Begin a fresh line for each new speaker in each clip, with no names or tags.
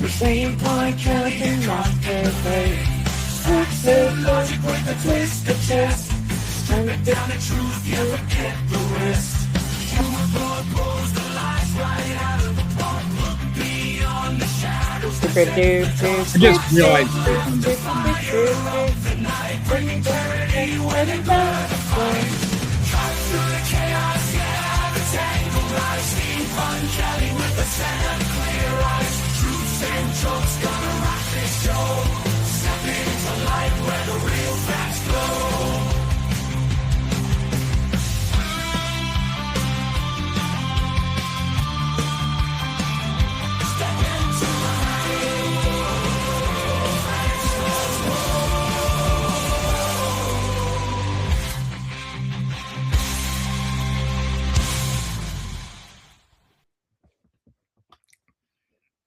The same point counting not perfect. Absurd logic with a twist of chest. Turn it down the truth, you forget the rest. Truth pulls the lights right out of the park. Look beyond the shadows.
I
just realized
the night, bringing clarity when it matters. Cut through the chaos, yeah, the tangled lies. Steve Kelly with the sand, clear eyes. Truths and jokes gonna rock this show. Step into light where the real facts glow. Step into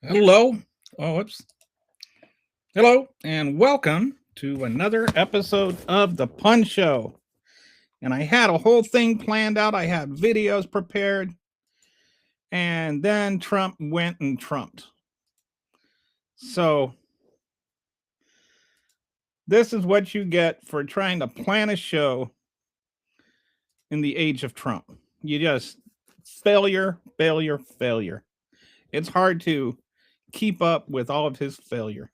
Hello. Oh, whoops. Hello, and welcome to another episode of The Pun Show. And I had a whole thing planned out. I had videos prepared. And then Trump went and trumped. So this is what you get for trying to plan a show in the age of Trump. You just failure. It's hard to keep up with all of his failure.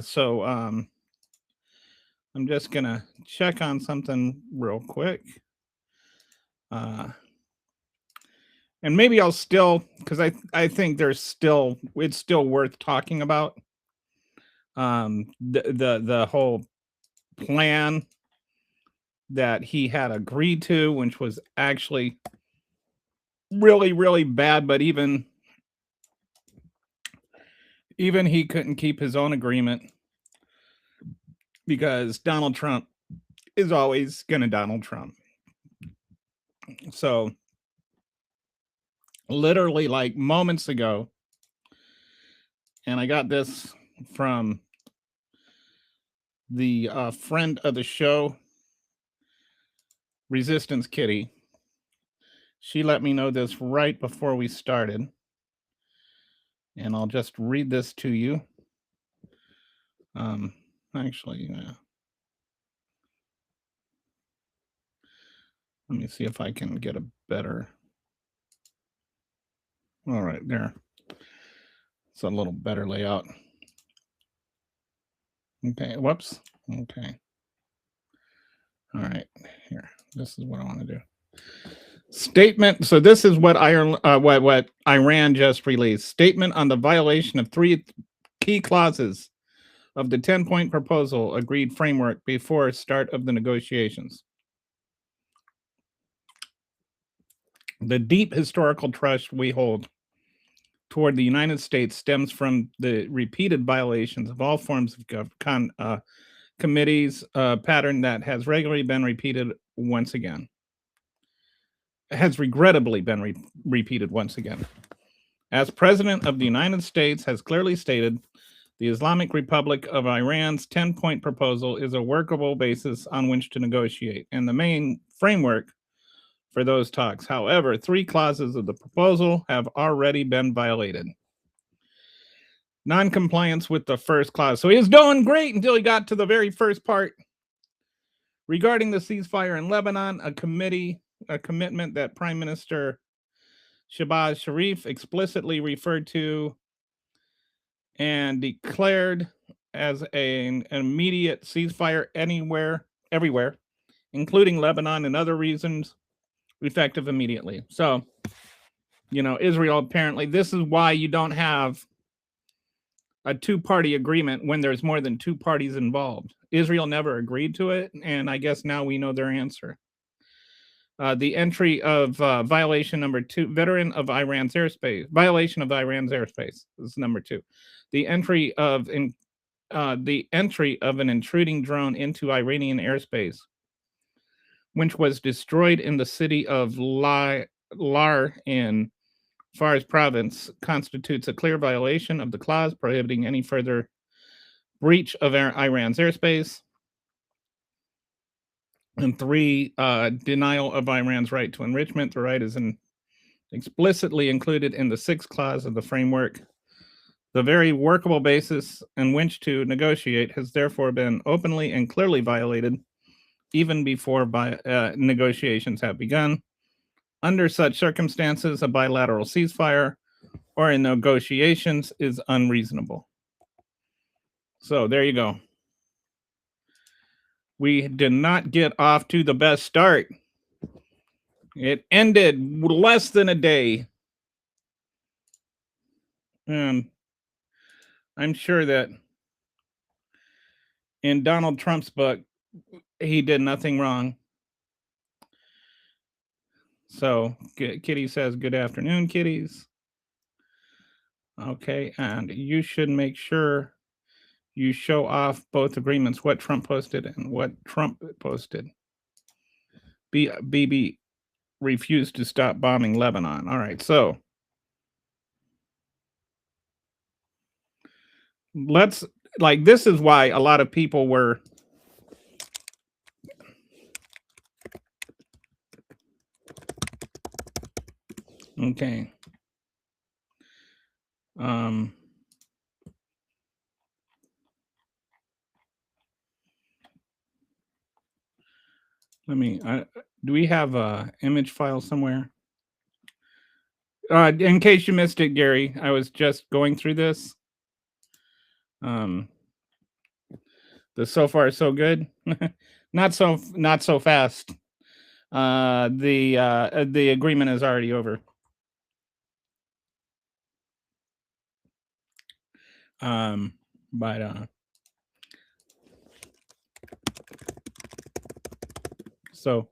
So I'm just gonna check on something real quick. And maybe I'll still, because I think it's still worth talking about. The whole plan that he had agreed to, which was actually really, really bad, but even he couldn't keep his own agreement because Donald Trump is always going to Donald Trump. So literally like moments ago, and I got this from the friend of the show, Resistance Kitty. She let me know this right before we started. And I'll just read this to you. Actually, let me see if I can get a better. All right, there. It's a little better layout. Okay, whoops. Okay. All right, here. This is what I want to do. Statement. So this is what Iran just released. Statement on the violation of 3 key clauses of the 10-point proposal agreed framework before start of the negotiations. The deep historical trust we hold toward the United States stems from the repeated violations of all forms of committees, pattern that has regularly been repeated once again. Has regrettably been repeated once again. As President of the United States has clearly stated, the Islamic Republic of Iran's 10-point proposal is a workable basis on which to negotiate and the main framework for those talks. However, 3 clauses of the proposal have already been violated. Non-compliance with the first clause. So he was doing great until he got to the very first part. Regarding the ceasefire in Lebanon, a commitment that Prime Minister Shahbaz Sharif explicitly referred to and declared as an immediate ceasefire everywhere, including Lebanon and other regions, effective immediately. So, Israel apparently, this is why you don't have a 2-party agreement when there's more than 2 parties involved. Israel never agreed to it, and I guess now we know their answer. The entry of violation number 2, violation of Iran's airspace. This is number 2. The entry of an intruding drone into Iranian airspace, which was destroyed in the city of Lar in Fars province, constitutes a clear violation of the clause prohibiting any further breach of Iran's airspace. And 3, denial of Iran's right to enrichment. The right is explicitly included in the 6th clause of the framework. The very workable basis in which to negotiate has therefore been openly and clearly violated even before negotiations have begun. Under such circumstances, a bilateral ceasefire or in negotiations is unreasonable. So there you go. We did not get off to the best start. It ended less than a day. And I'm sure that in Donald Trump's book, he did nothing wrong. So Kitty says, good afternoon, kitties. Okay, and you should make sure you show off both agreements, what Trump posted and what Trump posted. Bibi refused to stop bombing Lebanon. All right, so let's, like, this is why a lot of people were okay. Let me, do we have a image file somewhere? In case you missed it, Gary, I was just going through this. The so far so good, not so fast. The agreement is already over. But so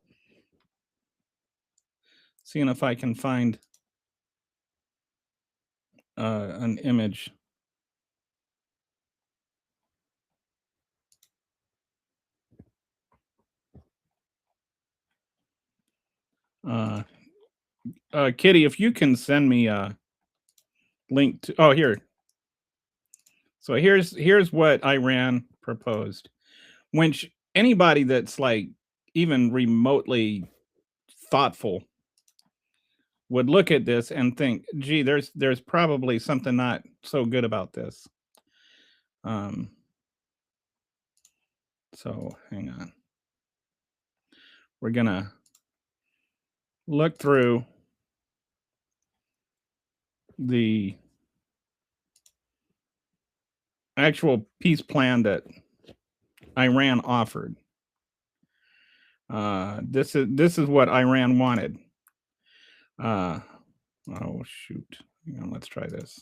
seeing if I can find an image. Kitty, if you can send me a link to, oh, here. So here's what Iran proposed, which anybody that's like even remotely thoughtful would look at this and think, gee, there's probably something not so good about this. So hang on. We're gonna look through the actual peace plan that Iran offered. This is what Iran wanted. Oh shoot! Hang on, let's try this.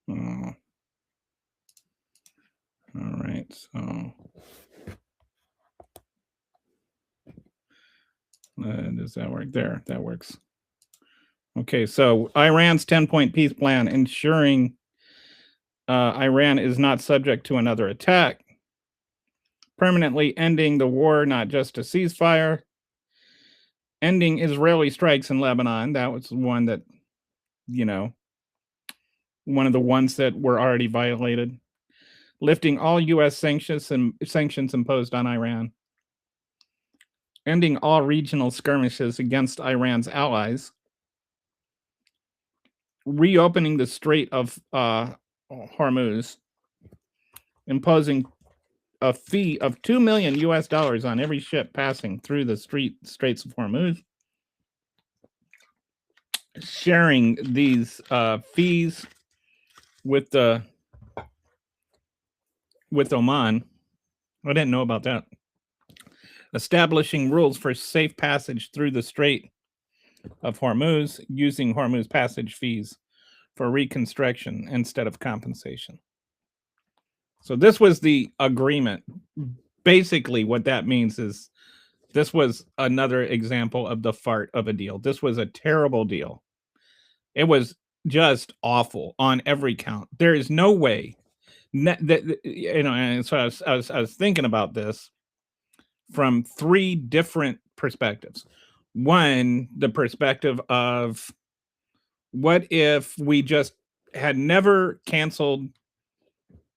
All right, so does that work? There, that works. Okay, so Iran's 10-point peace plan, ensuring Iran is not subject to another attack, permanently ending the war, not just a ceasefire, ending Israeli strikes in Lebanon. That was one that, you know, one of the ones that were already violated. Lifting all U.S. sanctions imposed on Iran. Ending all regional skirmishes against Iran's allies. Reopening the Strait of Hormuz. Imposing a fee of $2 million US on every ship passing through the Straits of Hormuz. Sharing these fees with Oman. I didn't know about that. Establishing rules for safe passage through the Strait of Hormuz, using Hormuz passage fees for reconstruction instead of compensation. So this was the agreement. Basically, what that means is this was another example of the fart of a deal. This was a terrible deal. It was just awful on every count. There is no way that, you know, and so I was thinking about this from three different perspectives. One, the perspective of what if we just had never canceled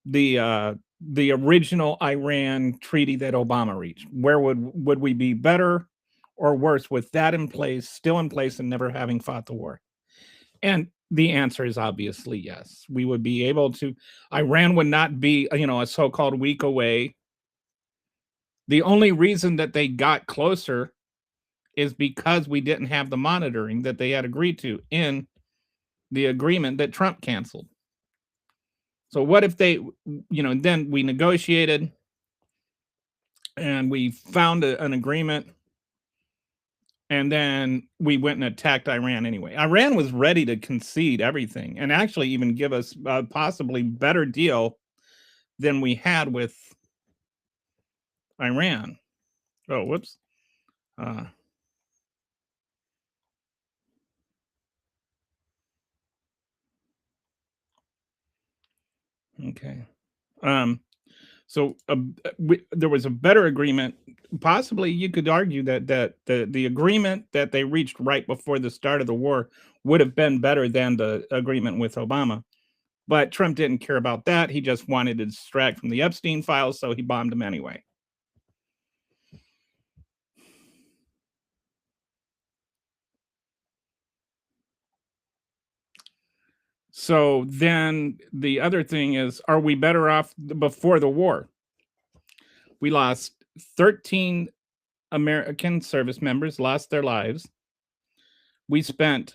the original Iran treaty that Obama reached? Where would we be better or worse with that in place, still in place, and never having fought the war? And the answer is obviously yes. We would be able to, Iran would not be, a so-called week away. The only reason that they got closer is because we didn't have the monitoring that they had agreed to in the agreement that Trump canceled. So what if they, then we negotiated and we found an agreement, and then we went and attacked Iran anyway. Iran was ready to concede everything and actually even give us a possibly better deal than we had with Iran. Oh, whoops. Okay. So there was a better agreement. Possibly, you could argue that the agreement that they reached right before the start of the war would have been better than the agreement with Obama. But Trump didn't care about that. He just wanted to distract from the Epstein files, so he bombed them anyway. So then the other thing is, are we better off before the war? We lost 13 American service members lost their lives. We spent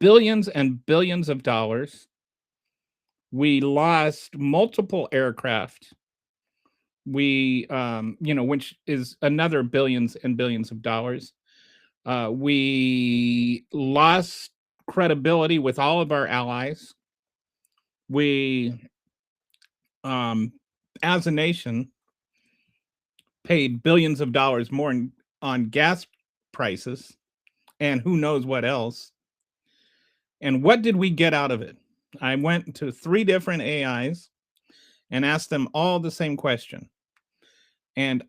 billions and billions of dollars. We lost multiple aircraft. We, which is another billions and billions of dollars. We lost credibility with all of our allies. We, as a nation, paid billions of dollars more on gas prices and who knows what else. And what did we get out of it? I went to 3 different AIs and asked them all the same question. And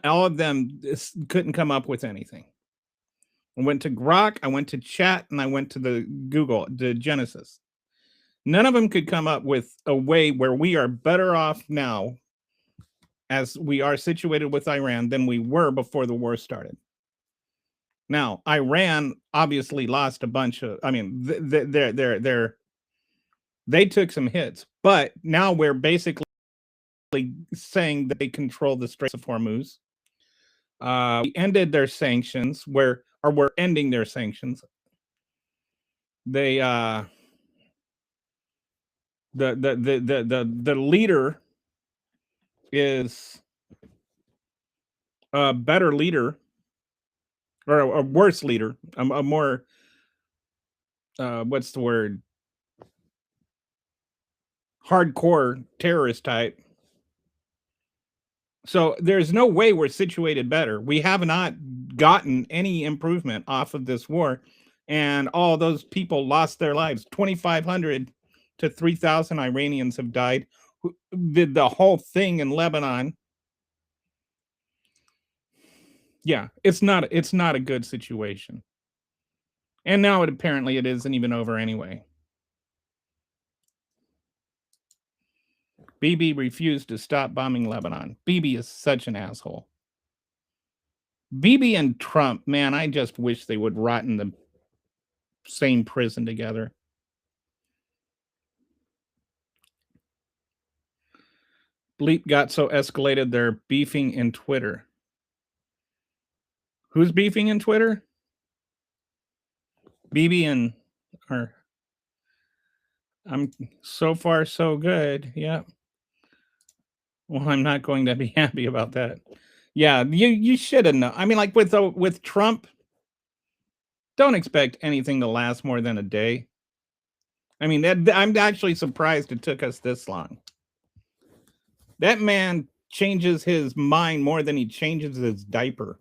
all of them couldn't come up with anything. I went to Grok, I went to Chat, and I went to the Genesis. None of them could come up with a way where we are better off now as we are situated with Iran than we were before the war started. Now, Iran obviously lost a bunch of, they took some hits, but now we're basically saying that they control the Straits of Hormuz. We ended their sanctions, we're ending their sanctions. They the leader is a better leader, or a worse leader, a more what's the word, hardcore terrorist type. So there's no way we're situated better. We have not gotten any improvement off of this war, and all those people lost their lives. 2,500 to 3,000 Iranians have died. Did the whole thing in Lebanon. Yeah, it's not a good situation. And now apparently it isn't even over anyway. Bibi refused to stop bombing Lebanon. Bibi is such an asshole. Bibi and Trump, man, I just wish they would rot in the same prison together. Bleep got so escalated they're beefing in Twitter. Who's beefing in Twitter? Bibi and her. I'm so far so good. Yeah. Well, I'm not going to be happy about that. Yeah, you should have known. I mean, like with Trump, don't expect anything to last more than a day. I mean, I'm actually surprised it took us this long. That man changes his mind more than he changes his diaper.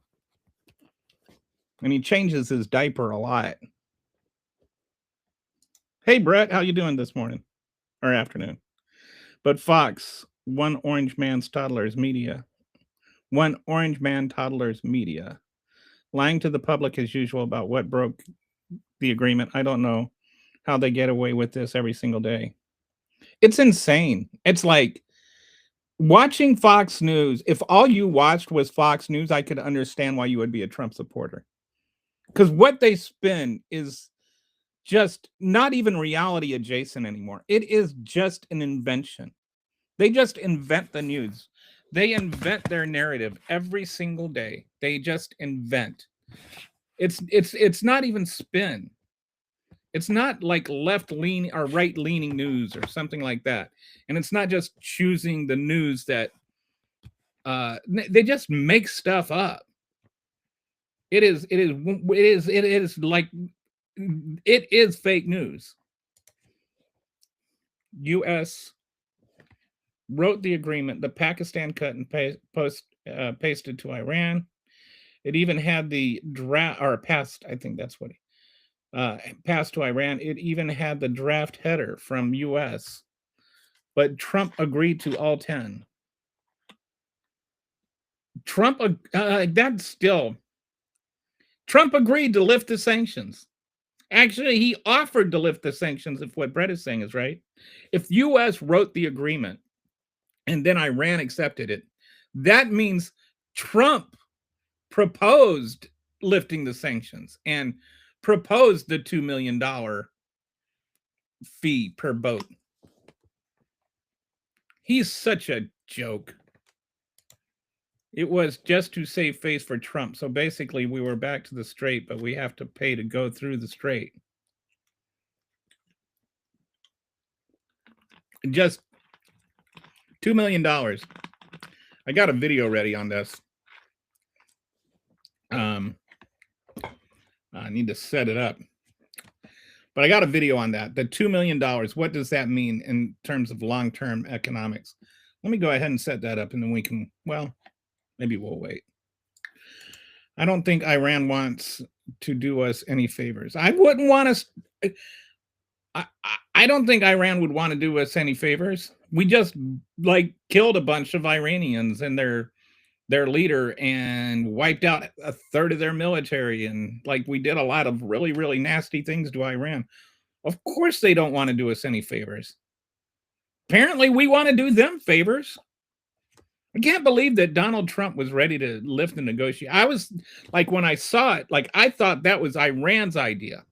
And he changes his diaper a lot. Hey, Brett, how you doing this morning or afternoon? But Fox, one orange man's toddler's media. One orange man toddler's media. Lying to the public as usual about what broke the agreement. I don't know how they get away with this every single day. It's insane. It's like Watching Fox News, if all you watched was Fox News, I could understand why you would be a Trump supporter. Because what they spin is just not even reality adjacent anymore. It is just an invention. They just invent the news. They invent their narrative every single day. They just invent. It's not even spin. It's not like left leaning or right leaning news or something like that. And it's not just choosing the news that they just make stuff up. It is like it is fake news. US wrote the agreement, the Pakistan cut and pasted to Iran. It even had the draft or passed, I think that's what passed to Iran. It even had the draft header from US, but Trump agreed to all 10. Trump agreed to lift the sanctions. Actually, he offered to lift the sanctions if what Brett is saying is right. If US wrote the agreement and then Iran accepted it, that means Trump proposed lifting the sanctions and proposed the $2 million fee per boat. He's such a joke. It was just to save face for Trump. So basically, we were back to the strait, but we have to pay to go through the strait. Just $2 million. I got a video ready on this. I need to set it up. But I got a video on that. The $2 million, what does that mean in terms of long-term economics? Let me go ahead and set that up, and then we can, well, maybe we'll wait. I don't think Iran wants to do us any favors. I wouldn't want us. I don't think Iran would want to do us any favors. We just like killed a bunch of Iranians and their leader and wiped out a third of their military. And like we did a lot of really, really nasty things to Iran. Of course, they don't want to do us any favors. Apparently, we want to do them favors. I can't believe that Donald Trump was ready to lift the negotiation. I was like, when I saw it, like I thought that was Iran's idea.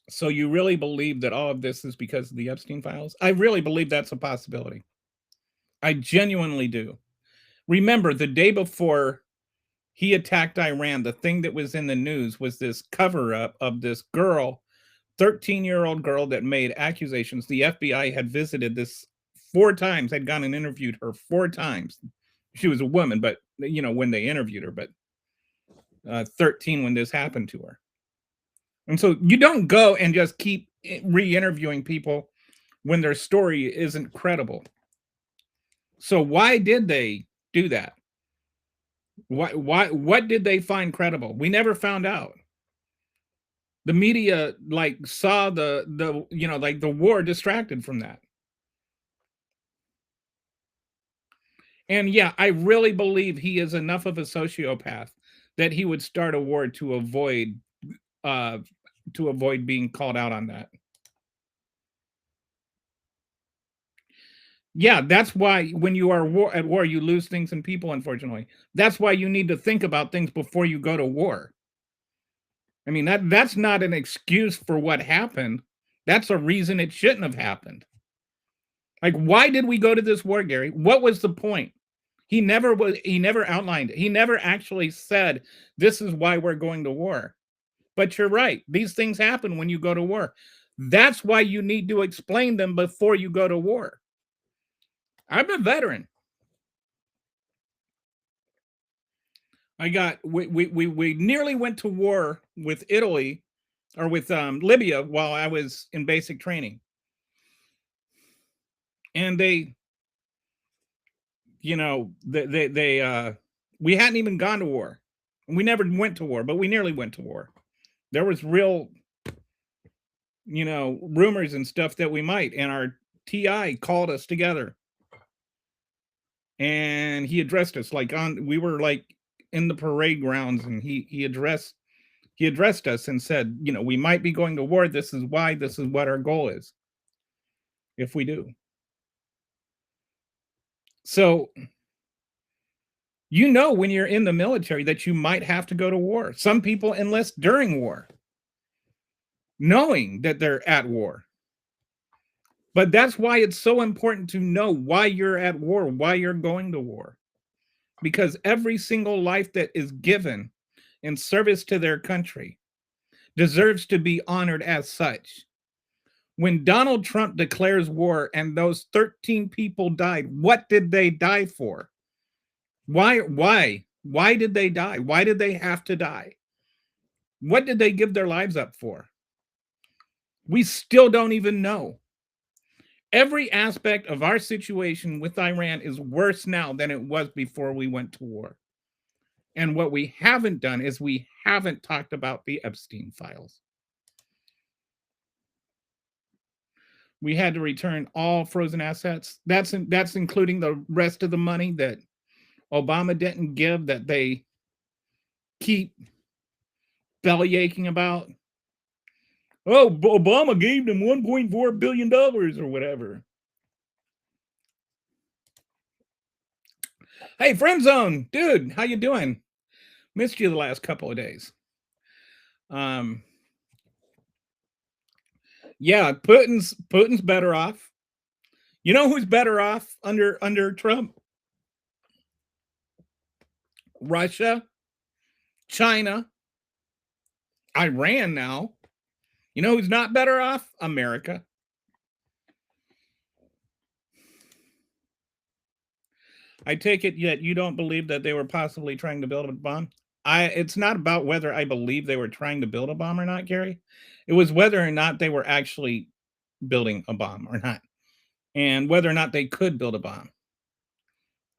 So you really believe that all of this is because of the Epstein files? I really believe that's a possibility. I genuinely do. Remember, the day before he attacked Iran, the thing that was in the news was this cover-up of this girl, 13-year-old girl that made accusations. The FBI had visited this 4 times, had gone and interviewed her 4 times. She was a woman, but, you know, when they interviewed her, but 13 when this happened to her. And so you don't go and just keep re-interviewing people when their story isn't credible. So why did they do that? What did they find credible? We never found out. The media like saw the you know, like the war distracted from that. And yeah, I really believe he is enough of a sociopath that he would start a war to avoid being called out on that. Yeah, that's why when you are at war, you lose things and people, unfortunately. That's why you need to think about things before you go to war. I mean, that's not an excuse for what happened. That's a reason it shouldn't have happened. Like, why did we go to this war, Gary? What was the point? He never outlined it. He never actually said, this is why we're going to war. But you're right. These things happen when you go to war. That's why you need to explain them before you go to war. I'm a veteran. We nearly went to war with Italy or with Libya while I was in basic training. And they, you know, we hadn't even gone to war. We never went to war, but we nearly went to war. There was real, you know, rumors and stuff that we might, and our TI called us together. And he addressed us like we were like in the parade grounds, and he addressed He addressed us and said, you know, we might be going to war. This is why. This is what our goal is if we do. So, you know, when you're in the military that you might have to go to war. Some people enlist during war, knowing that they're at war. But that's why it's so important to know why you're at war, why you're going to war. Because every single life that is given in service to their country deserves to be honored as such. When Donald Trump declares war and those 13 people died, what did they die for? Why did they die? Why did they have to die? What did they give their lives up for? We still don't even know. Every aspect of our situation with Iran is worse now than it was before we went to war. And what we haven't done is we haven't talked about the Epstein files. We had to return all frozen assets. That's including the rest of the money that Obama didn't give, that they keep bellyaching about. Oh, Obama gave them $1.4 billion or whatever. Hey, Friend Zone, dude, how you doing? Missed you the last couple of days. Yeah, Putin's better off. You know who's better off under Trump? Russia, China, Iran now. You know who's not better off? America. I take it yet you don't believe that they were possibly trying to build a bomb? It's not about whether I believe they were trying to build a bomb or not, Gary. It was whether or not they were actually building a bomb or not, and whether or not they could build a bomb.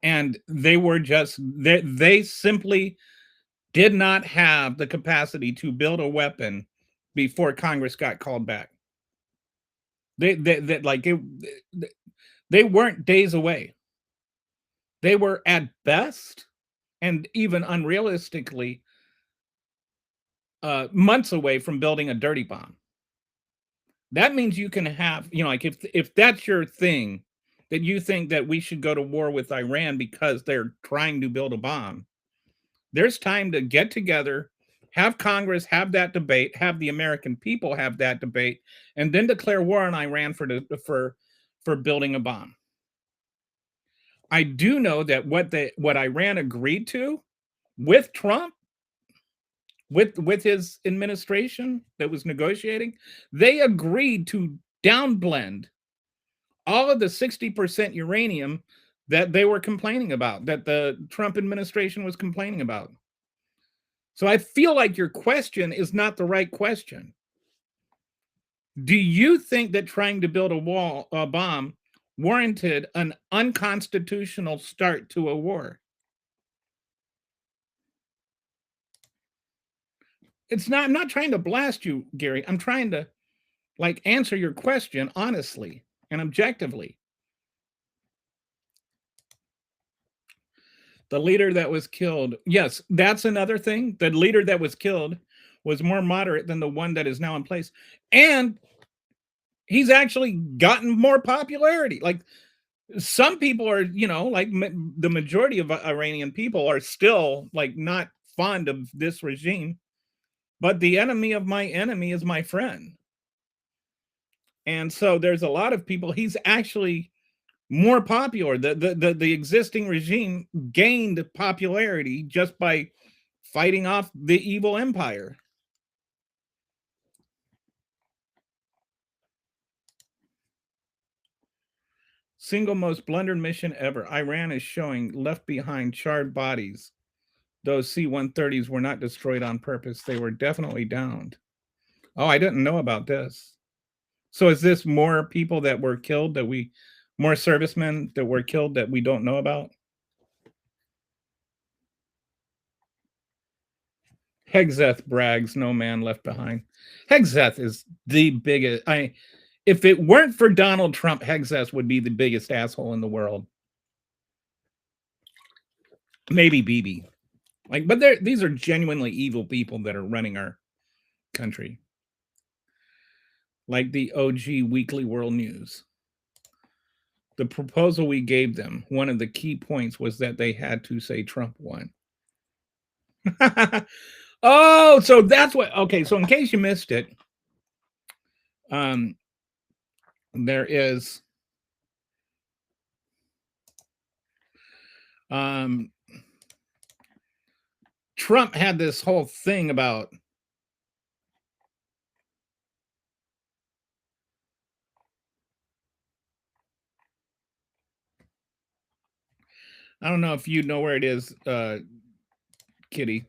And they were just, they simply did not have the capacity to build a weapon before Congress got called back. They weren't days away. They were at best, and even unrealistically, months away from building a dirty bomb. That means you can have, you know, like if that's your thing, that you think that we should go to war with Iran because they're trying to build a bomb, there's time to get together, have Congress have that debate, have the American people have that debate, and then declare war on Iran for building a bomb. I do know that what Iran agreed to with Trump, with his administration that was negotiating, they agreed to downblend all of the 60% uranium that they were complaining about, that the Trump administration was complaining about. So I feel like your question is not the right question. Do you think that trying to build a bomb warranted an unconstitutional start to a war? I'm not trying to blast you, Gary. I'm trying to answer your question honestly and objectively. The leader that was killed. Yes, that's another thing. The leader that was killed was more moderate than the one that is now in place. And he's actually gotten more popularity. Like, some people are, you know, like the majority of Iranian people are still not fond of this regime, but the enemy of my enemy is my friend. And so there's a lot of people, he's actually more popular. The existing regime gained popularity just by fighting off the evil empire. Single most blundered mission ever. Iran is showing left behind charred bodies. Those C-130s were not destroyed on purpose. They were definitely downed. Oh, I didn't know about this. So is this more people that were killed more servicemen that were killed that we don't know about? Hegseth brags, no man left behind. Hegseth is the biggest. If it weren't for Donald Trump, Hegseth would be the biggest asshole in the world. Maybe Bibi. But these are genuinely evil people that are running country, like the OG Weekly World News. The proposal we gave them, one of the key points was that they had to say Trump won. Oh, so that's what. Okay, so in case you missed it, there is Trump had this whole thing about I don't know if you know where it is, Kitty,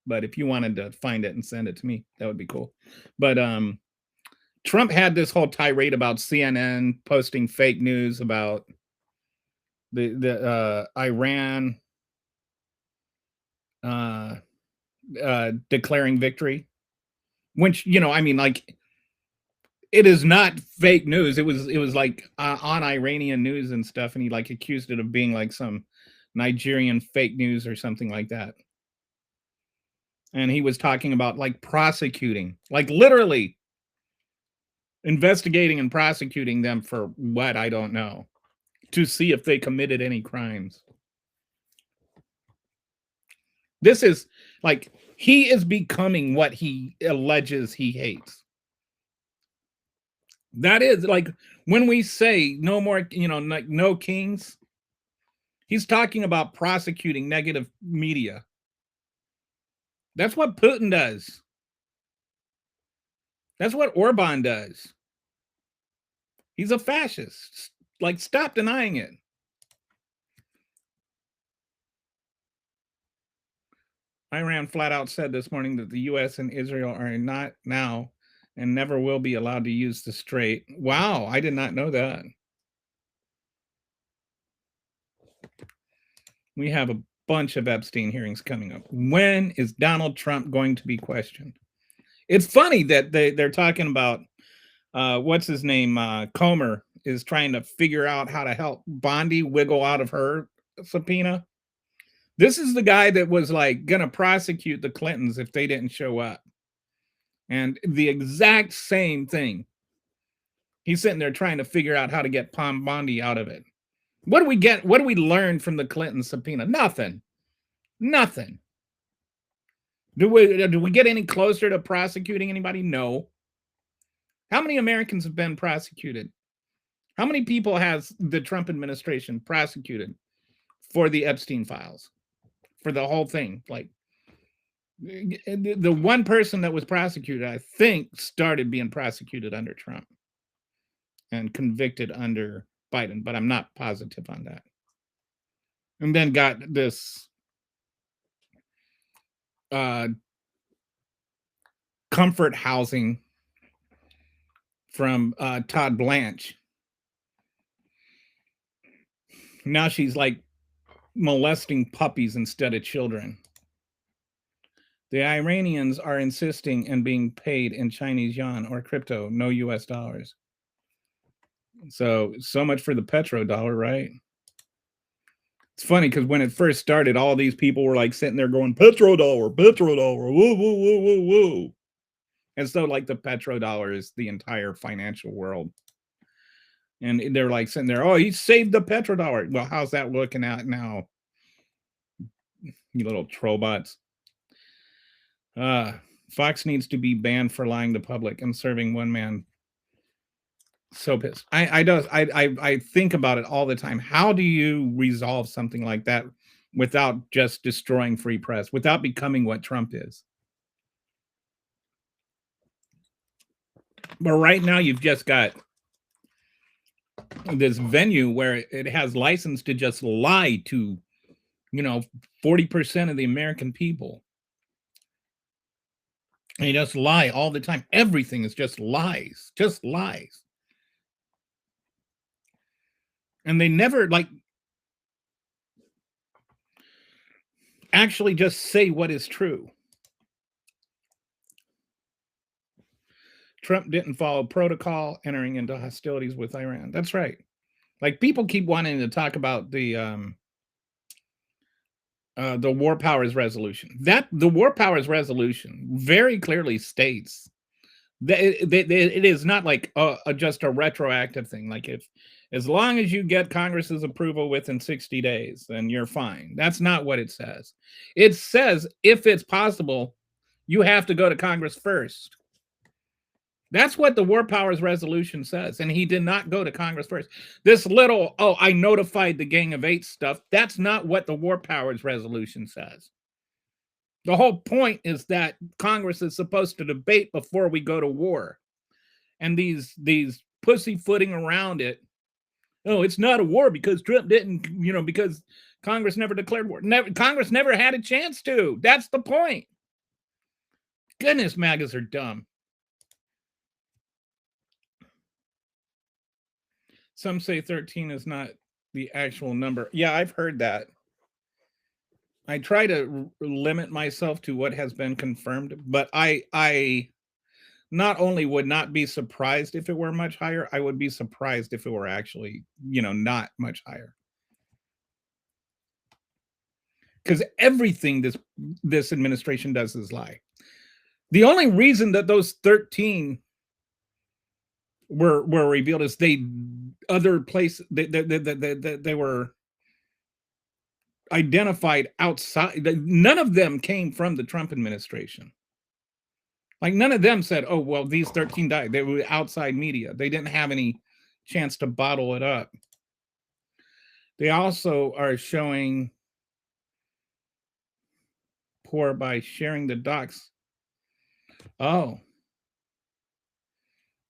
but if you wanted to find it and send it to me, that would be cool. But Trump had this whole tirade about CNN posting fake news about the Iran declaring victory, which, you know, I mean, like, it is not fake news. It was like on Iranian news and stuff, and he like accused it of being like some Nigerian fake news or something like that. And he was talking about like prosecuting, like literally investigating and prosecuting them for what, I don't know, to see if they committed any crimes. This is like, he is becoming what he alleges he hates. That is like when we say no more, you know, like no kings, he's talking about prosecuting negative media. That's what Putin does. That's what Orban does. He's a fascist. Like, stop denying it. Iran flat out said this morning that the U.S. and Israel are not now and never will be allowed to use the Strait. Wow, I did not know that. We have a bunch of Epstein hearings coming up. When is Donald Trump going to be questioned? It's funny that they're talking about what's his name? Comer is trying to figure out how to help Bondi wiggle out of her subpoena. This is the guy that was like going to prosecute the Clintons if they didn't show up. And the exact same thing. He's sitting there trying to figure out how to get Bondi out of it. What do we get? What do we learn from the Clinton subpoena? Nothing. Nothing. Do we get any closer to prosecuting anybody? No. How many Americans have been prosecuted? How many people has the Trump administration prosecuted for the Epstein files? For the whole thing? Like, the one person that was prosecuted, I think, started being prosecuted under Trump and convicted under Biden, but I'm not positive on that. And then got this comfort housing from Todd Blanche. Now she's like molesting puppies instead of children. The Iranians are insisting and being paid in Chinese yuan or crypto, no US dollars. So much for the petrodollar, right? It's funny because when it first started, all these people were like sitting there going, petrodollar, petrodollar, woo, woo, woo, woo, woo. And so like the petrodollar is the entire financial world. And they're like sitting there, oh, he saved the petrodollar. Well, how's that looking at now? You little trollbots. Fox needs to be banned for lying to public and serving one man. So pissed. I think about it all the time. How do you resolve something like that without just destroying free press, without becoming what Trump is? But right now you've just got this venue where it has license to just lie to, 40% of the American people. And you just lie all the time. Everything is just lies, just lies. And they never actually just say what is true. Trump didn't follow protocol entering into hostilities with Iran. That's right. Like, people keep wanting to talk about the War Powers Resolution. That the War Powers Resolution very clearly states It is not like just a retroactive thing. Like if as long as you get Congress's approval within 60 days, then you're fine. That's not what it says. It says if it's possible, you have to go to Congress first. That's what the War Powers resolution says. And he did not go to Congress first. This little, oh, I notified the Gang of Eight stuff, that's not what the War Powers resolution says. The whole point is that Congress is supposed to debate before we go to war. And these pussyfooting around it, oh, it's not a war because Trump didn't, because Congress never declared war. Congress never had a chance to. That's the point. Goodness, MAGAs are dumb. Some say 13 is not the actual number. Yeah, I've heard that. I try to limit myself to what has been confirmed, but I not only would not be surprised if it were much higher, I would be surprised if it were actually, not much higher. Because everything this administration does is lie. The only reason that those 13 were revealed is they were identified outside. None of them came from the Trump administration. Like none of them said, oh, well, these 13 died. They were outside media. They didn't have any chance to bottle it up. They also are showing poor by sharing the docs. Oh,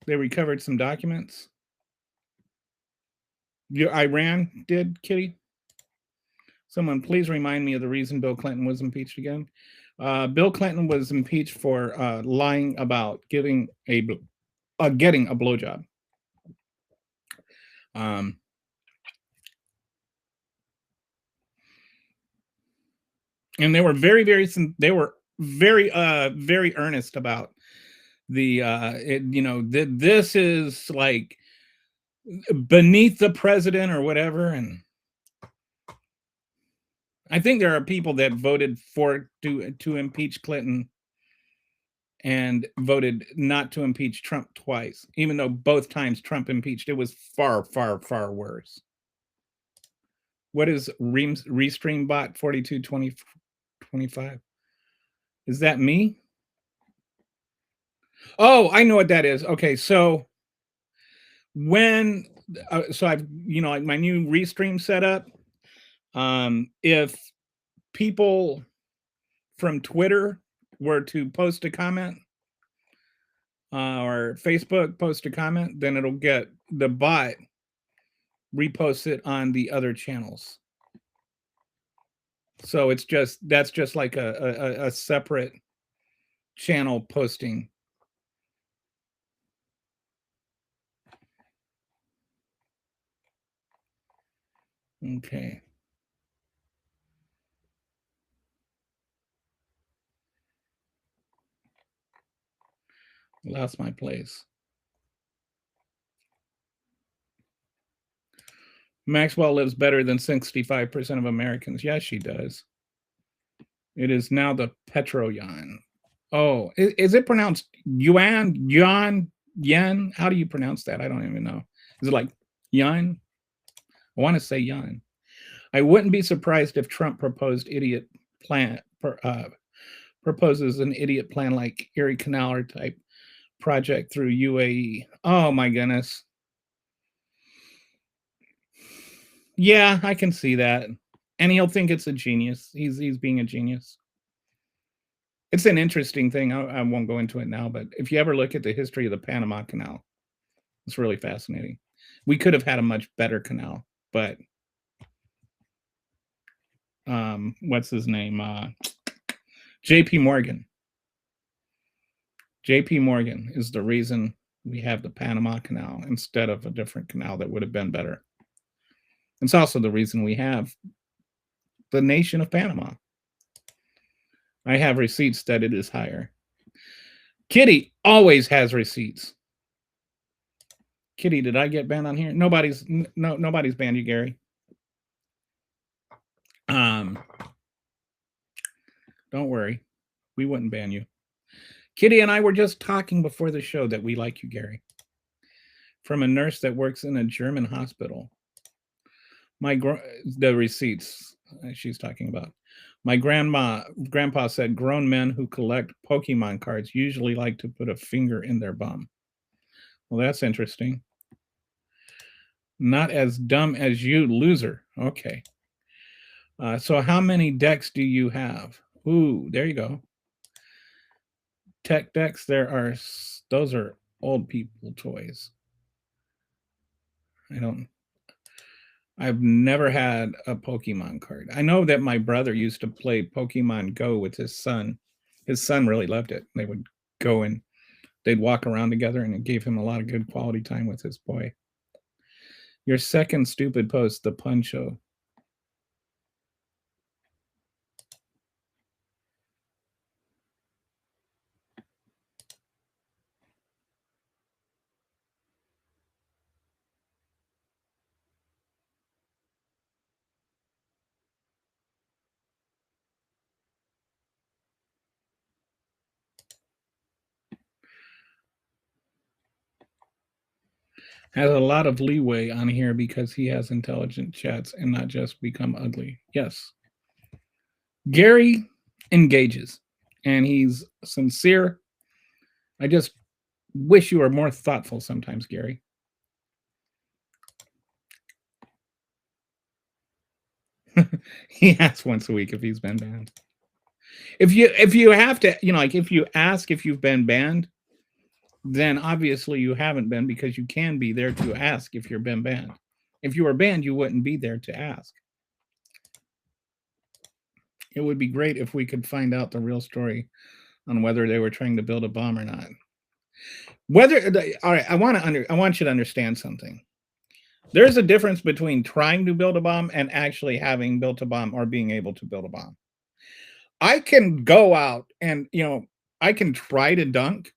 they recovered some documents. Iran did, Kitty? Someone please remind me of the reason Bill Clinton was impeached again. Bill Clinton was impeached for lying about getting a blowjob. And they were very earnest about this is like beneath the president or whatever. And I think there are people that voted to impeach Clinton and voted not to impeach Trump twice, even though both times Trump impeached. It was far, far, far worse. What is Restreambot 422025? Is that me? Oh, I know what that is. Okay, so when so I've like my new Restream setup. If people from Twitter were to post a comment or Facebook post a comment, then it'll get the bot repost it on the other channels. So that's just like a separate channel posting. Okay. Lost my place. Maxwell lives better than 65% of Americans. Yes, she does. It is now the Petroyan. Oh, is it pronounced Yuan? Yen? How do you pronounce that? I don't even know. Is it like Yan? I want to say Yan. I wouldn't be surprised if Trump proposes an idiot plan like Erie Canal type project through UAE. Oh my goodness. Yeah, I can see that. And he'll think it's a genius. He's being a genius. It's an interesting thing. I won't go into it now, but if you ever look at the history of the Panama Canal, it's really fascinating. We could have had a much better canal, but what's his name? JP Morgan. JP Morgan is the reason we have the Panama Canal instead of a different canal that would have been better. It's also the reason we have the nation of Panama. I have receipts that it is higher. Kitty always has receipts. Kitty, did I get banned on here? Nobody's banned you, Gary. Don't worry. We wouldn't ban you. Kitty and I were just talking before the show that we like you, Gary. From a nurse that works in a German hospital. The receipts she's talking about. My grandpa said grown men who collect Pokemon cards usually like to put a finger in their bum. Well, that's interesting. Not as dumb as you, loser. Okay. So how many decks do you have? Ooh, there you go. Tech decks, those are old people toys. I've never had a Pokemon card. I know that my brother used to play Pokemon Go with his son. His son really loved it. They would go and they'd walk around together, and it gave him a lot of good quality time with his boy. Your second stupid post, the pun show. Has a lot of leeway on here because he has intelligent chats and not just become ugly. Yes. Gary engages, and he's sincere. I just wish you were more thoughtful sometimes, Gary. He asks once a week if he's been banned. If you have to, like if you ask if you've been banned, then obviously you haven't been, because you can be there to ask if you've been banned. If you were banned, you wouldn't be there to ask. It would be great if we could find out the real story on whether they were trying to build a bomb or not. All right, I want you to understand something. There's a difference between trying to build a bomb and actually having built a bomb or being able to build a bomb. I can go out and, I can try to dunk,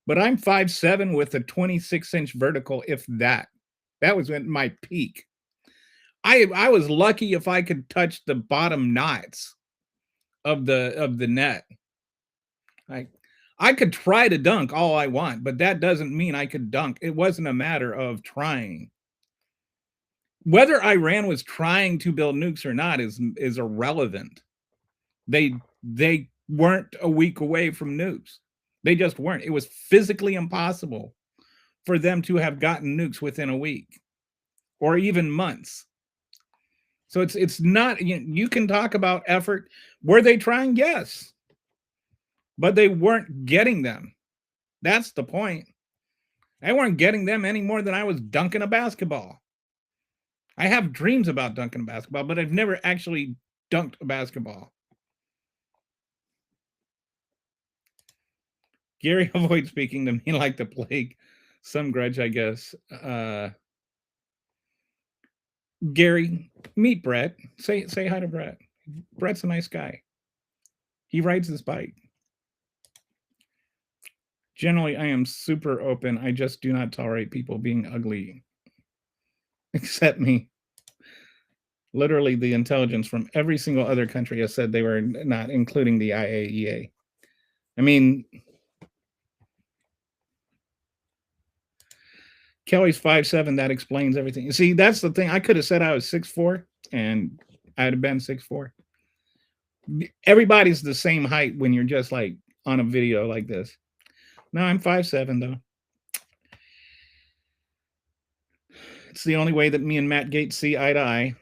but I'm 5'7" with a 26-inch vertical, if that. That was at my peak. I was lucky if I could touch the bottom knots of the net. I could try to dunk all I want, but that doesn't mean I could dunk. It wasn't a matter of trying. Whether Iran was trying to build nukes or not is irrelevant. They weren't a week away from nukes. They just weren't. It was physically impossible for them to have gotten nukes within a week or even months. So it's not, you can talk about effort. Were they trying? Yes. But they weren't getting them. That's the point. They weren't getting them any more than I was dunking a basketball. I have dreams about dunking a basketball, but I've never actually dunked a basketball. Gary avoids speaking to me like the plague. Some grudge, I guess. Gary, meet Brett. Say hi to Brett. Brett's a nice guy. He rides his bike. Generally, I am super open. I just do not tolerate people being ugly. Except me. Literally, the intelligence from every single other country has said they were not, including the IAEA. I mean, Kelly's 5'7". That explains everything. You see, that's the thing. I could have said I was 6'4", and I'd have been 6'4". Everybody's the same height when you're just like on a video like this. No, I'm 5'7", though. It's the only way that me and Matt Gates see eye to eye,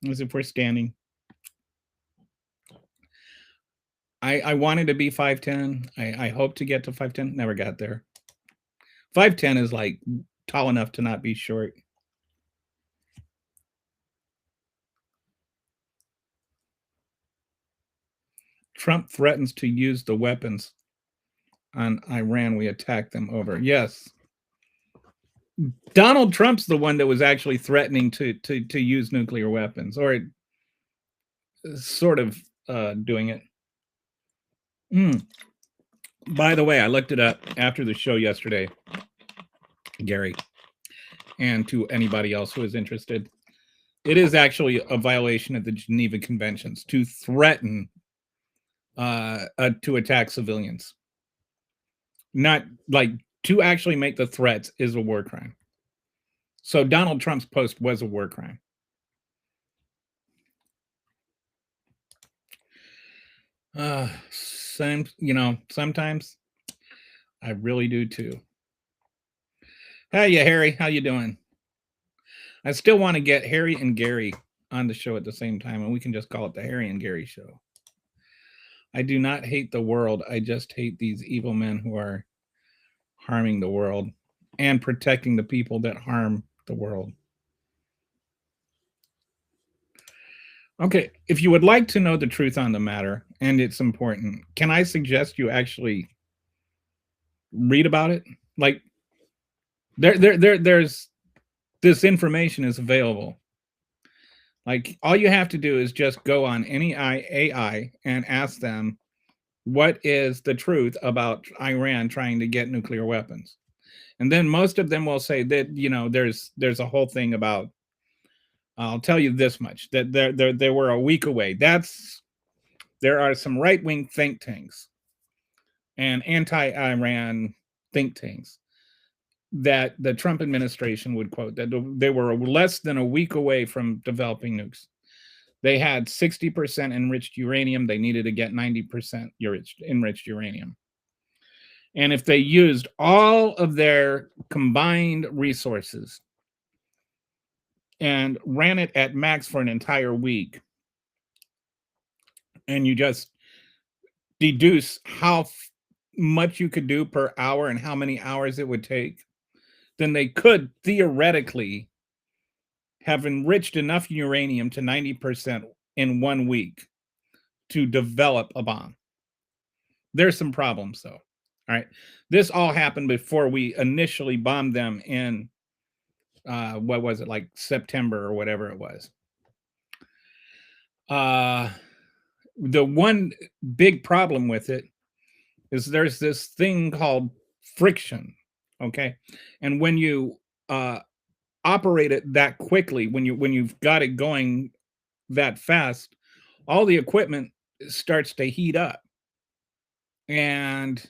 is if we're standing. I wanted to be 5'10". I hope to get to 5'10". Never got there. 5'10" is like tall enough to not be short. Trump threatens to use the weapons on Iran we attack them over. Yes. Donald Trump's the one that was actually threatening to use nuclear weapons, or sort of doing it. By the way, I looked it up after the show yesterday, Gary, and to anybody else who is interested. It is actually a violation of the Geneva Conventions to threaten to attack civilians. Not like to actually make the threats is a war crime. So Donald Trump's post was a war crime. Sometimes I really do too. Hey, Harry, how you doing? I still want to get Harry and Gary on the show at the same time, and we can just call it the Harry and Gary show. I do not hate the world. I just hate these evil men who are harming the world and protecting the people that harm the world. Okay, if you would like to know the truth on the matter, and it's important, can I suggest you actually read about it? Like, there's this information is available. Like, all you have to do is just go on any AI and ask them, what is the truth about Iran trying to get nuclear weapons? And then most of them will say that, there's a whole thing about, I'll tell you this much, that they were a week away. There are some right-wing think tanks and anti-Iran think tanks that the Trump administration would quote that they were less than a week away from developing nukes. They had 60% enriched uranium. They needed to get 90% enriched uranium. And if they used all of their combined resources and ran it at max for an entire week, and you just deduce how much you could do per hour and how many hours it would take, then they could theoretically have enriched enough uranium to 90% in 1 week to develop a bomb. There's some problems, though. All right. This all happened before we initially bombed them in, what was it, like September or whatever it was. The one big problem with it is there's this thing called friction. Okay. And when you operate it that quickly, when you've got it going that fast, all the equipment starts to heat up. And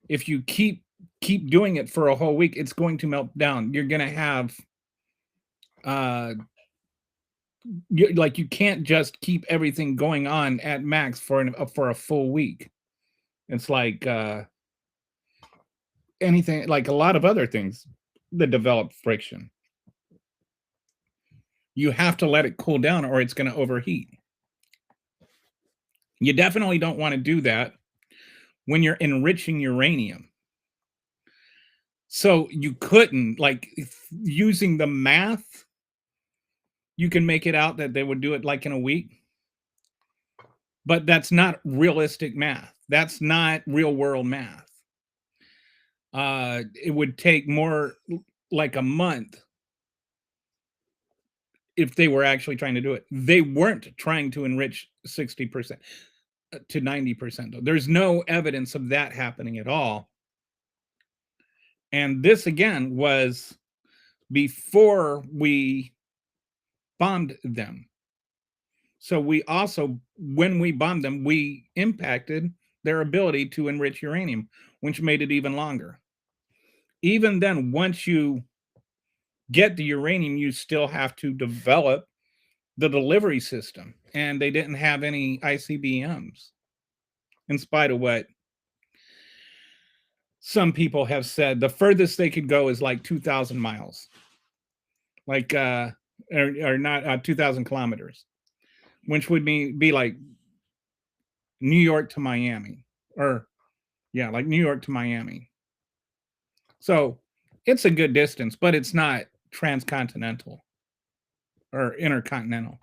if you keep doing it for a whole week, it's going to melt down. You're going to have you can't just keep everything going on at max for a full week. It's like anything, like a lot of other things that develop friction. You have to let it cool down or it's going to overheat. You definitely don't want to do that when you're enriching uranium. So you couldn't, like, using the math, you can make it out that they would do it like in a week. But that's not realistic math. That's not real world math. It would take more like a month if they were actually trying to do it. They weren't trying to enrich 60% to 90%, though. There's no evidence of that happening at all. And this, again, was before we bombed them. So we also, when we bombed them, we impacted their ability to enrich uranium, which made it even longer. Even then, once you get the uranium, you still have to develop the delivery system. And they didn't have any ICBMs, in spite of what some people have said. The furthest they could go is like 2,000 miles, like, or not 2,000 kilometers, which would be like New York to Miami, or yeah, like New York to Miami. So it's a good distance, but it's not transcontinental or intercontinental.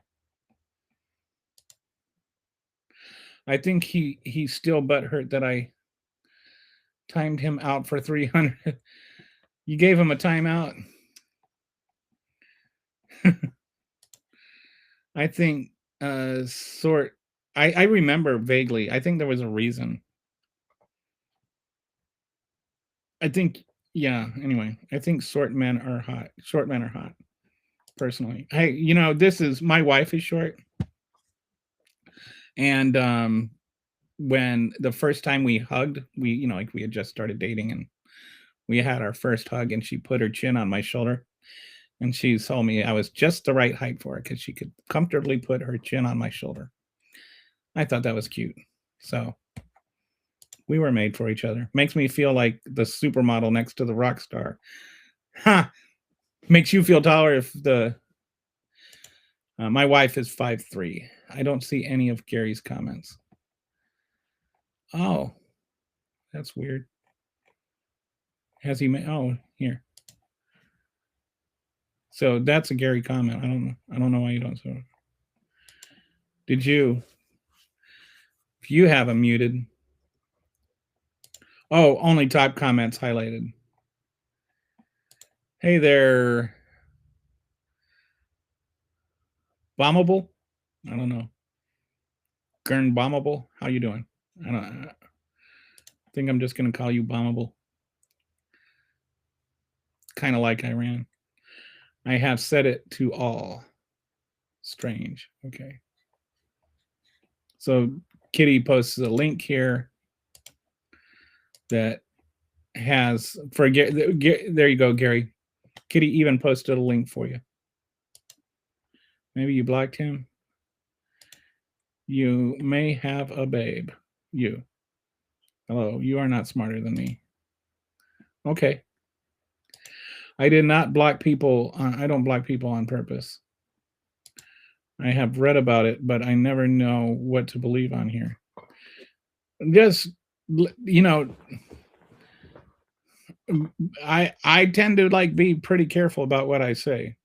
I think he's still butthurt that I timed him out for 300. You gave him a timeout. I think I remember vaguely. I think there was a reason. I think, yeah, anyway, I think short men are hot. Short men are hot, personally. Hey, this is, my wife is short. And when the first time we hugged, we like we had just started dating, and we had our first hug, and she put her chin on my shoulder, and she told me I was just the right height for her because she could comfortably put her chin on my shoulder. I thought that was cute. So we were made for each other. Makes me feel like the supermodel next to the rock star. Ha! Makes you feel taller if the my wife is 5'3". I don't see any of Gary's comments. Oh, that's weird. Has he made? Oh, here. So that's a Gary comment. I don't know why you don't. So, did you? If you have him muted. Oh, only top comments highlighted. Hey there, Bombable. I don't know. Gern Bombable. How you doing? I think I'm just gonna call you Bombable. Kind of like Iran. I have set it to all. Strange. Okay. So Kitty posts a link here that has for there you go, Gary. Kitty even posted a link for you. Maybe you blocked him. You may have a babe. You. Hello, you are not smarter than me. Okay. I did not block people. I don't block people on purpose. I have read about it, but I never know what to believe on here. Just, I tend to like be pretty careful about what I say.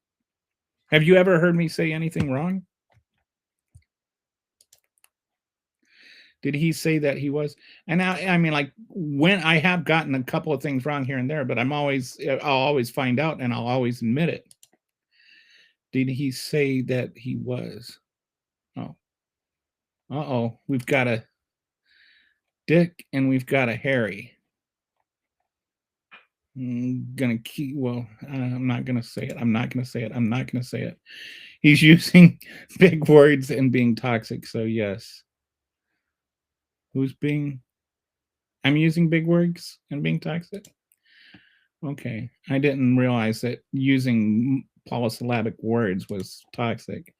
Have you ever heard me say anything wrong? Did he say that he was? And I mean, like when I have gotten a couple of things wrong here and there, but I'll always find out and I'll always admit it. Did he say that he was? Oh. Uh-oh. We've got a Dick and we've got a Harry. I'm not gonna say it. I'm not gonna say it. I'm not gonna say it. He's using big words and being toxic, so yes. I'm using big words and being toxic? Okay. I didn't realize that using polysyllabic words was toxic.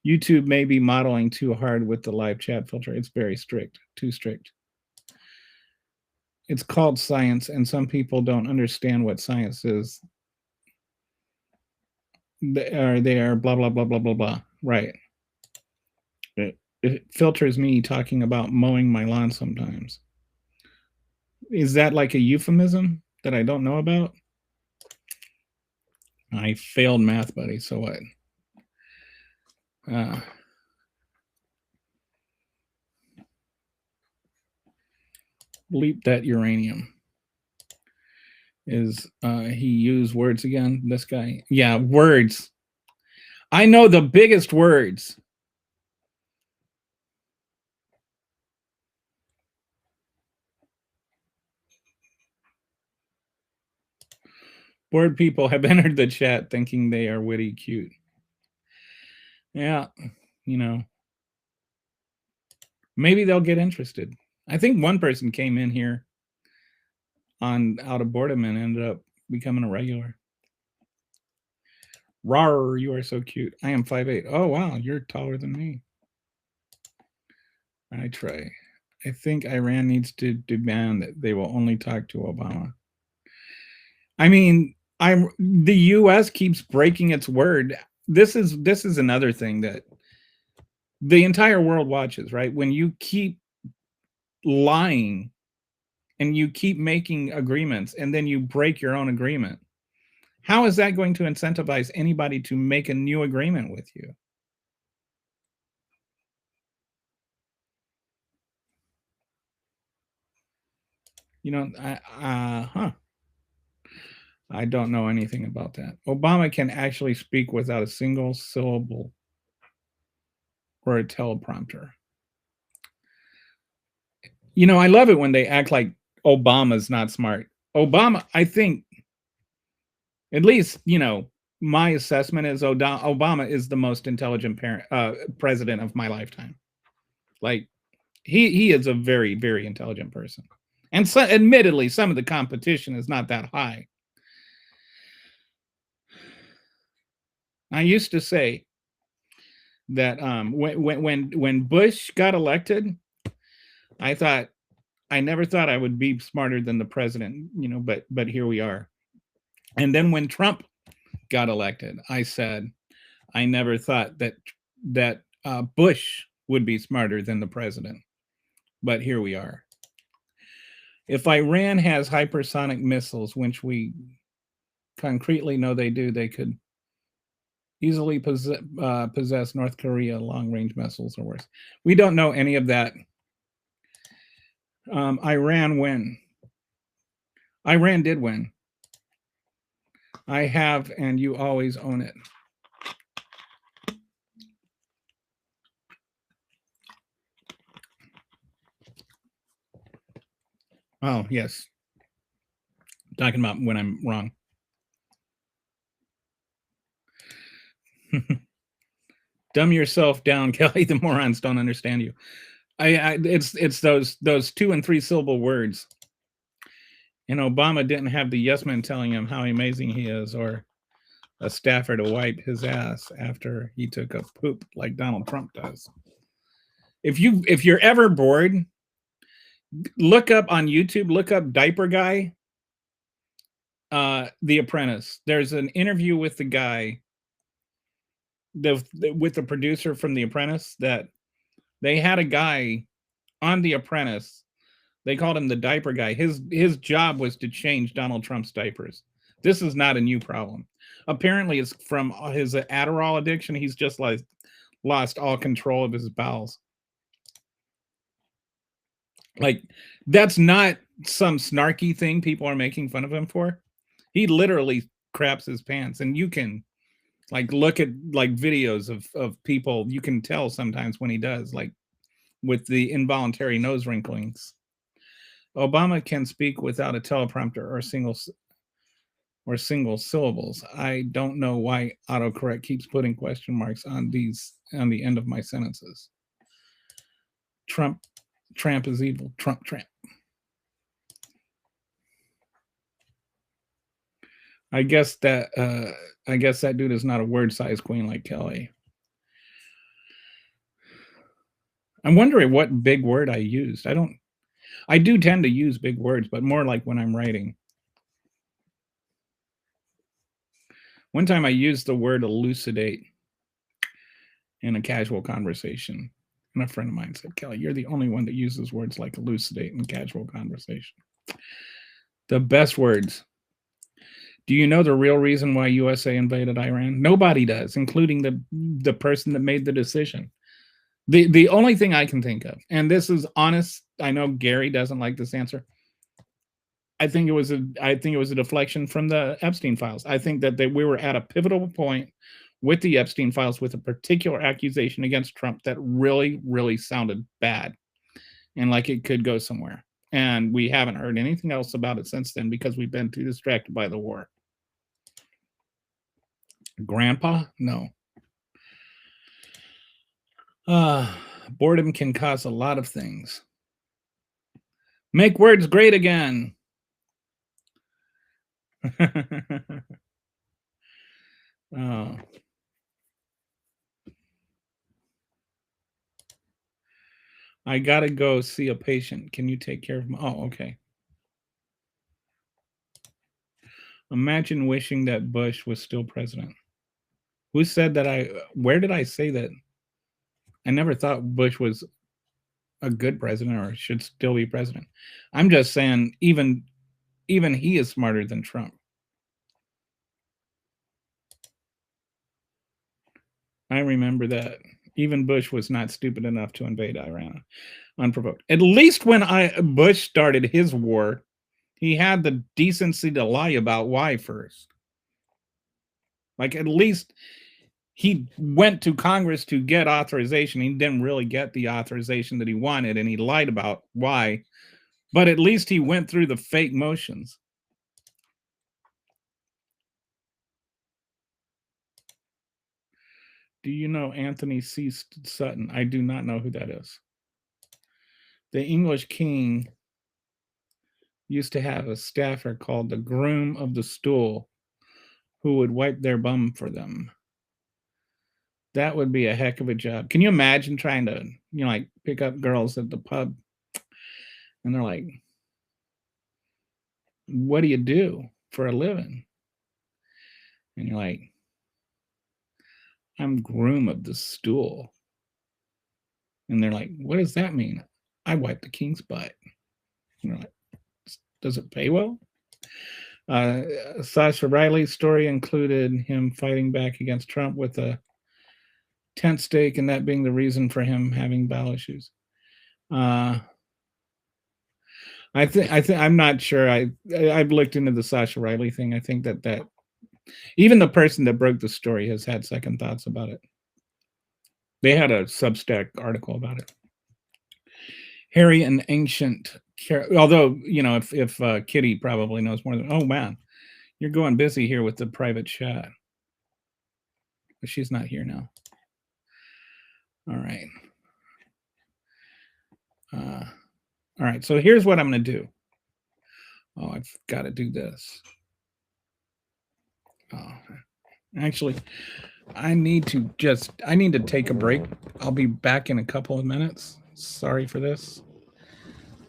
YouTube may be modeling too hard with the live chat filter. It's very strict, too strict. It's called science, and some people don't understand what science is. They are blah, blah, blah, blah, blah, blah. Right. It filters me talking about mowing my lawn sometimes. Is that like a euphemism that I don't know about? I failed math, buddy, so what? Bleep that uranium. Is he used words again, this guy? Yeah, words. I know the biggest words. Bored people have entered the chat thinking they are witty cute. Yeah, maybe they'll get interested. I think one person came in here out of boredom and ended up becoming a regular. Rawr, you are so cute. I am 5'8". Oh, wow, you're taller than me. I try. I think Iran needs to demand that they will only talk to Obama. I mean, the U.S. keeps breaking its word. This is another thing that the entire world watches, right? When you keep lying and you keep making agreements and then you break your own agreement, how is that going to incentivize anybody to make a new agreement with you? I don't know anything about that. Obama can actually speak without a single syllable or a teleprompter. I love it when they act like Obama's not smart. Obama, I think, at least, my assessment is Obama is the most intelligent president of my lifetime. Like, He is a very, very intelligent person. And so, admittedly, some of the competition is not that high. I used to say that when Bush got elected, I never thought I would be smarter than the president, but here we are. And then when Trump got elected, I said I never thought that Bush would be smarter than the president, but here we are. If Iran has hypersonic missiles, which we concretely know they do, they could easily possess North Korea long-range missiles or worse. We don't know any of that. Iran win. Iran did win. I have, and you always own it. Oh, yes. Talking about when I'm wrong. Dumb yourself down, Kelly. The morons don't understand you. It's those 2 and 3 syllable words. And Obama didn't have the yes men telling him how amazing he is, or a staffer to wipe his ass after he took a poop like Donald Trump does. If you're ever bored, look up on YouTube, look up Diaper Guy, The Apprentice. There's an interview with the guy, with the producer from The Apprentice, that they had a guy on The Apprentice. They called him the Diaper Guy. His job was to change Donald Trump's diapers. This is not a new problem. Apparently, it's from his Adderall addiction. He's just lost all control of his bowels. Like, that's not some snarky thing people are making fun of him for. He literally craps his pants, and you can look at videos of people. You can tell sometimes when he does, with the involuntary nose wrinklings. Obama can speak without a teleprompter or single syllables. I don't know why autocorrect keeps putting question marks on the end of my sentences. Tramp is evil. Tramp. I guess that dude is not a word size queen like Kelly. I'm wondering what big word I used. I do tend to use big words, but more like when I'm writing. One time I used the word elucidate in a casual conversation. And a friend of mine said, Kelly, you're the only one that uses words like elucidate in casual conversation. The best words. Do you know the real reason why USA invaded Iran? Nobody does, including the person that made the decision. The only thing I can think of, and this is honest, I know Gary doesn't like this answer. I think it was a deflection from the Epstein files. I think that we were at a pivotal point with the Epstein files, with a particular accusation against Trump that really, really sounded bad and like it could go somewhere. And we haven't heard anything else about it since then because we've been too distracted by the war. Grandpa? No. Boredom can cause a lot of things. Make words great again. Oh. I gotta go see a patient. Can you take care of him? Oh, okay. Imagine wishing that Bush was still president. Who said that? Where did I say that? I never thought Bush was a good president or should still be president. I'm just saying even he is smarter than Trump. I remember that. Even Bush was not stupid enough to invade Iran unprovoked. At least when Bush started his war, he had the decency to lie about why first. At least he went to Congress to get authorization. He didn't really get the authorization that he wanted, and he lied about why. But at least he went through the fake motions. Do you know Anthony C. Sutton? I do not know who that is. the English king used to have a staffer called the groom of the stool who would wipe their bum for them. That would be a heck of a job. Can you imagine trying to, like pick up girls at the pub and they're like, what do you do for a living? And you're like, I'm groom of the stool. And they're like, what does that mean? I wipe the king's butt. And you're like, does it pay well? Sasha Riley's story included him fighting back against Trump with a tent stake, and that being the reason for him having bowel issues. I think I'm not sure. I've looked into the Sasha Riley thing. I think that even the person that broke the story has had second thoughts about it. They had a Substack article about it. Harry and Ancient, although if Kitty probably knows more than. Oh man, you're going busy here with the private chat. But she's not here now. All right. All right, so here's what I'm going to do. Oh, I've got to do this. Oh, actually, I need to take a break. I'll be back in a couple of minutes. Sorry for this.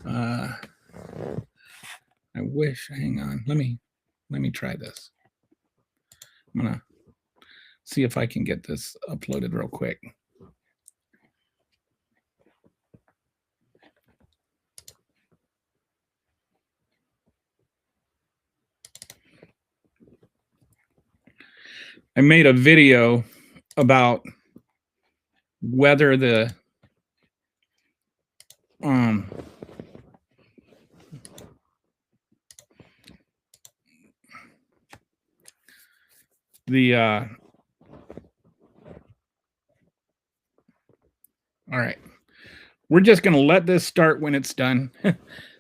I wish. Hang on. Let me try this. I'm going to see if I can get this uploaded real quick. I made a video about whether the all right, we're just gonna let this start when it's done.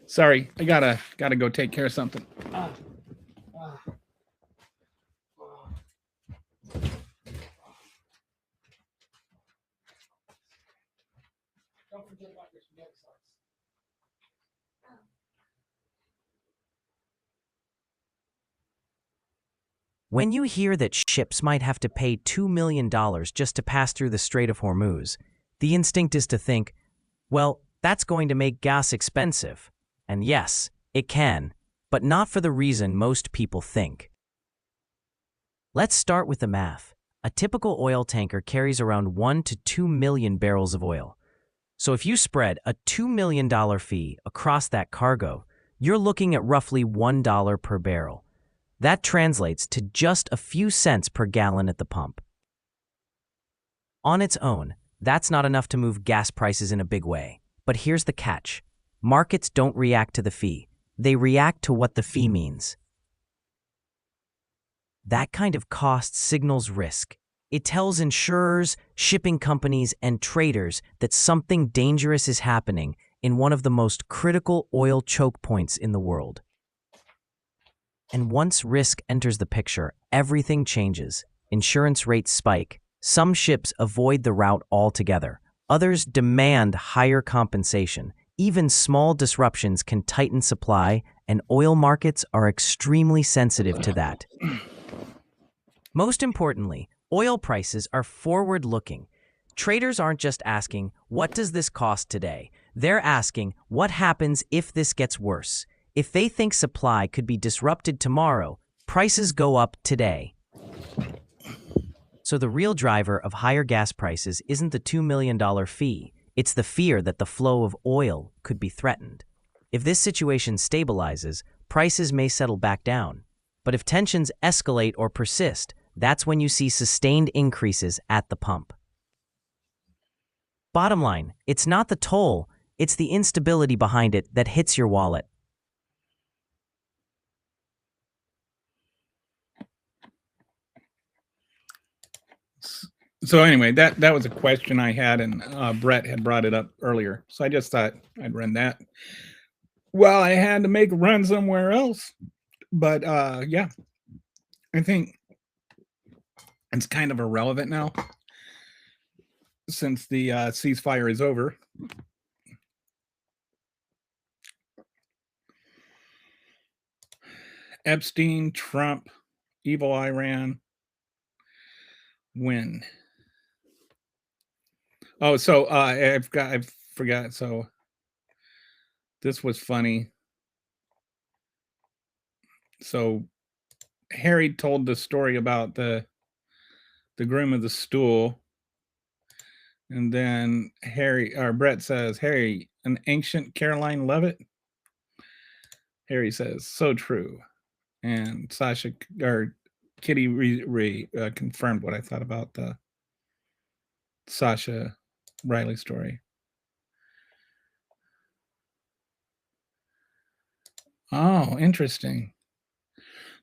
Sorry, I gotta go take care of something. Don't forget about your spaghetti sauce.
When you hear that ships might have to pay $2 million just to pass through the Strait of Hormuz, the instinct is to think, well, that's going to make gas expensive. And yes, it can, but not for the reason most people think. Let's start with the math. A typical oil tanker carries around 1 to 2 million barrels of oil. So if you spread a $2 million fee across that cargo, you're looking at roughly $1 per barrel. That translates to just a few cents per gallon at the pump. On its own, that's not enough to move gas prices in a big way. But here's the catch. Markets don't react to the fee. They react to what the fee means. That kind of cost signals risk. It tells insurers, shipping companies, and traders that something dangerous is happening in one of the most critical oil choke points in the world. And once risk enters the picture, everything changes. Insurance rates spike. Some ships avoid the route altogether. Others demand higher compensation. Even small disruptions can tighten supply, and oil markets are extremely sensitive to that. Most importantly, oil prices are forward-looking. Traders aren't just asking, what does this cost today? They're asking, what happens if this gets worse? If they think supply could be disrupted tomorrow, prices go up today. So the real driver of higher gas prices isn't the $2 million fee. It's the fear that the flow of oil could be threatened. If this situation stabilizes, prices may settle back down. But if tensions escalate or persist, that's when you see sustained increases at the pump. Bottom line, it's not the toll, it's the instability behind it that hits your wallet.
So anyway, that was a question I had, and Brett had brought it up earlier. So I just thought I'd run that. Well, I had to make a run somewhere else. But yeah, I think it's kind of irrelevant now since the ceasefire is over. Epstein, Trump, evil Iran, win. Oh, so I forgot. So this was funny. So Harry told the story about the groom of the stool, and then Brett says, "Harry, an ancient Caroline Levitt." Harry says, "So true," and Sasha or Kitty confirmed what I thought about the Sasha Riley story. Oh, interesting.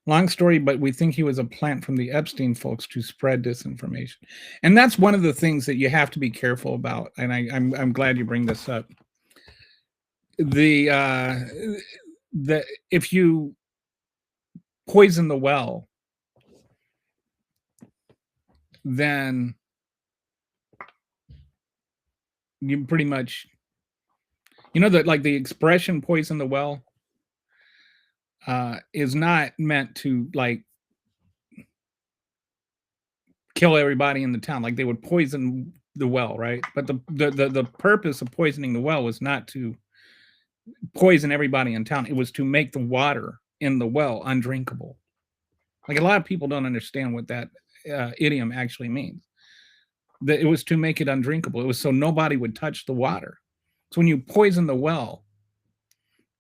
Long story, but we think he was a plant from the Epstein folks to spread disinformation. And that's one of the things that you have to be careful about. And I'm glad you bring this up. The if you poison the well, then you pretty much, that like the expression poison the well is not meant to like kill everybody in the town. Like they would poison the well, right? But the purpose of poisoning the well was not to poison everybody in town. It was to make the water in the well undrinkable. Like a lot of people don't understand what that idiom actually means. That it was to make it undrinkable. It was so nobody would touch the water. So when you poison the well,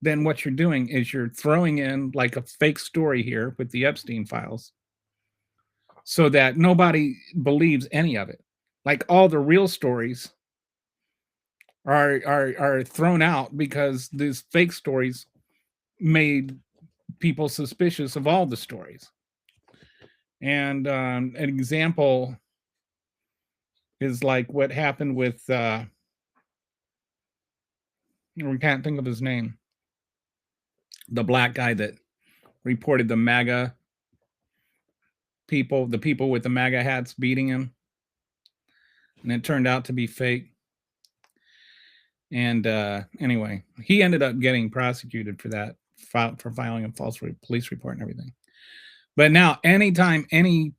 then what you're doing is you're throwing in like a fake story here with the Epstein files so that nobody believes any of it. Like all the real stories are thrown out because these fake stories made people suspicious of all the stories. And an example is like what happened with we can't think of his name, the black guy that reported the MAGA people, the people with the MAGA hats beating him, and it turned out to be fake. And anyway, he ended up getting prosecuted for that, for filing a false police report and everything. But now anytime any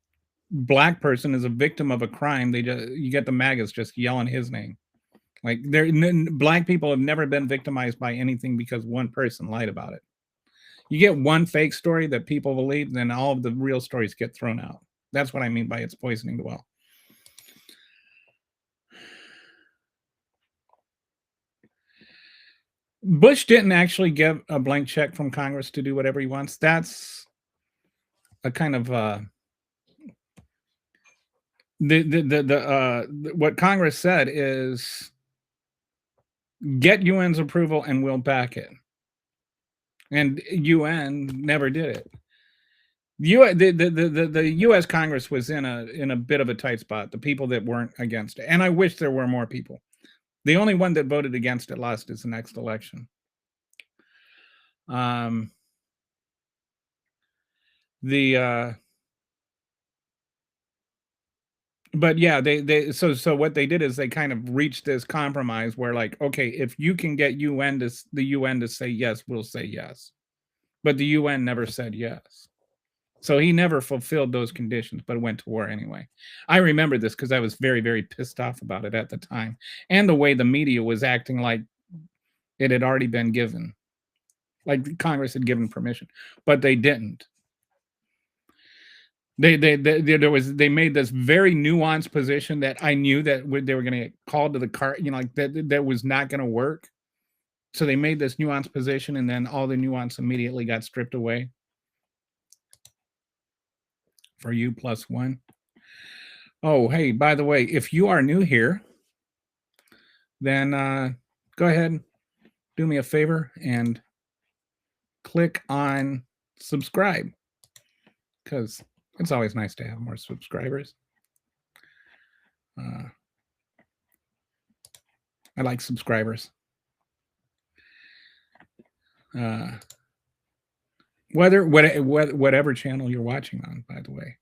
black person is a victim of a crime, you get the MAGAs just yelling his name. Like black people have never been victimized by anything because one person lied about it. You get one fake story that people believe, then all of the real stories get thrown out. That's what I mean by it's poisoning the well. Bush didn't actually get a blank check from Congress to do whatever he wants. That's a kind of what Congress said is get UN's approval and we'll back it. And UN never did it. The U.S. Congress was in a bit of a tight spot. The people that weren't against it, and I wish there were more people. The only one that voted against it lost is the next election. But yeah, so what they did is they kind of reached this compromise where like, okay, if you can get the UN to say yes, we'll say yes. But the UN never said yes. So he never fulfilled those conditions, but went to war anyway. I remember this because I was very, very pissed off about it at the time. And the way the media was acting like it had already been given. Like Congress had given permission, but they didn't. They made this very nuanced position that I knew that they were going to get called to the car, like that was not going to work. So they made this nuanced position, and then all the nuance immediately got stripped away. For you +1. Oh, hey, by the way, if you are new here, then go ahead, do me a favor and click on subscribe, because it's always nice to have more subscribers. I like subscribers. Whatever channel you're watching on, by the way.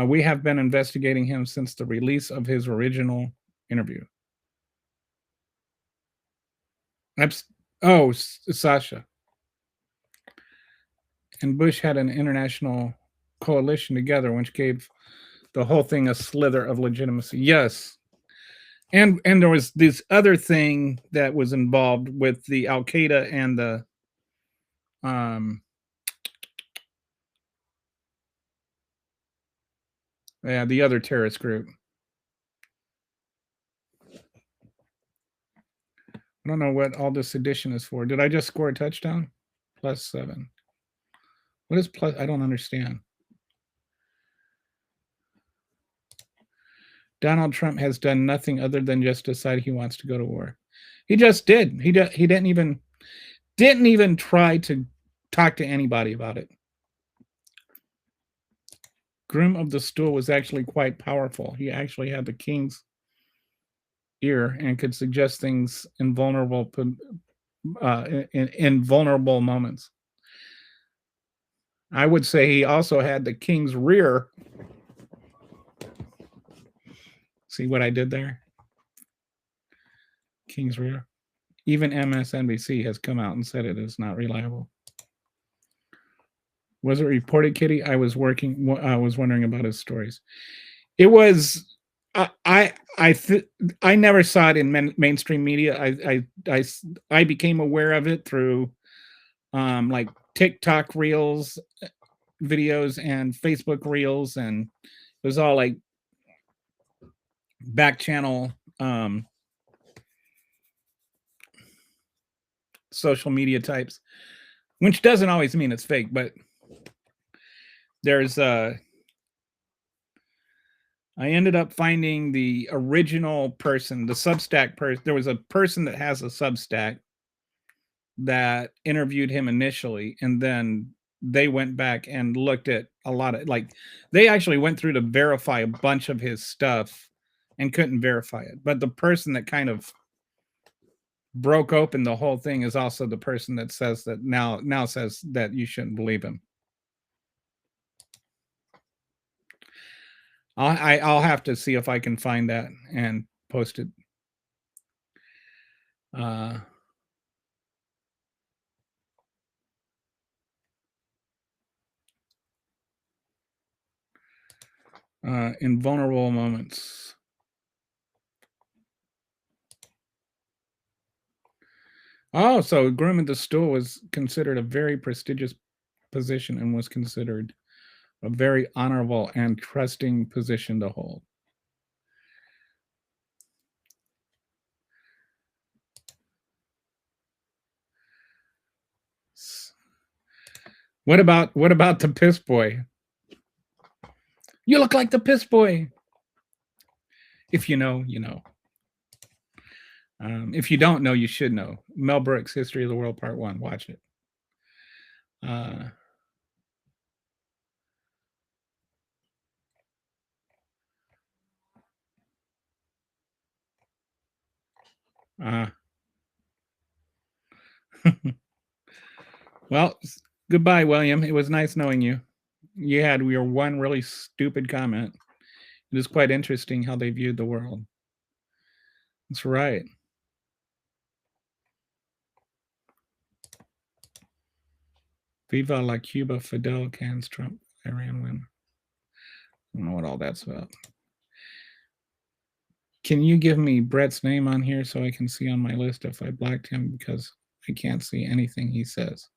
We have been investigating him since the release of his original interview. Sasha. and Bush had an international coalition together, which gave the whole thing a slither of legitimacy. Yes. And there was this other thing that was involved with the Al Qaeda and the the other terrorist group. I don't know what all this addition is for. Did I just score a touchdown? +7. What is plus? I don't understand. Donald Trump has done nothing other than just decide he wants to go to war. He just did. He didn't even try to talk to anybody about it. Groom of the Stool was actually quite powerful. He actually had the king's ear and could suggest things in vulnerable moments. I would say he also had the king's rear. See what I did there? King's rear. Even MSNBC has come out and said it is not reliable. Was it reported, Kitty? I was wondering about his stories. It was. I never saw it in mainstream media. I became aware of it through like TikTok reels, videos, and Facebook reels, and it was all like back channel social media types, which doesn't always mean it's fake, but there's I ended up finding the original person, the Substack person. There was a person that has a Substack that interviewed him initially, and then they went back and looked at a lot of, like, they actually went through to verify a bunch of his stuff and couldn't verify it. But the person that kind of broke open the whole thing is also the person that says that now says that you shouldn't believe him. I'll have to see if I can find that and post it. In vulnerable moments. Oh, so Groom of the Stool was considered a very prestigious position and was considered a very honorable and trusting position to hold. What about the piss boy? You look like the piss boy. If you know, you know. If you don't know, you should know. Mel Brooks, History of the World, Part 1. Watch it. Well, goodbye, William. It was nice knowing you. We were one really stupid comment. It is quite interesting how they viewed the world. That's right. Viva la Cuba, Fidel cans Trump, Iran win. I don't know what all that's about. Can you give me Brett's name on here so I can see on my list if I blocked him, because I can't see anything he says.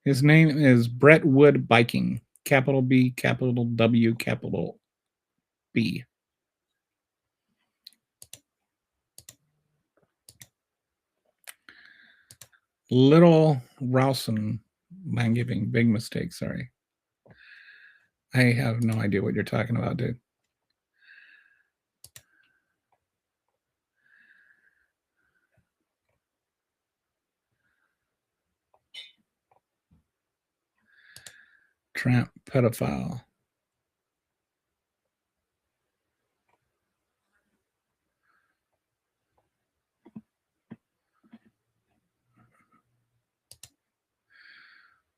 His name is Brett Wood Biking. Capital B, capital W, capital B. Little Rousen, mind giving, big mistake, sorry. I have no idea what you're talking about, dude. Tramp, pedophile.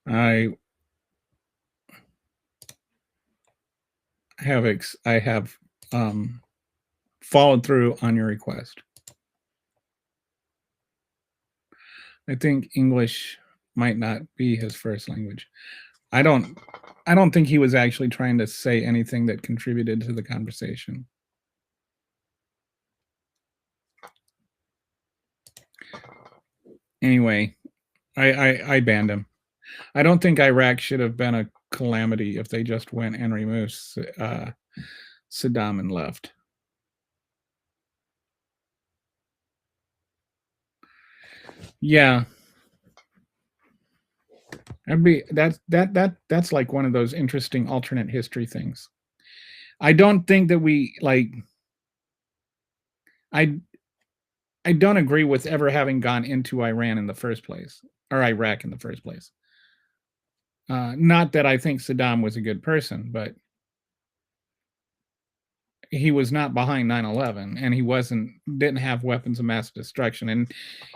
I have followed through on your request. I think English might not be his first language. I don't think he was actually trying to say anything that contributed to the conversation. Anyway, I banned him. I don't think Iraq should have been a calamity if they just went and removed Saddam and left. Yeah. That's like one of those interesting alternate history things. I don't think that we I don't agree with ever having gone into Iran in the first place, or Iraq in the first place. Not that I think Saddam was a good person, but he was not behind 9/11, and he didn't have weapons of mass destruction. And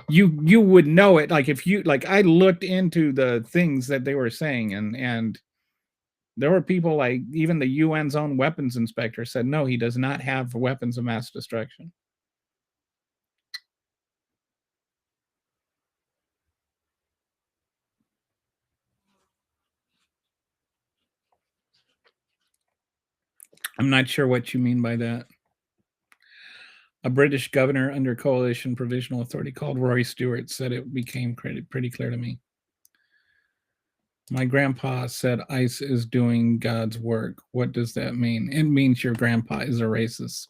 you would know it, like, if you, like, I looked into the things that they were saying, and there were people, like, even the UN's own weapons inspector said, no, he does not have weapons of mass destruction. I'm not sure what you mean by that. A British governor under coalition provisional authority called Roy Stewart said it became pretty clear to me. My grandpa said ICE is doing God's work. What does that mean? It means your grandpa is a racist.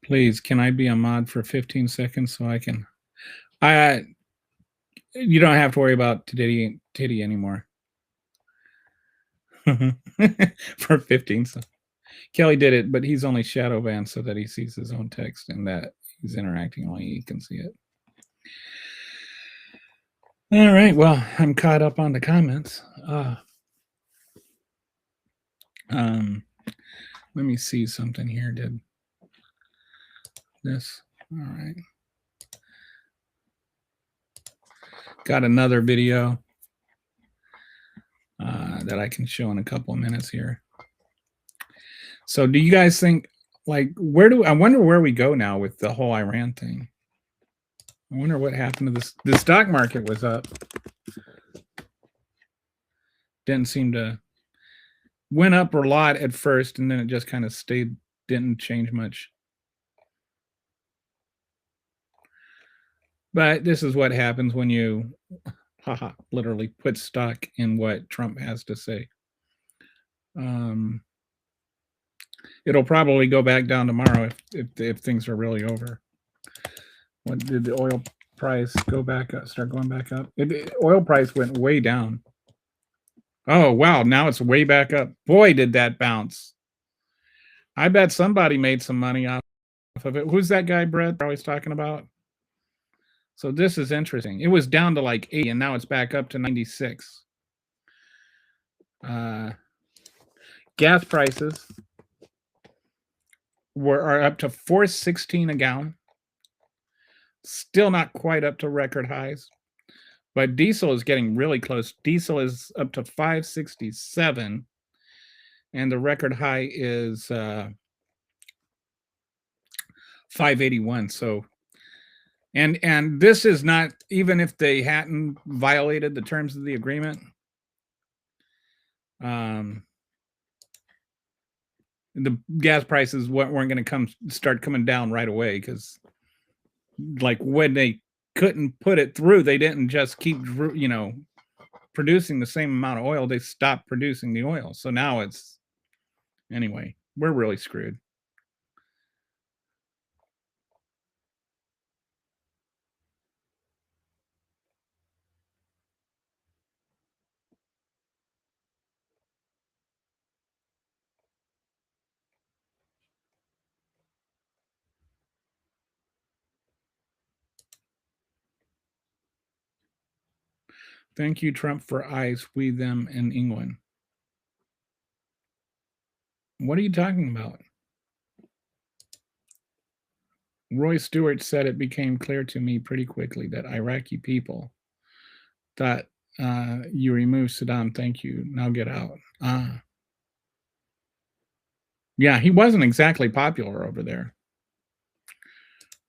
Please, can I be a mod for 15 seconds so I can... You don't have to worry about Titty anymore. For 15 seconds. Kelly did it, but he's only shadow banned so that he sees his own text and that he's interacting, only he can see it. All right, well, I'm caught up on the comments. Let me see something here. Did this? All right. Got another video that I can show in a couple of minutes here. So do you guys think, like, I wonder where we go now with the whole Iran thing? I wonder what happened to this. The stock market was up. Didn't seem to, went up a lot at first, and then it just kind of stayed, didn't change much. But this is what happens when you, literally put stock in what Trump has to say. It'll probably go back down tomorrow if things are really over. What did the oil price go back up? Start going back up? Oil price went way down. Oh wow! Now it's way back up. Boy, did that bounce! I bet somebody made some money off of it. Who's that guy, Brett? They're always talking about. So this is interesting. It was down to like 80, and now it's back up to 96. Gas prices are up to $4.16 a gallon. Still not quite up to record highs, but diesel is getting really close. Diesel is up to $5.67, and the record high is $5.81. So, and this is not, even if they hadn't violated the terms of the agreement. The gas prices weren't going to start coming down right away, because, like, when they couldn't put it through, they didn't just keep, producing the same amount of oil. They stopped producing the oil. So now it's, anyway, we're really screwed. Thank you, Trump, for ICE, we, them, in England. What are you talking about? Roy Stewart said it became clear to me pretty quickly that Iraqi people thought you removed Saddam. Thank you. Now get out. Yeah, he wasn't exactly popular over there,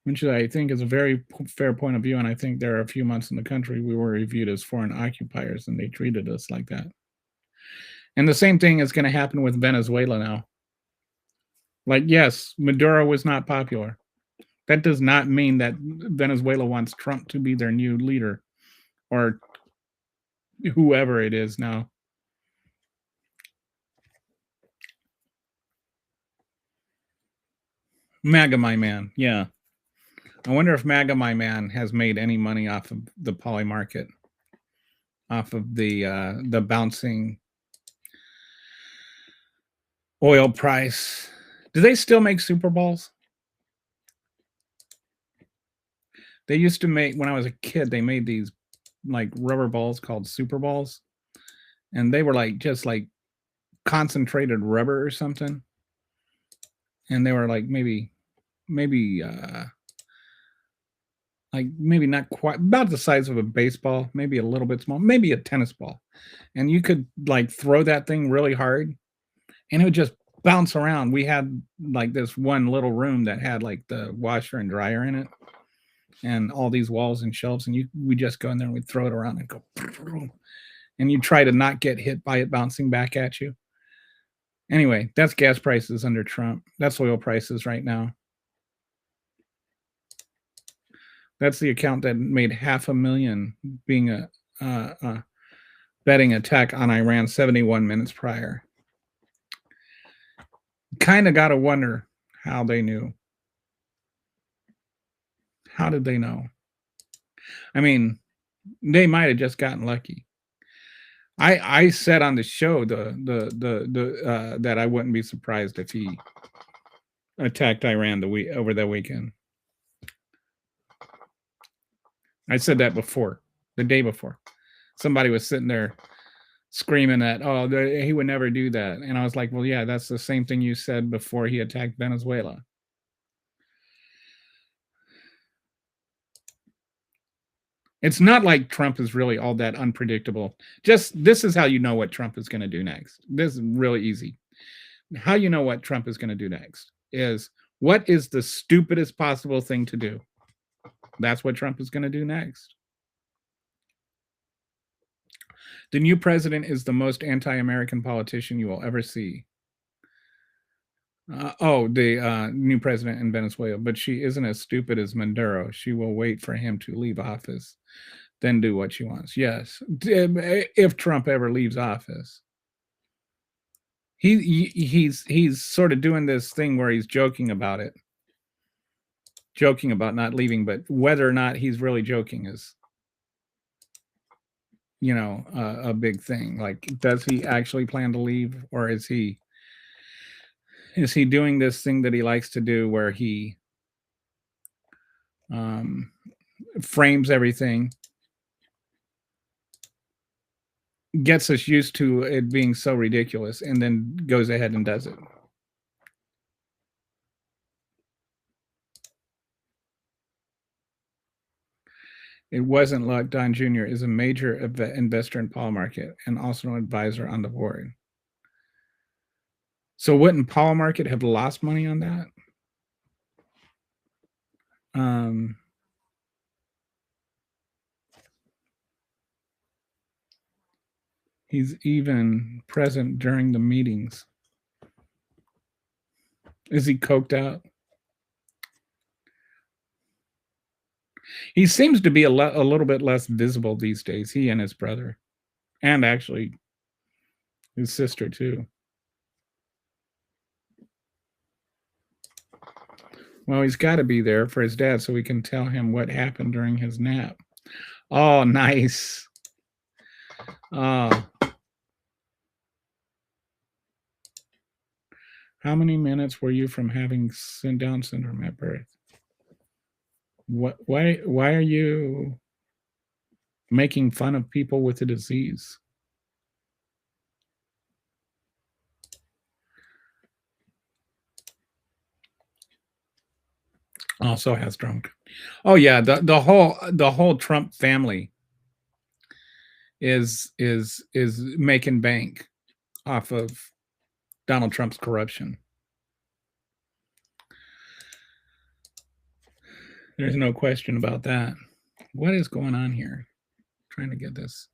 which I think is a very fair point of view. And I think there are a few months in the country we were reviewed as foreign occupiers, and they treated us like that. And the same thing is going to happen with Venezuela now. Like, yes, Maduro was not popular. That does not mean that Venezuela wants Trump to be their new leader or whoever it is now. MAGA My Man, yeah. I wonder if MAGA My Man has made any money off of the poly market, off of the bouncing oil price. Do they still make Super Balls? They used to make, when I was a kid, they made these like rubber balls called Super Balls, and they were like just like concentrated rubber or something, and they were like maybe like maybe not quite, about the size of a baseball, maybe a little bit small, maybe a tennis ball, and you could like throw that thing really hard, and it would just bounce around. We had like this one little room that had like the washer and dryer in it, and all these walls and shelves, and we just go in there and we'd throw it around and go, and you try to not get hit by it bouncing back at you. Anyway, that's gas prices under Trump. That's oil prices right now. That's the account that made $500,000 being a betting attack on Iran 71 minutes prior. Kind of got to wonder how they knew. How did they know? I mean, they might have just gotten lucky. I said on the show that I wouldn't be surprised if he attacked Iran over the weekend. I said that before, the day before. Somebody was sitting there screaming that, oh, he would never do that. And I was like, well, yeah, that's the same thing you said before he attacked Venezuela. It's not like Trump is really all that unpredictable. Just this is how you know what Trump is going to do next. This is really easy. How you know what Trump is going to do next is, what is the stupidest possible thing to do? That's what Trump is going to do next. The new president is the most anti-American politician you will ever see. The new president in Venezuela, but she isn't as stupid as Maduro. She will wait for him to leave office, then do what she wants. Yes, if Trump ever leaves office, he's sort of doing this thing where he's joking about it, joking about not leaving, but whether or not he's really joking is, you know, a big thing. Like, does he actually plan to leave, or is he doing this thing that he likes to do where he frames everything, gets us used to it being so ridiculous, and then goes ahead and does it? It wasn't luck. Don Jr. is a major investor in Polymarket and also an advisor on the board. So wouldn't Polymarket have lost money on that? He's even present during the meetings. Is he coked out? He seems to be a little bit less visible these days, he and his brother, and actually his sister too. Well, he's got to be there for his dad so we can tell him what happened during his nap. Oh, nice. Oh. How many minutes were you from having Down syndrome at birth? Why are you making fun of people with the disease? Also has drunk. Oh yeah, the whole Trump family is making bank off of Donald Trump's corruption. There's no question about that. What is going on here? I'm trying to get this.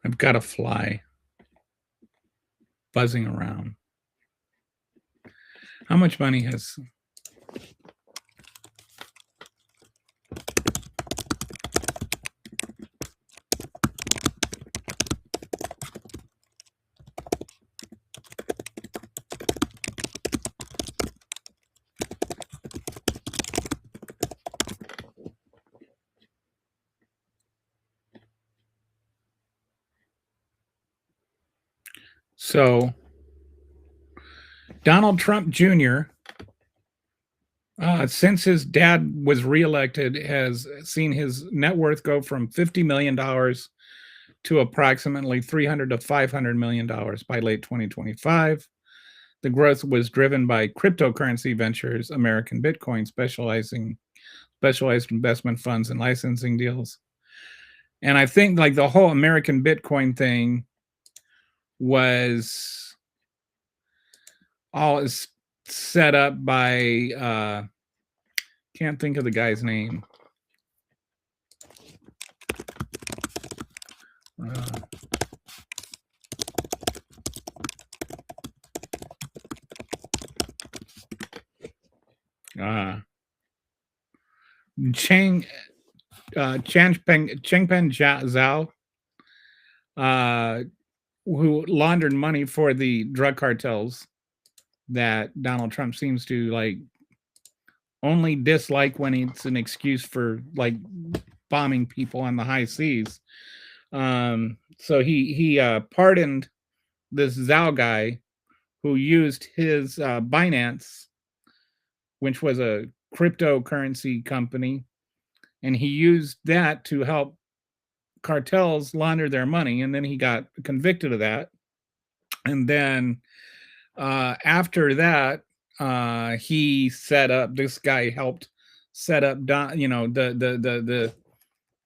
I've got a fly buzzing around. How much money has... So, Donald Trump Jr., since his dad was reelected, has seen his net worth go from $50 million to approximately $300 to $500 million by late 2025. The growth was driven by cryptocurrency ventures, American Bitcoin, specialized investment funds and licensing deals. And I think like the whole American Bitcoin thing was all is set up by can't think of the guy's name. Changpeng Zhao, who laundered money for the drug cartels that Donald Trump seems to like only dislike when it's an excuse for like bombing people on the high seas. So he pardoned this Zhao guy who used his Binance, which was a cryptocurrency company, and he used that to help cartels launder their money, and then he got convicted of that. And then after that, he set up, this guy helped set up the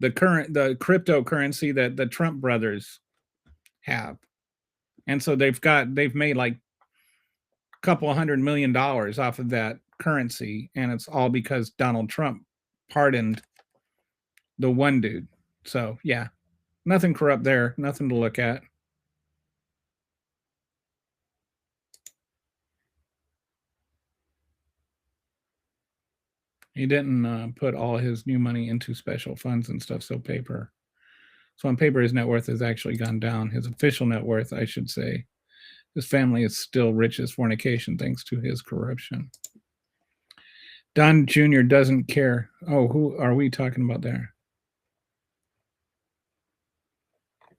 cryptocurrency that the Trump brothers have. And so they've made like a couple $100 million off of that currency, and it's all because Donald Trump pardoned the one dude. So yeah, nothing corrupt there, nothing to look at. He didn't put all his new money into special funds and stuff. So on paper, his net worth has actually gone down. His official net worth, I should say. His family is still rich as fornication thanks to his corruption. Don Jr. doesn't care. Oh, who are we talking about there?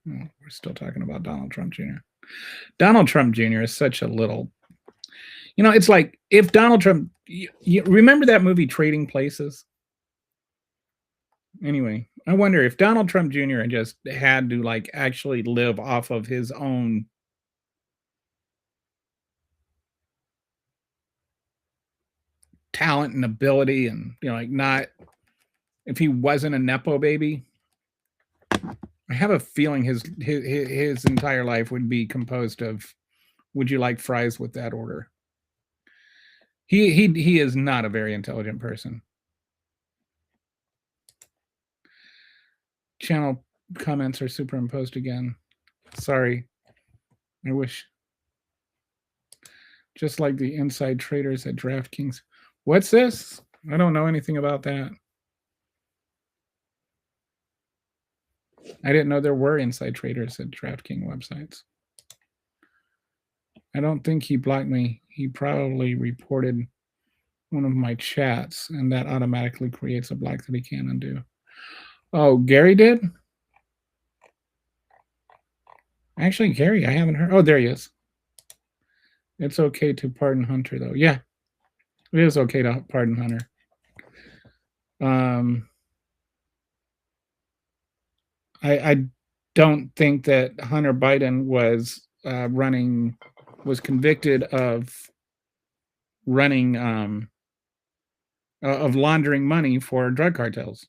Oh, we're still talking about Donald Trump Jr. Donald Trump Jr. is such a little... You know, it's like if Donald Trump... You remember that movie Trading Places? Anyway, I wonder if Donald Trump Jr. just had to like actually live off of his own talent and ability, and you know, like not if he wasn't a nepo baby. I have a feeling his entire life would be composed of, would you like fries with that order? He is not a very intelligent person. Channel comments are superimposed again. Sorry. I wish. Just like the inside traders at DraftKings. What's this? I don't know anything about that. I didn't know there were inside traders at DraftKings websites. I don't think he blocked me. He probably reported one of my chats, and that automatically creates a block that he can't undo. Oh, Gary did? Actually, Gary, I haven't heard. Oh, there he is. It's okay to pardon Hunter, though. Yeah, it is okay to pardon Hunter. I don't think that Hunter Biden was convicted of running of laundering money for drug cartels.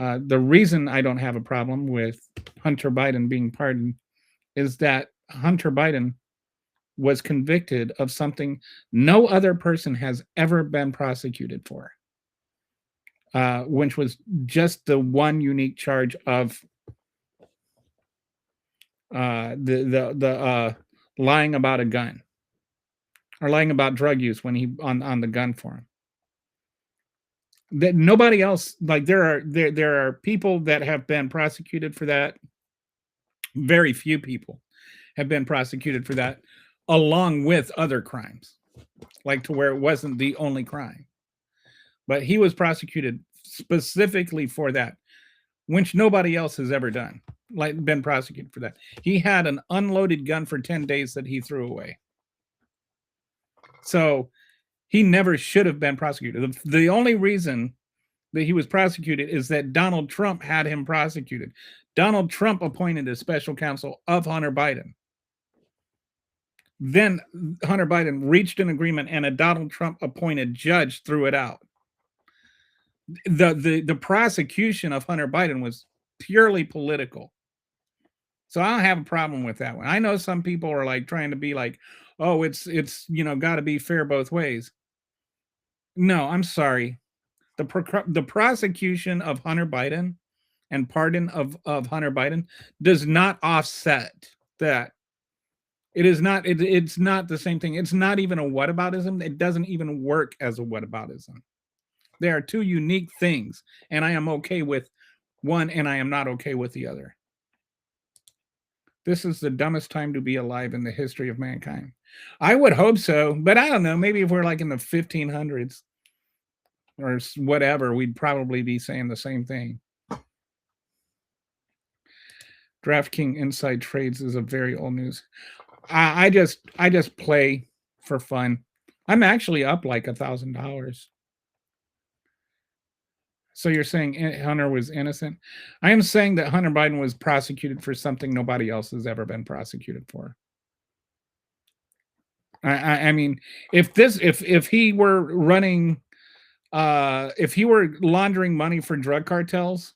The reason I don't have a problem with Hunter Biden being pardoned is that Hunter Biden was convicted of something no other person has ever been prosecuted for, which was just the one unique charge of the lying about a gun or lying about drug use when he on the gun form. That nobody else, like there are people that have been prosecuted for that. Very few people have been prosecuted for that, along with other crimes, like to where it wasn't the only crime. But he was prosecuted specifically for that, which nobody else has ever done, like been prosecuted for that. He had an unloaded gun for 10 days that he threw away. So he never should have been prosecuted. The only reason that he was prosecuted is that Donald Trump had him prosecuted. Donald Trump appointed a special counsel of Hunter Biden. Then Hunter Biden reached an agreement and a Donald Trump appointed judge threw it out. The prosecution of Hunter Biden was purely political. So I don't have a problem with that one. I know some people are like trying to be like, oh, it's got to be fair both ways. No, I'm sorry. The prosecution of Hunter Biden and pardon of Hunter Biden does not offset that. It is not. It's not the same thing. It's not even a whataboutism. It doesn't even work as a whataboutism. They are two unique things, and I am okay with one, and I am not okay with the other. This is the dumbest time to be alive in the history of mankind. I would hope so, but I don't know. Maybe if we're like in the 1500s or whatever, we'd probably be saying the same thing. DraftKings Inside Trades is a very old news. I just play for fun. I'm actually up like $1,000. So you're saying Hunter was innocent? I am saying that Hunter Biden was prosecuted for something nobody else has ever been prosecuted for. I mean, if he were running, if he were laundering money for drug cartels,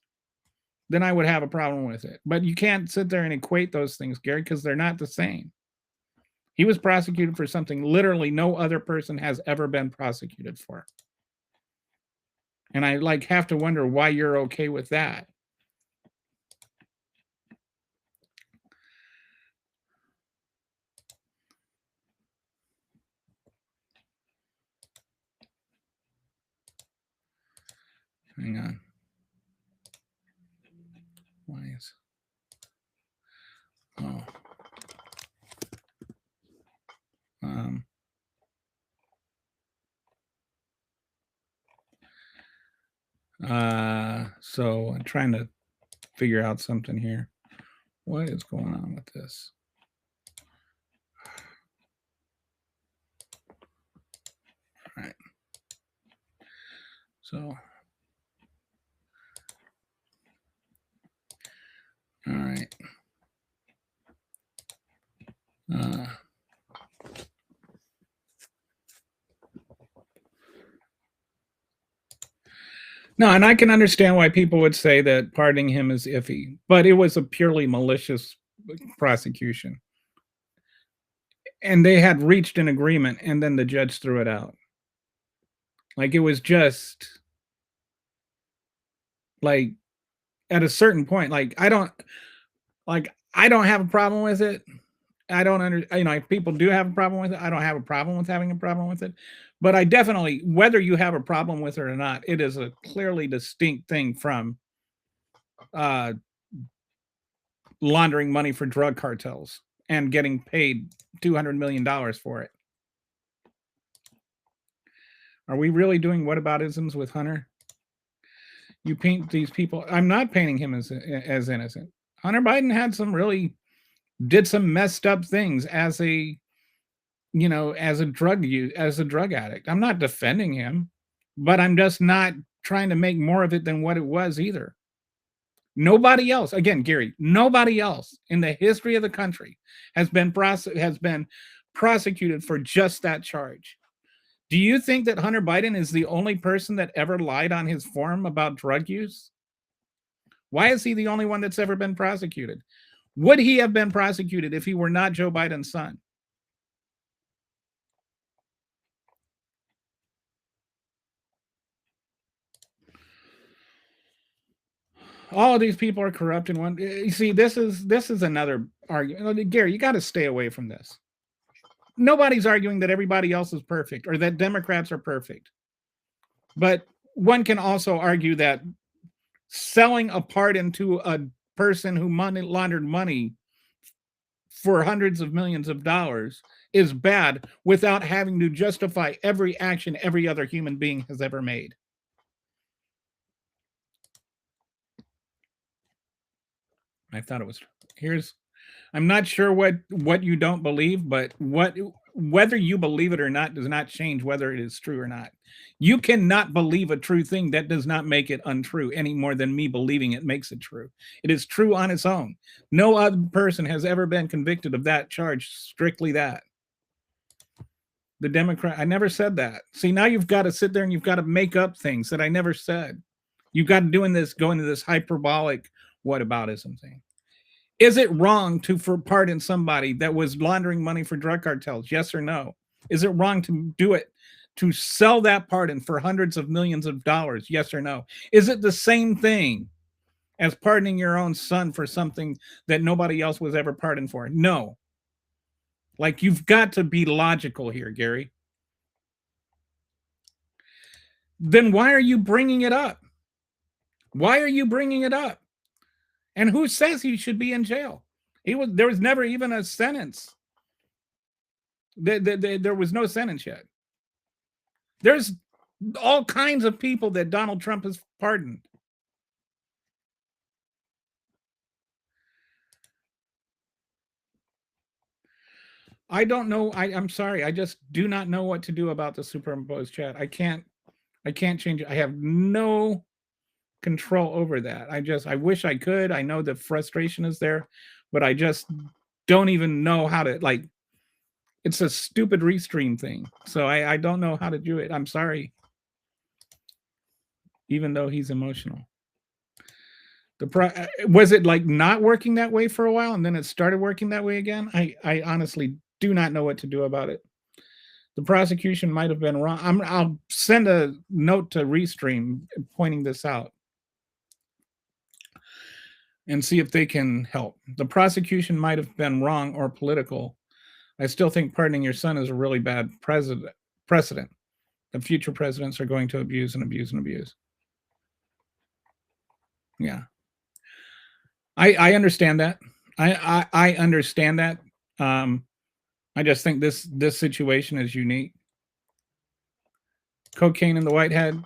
then I would have a problem with it. But you can't sit there and equate those things, Gary, because they're not the same. He was prosecuted for something literally no other person has ever been prosecuted for. And I have to wonder why you're okay with that. Hang on. Why is... Oh. So I'm trying to figure out something here. What is going on with this? All right. So, all right. No, and I can understand why people would say that pardoning him is iffy, but it was a purely malicious prosecution. And they had reached an agreement, and then the judge threw it out. Like, it was just, like, at a certain point, I don't have a problem with it. I don't if people do have a problem with it, I don't have a problem with having a problem with it. But I definitely, whether you have a problem with it or not, it is a clearly distinct thing from laundering money for drug cartels and getting paid $200 million for it. Are we really doing whataboutisms with Hunter? You paint these people. I'm not painting him as innocent. Hunter Biden did some messed up things as a drug addict. I'm not defending him, but I'm just not trying to make more of it than what it was either. Nobody else, again, Gary, nobody else in the history of the country has been prosecuted for just that charge. Do you think that Hunter Biden is the only person that ever lied on his form about drug use? Why is he the only one that's ever been prosecuted? Would he have been prosecuted if he were not Joe Biden's son? All of these people are corrupt in one. You see, this is another argument. Gary, you got to stay away from this. Nobody's arguing that everybody else is perfect or that Democrats are perfect. But one can also argue that selling a pardon to a person who laundered money for hundreds of millions of dollars is bad without having to justify every action every other human being has ever made. I thought it was I'm not sure what you don't believe, but whether you believe it or not does not change whether it is true or not. You cannot believe a true thing. That does not make it untrue any more than me believing it makes it true. It is true on its own. No other person has ever been convicted of that charge, strictly that. The Democrat, I never said that. See, now you've got to sit there and you've got to make up things that I never said. You've got to go into this hyperbolic whataboutism thing. Is it wrong to pardon somebody that was laundering money for drug cartels? Yes or no? Is it wrong to do it, to sell that pardon for hundreds of millions of dollars? Yes or no? Is it the same thing as pardoning your own son for something that nobody else was ever pardoned for? No. Like, you've got to be logical here, Gary. Then why are you bringing it up? Why are you bringing it up? And who says he should be in jail? There was never even a sentence. There was no sentence yet. There's all kinds of people that Donald Trump has pardoned. I don't know. I'm sorry. I just do not know what to do about the superimposed chat. I can't change it. I have no control over that. I wish I could. I know the frustration is there, but I just don't even know how to, like, it's a stupid restream thing. So I don't know how to do it. I'm sorry. Even though he's emotional. Was it like not working that way for a while and then it started working that way again? I honestly do not know what to do about it. The prosecution might have been wrong. I'll send a note to Restream pointing this out and see if they can help. The prosecution might have been wrong or political. I still think pardoning your son is a really bad precedent. The future presidents are going to abuse and abuse and abuse. Yeah. I understand that. I understand that. I just think this situation is unique. Cocaine in the White House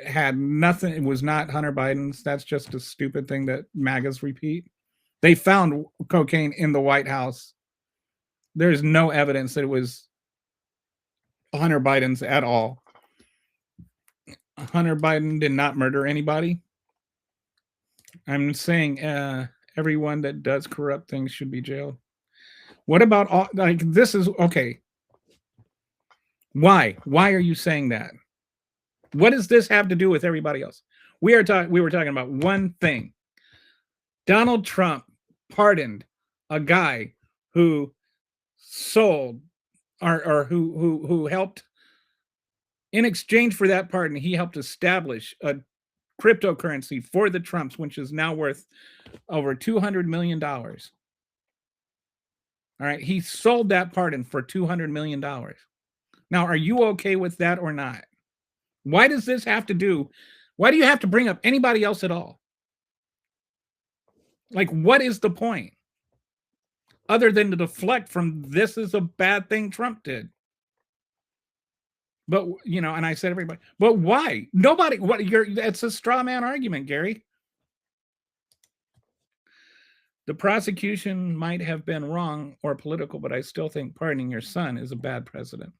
had nothing. It was not Hunter Biden's. That's just a stupid thing that MAGAs repeat. They found cocaine in the White House. There's no evidence that it was Hunter Biden's at all. Hunter Biden did not murder anybody. I'm saying everyone that does corrupt things should be jailed. What about all, like, this is okay. Why are you saying that? What does this have to do with everybody else? We were talking about one thing. Donald Trump pardoned a guy who sold or who helped, in exchange for that pardon, he helped establish a cryptocurrency for the Trumps, which is now worth over $200 million. All right. He sold that pardon for $200 million. Now, are you okay with that or not? Why does this have to do? Why do you have to bring up anybody else at all? Like, what is the point? Other than to deflect from this is a bad thing Trump did. But, you know, and I said everybody, but why? Nobody, it's a straw man argument, Gary. The prosecution might have been wrong or political, but I still think pardoning your son is a bad precedent.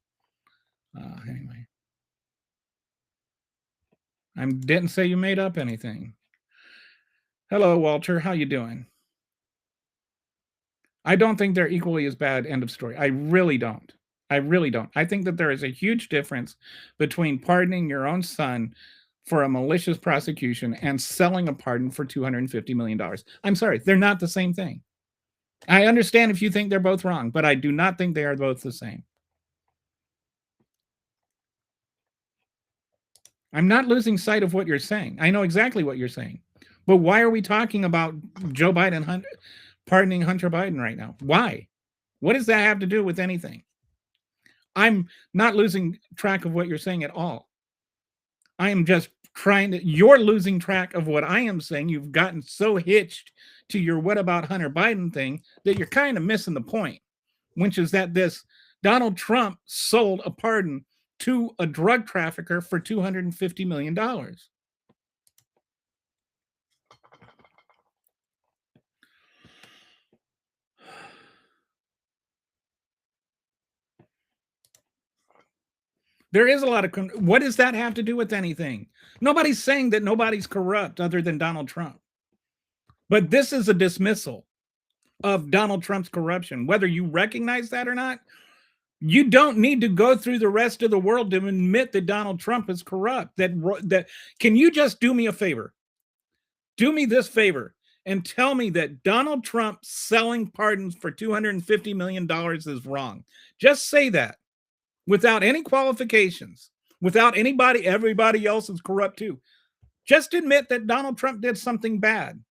Anyway. I didn't say you made up anything. Hello, Walter. How you doing? I don't think they're equally as bad. End of story. I really don't. I think that there is a huge difference between pardoning your own son for a malicious prosecution and selling a pardon for $250 million. I'm sorry, they're not the same thing. I understand if you think they're both wrong, but I do not think they are both the same. I'm not losing sight of what you're saying. I know exactly what you're saying. But why are we talking about Joe Biden pardoning Hunter Biden right now? Why? What does that have to do with anything? I'm not losing track of what you're saying at all. I am just you're losing track of what I am saying. You've gotten so hitched to your what about Hunter Biden thing that you're kind of missing the point, which is that this Donald Trump sold a pardon to a drug trafficker for $250 million. There is a lot of, what does that have to do with anything? Nobody's saying that nobody's corrupt other than Donald Trump. But this is a dismissal of Donald Trump's corruption. Whether you recognize that or not, you don't need to go through the rest of the world to admit that Donald Trump is corrupt. That can you just do me a favor? Do me this favor and tell me that Donald Trump selling pardons for $250 million is wrong. Just say that without any qualifications, without everybody else is corrupt too. Just admit that Donald Trump did something bad.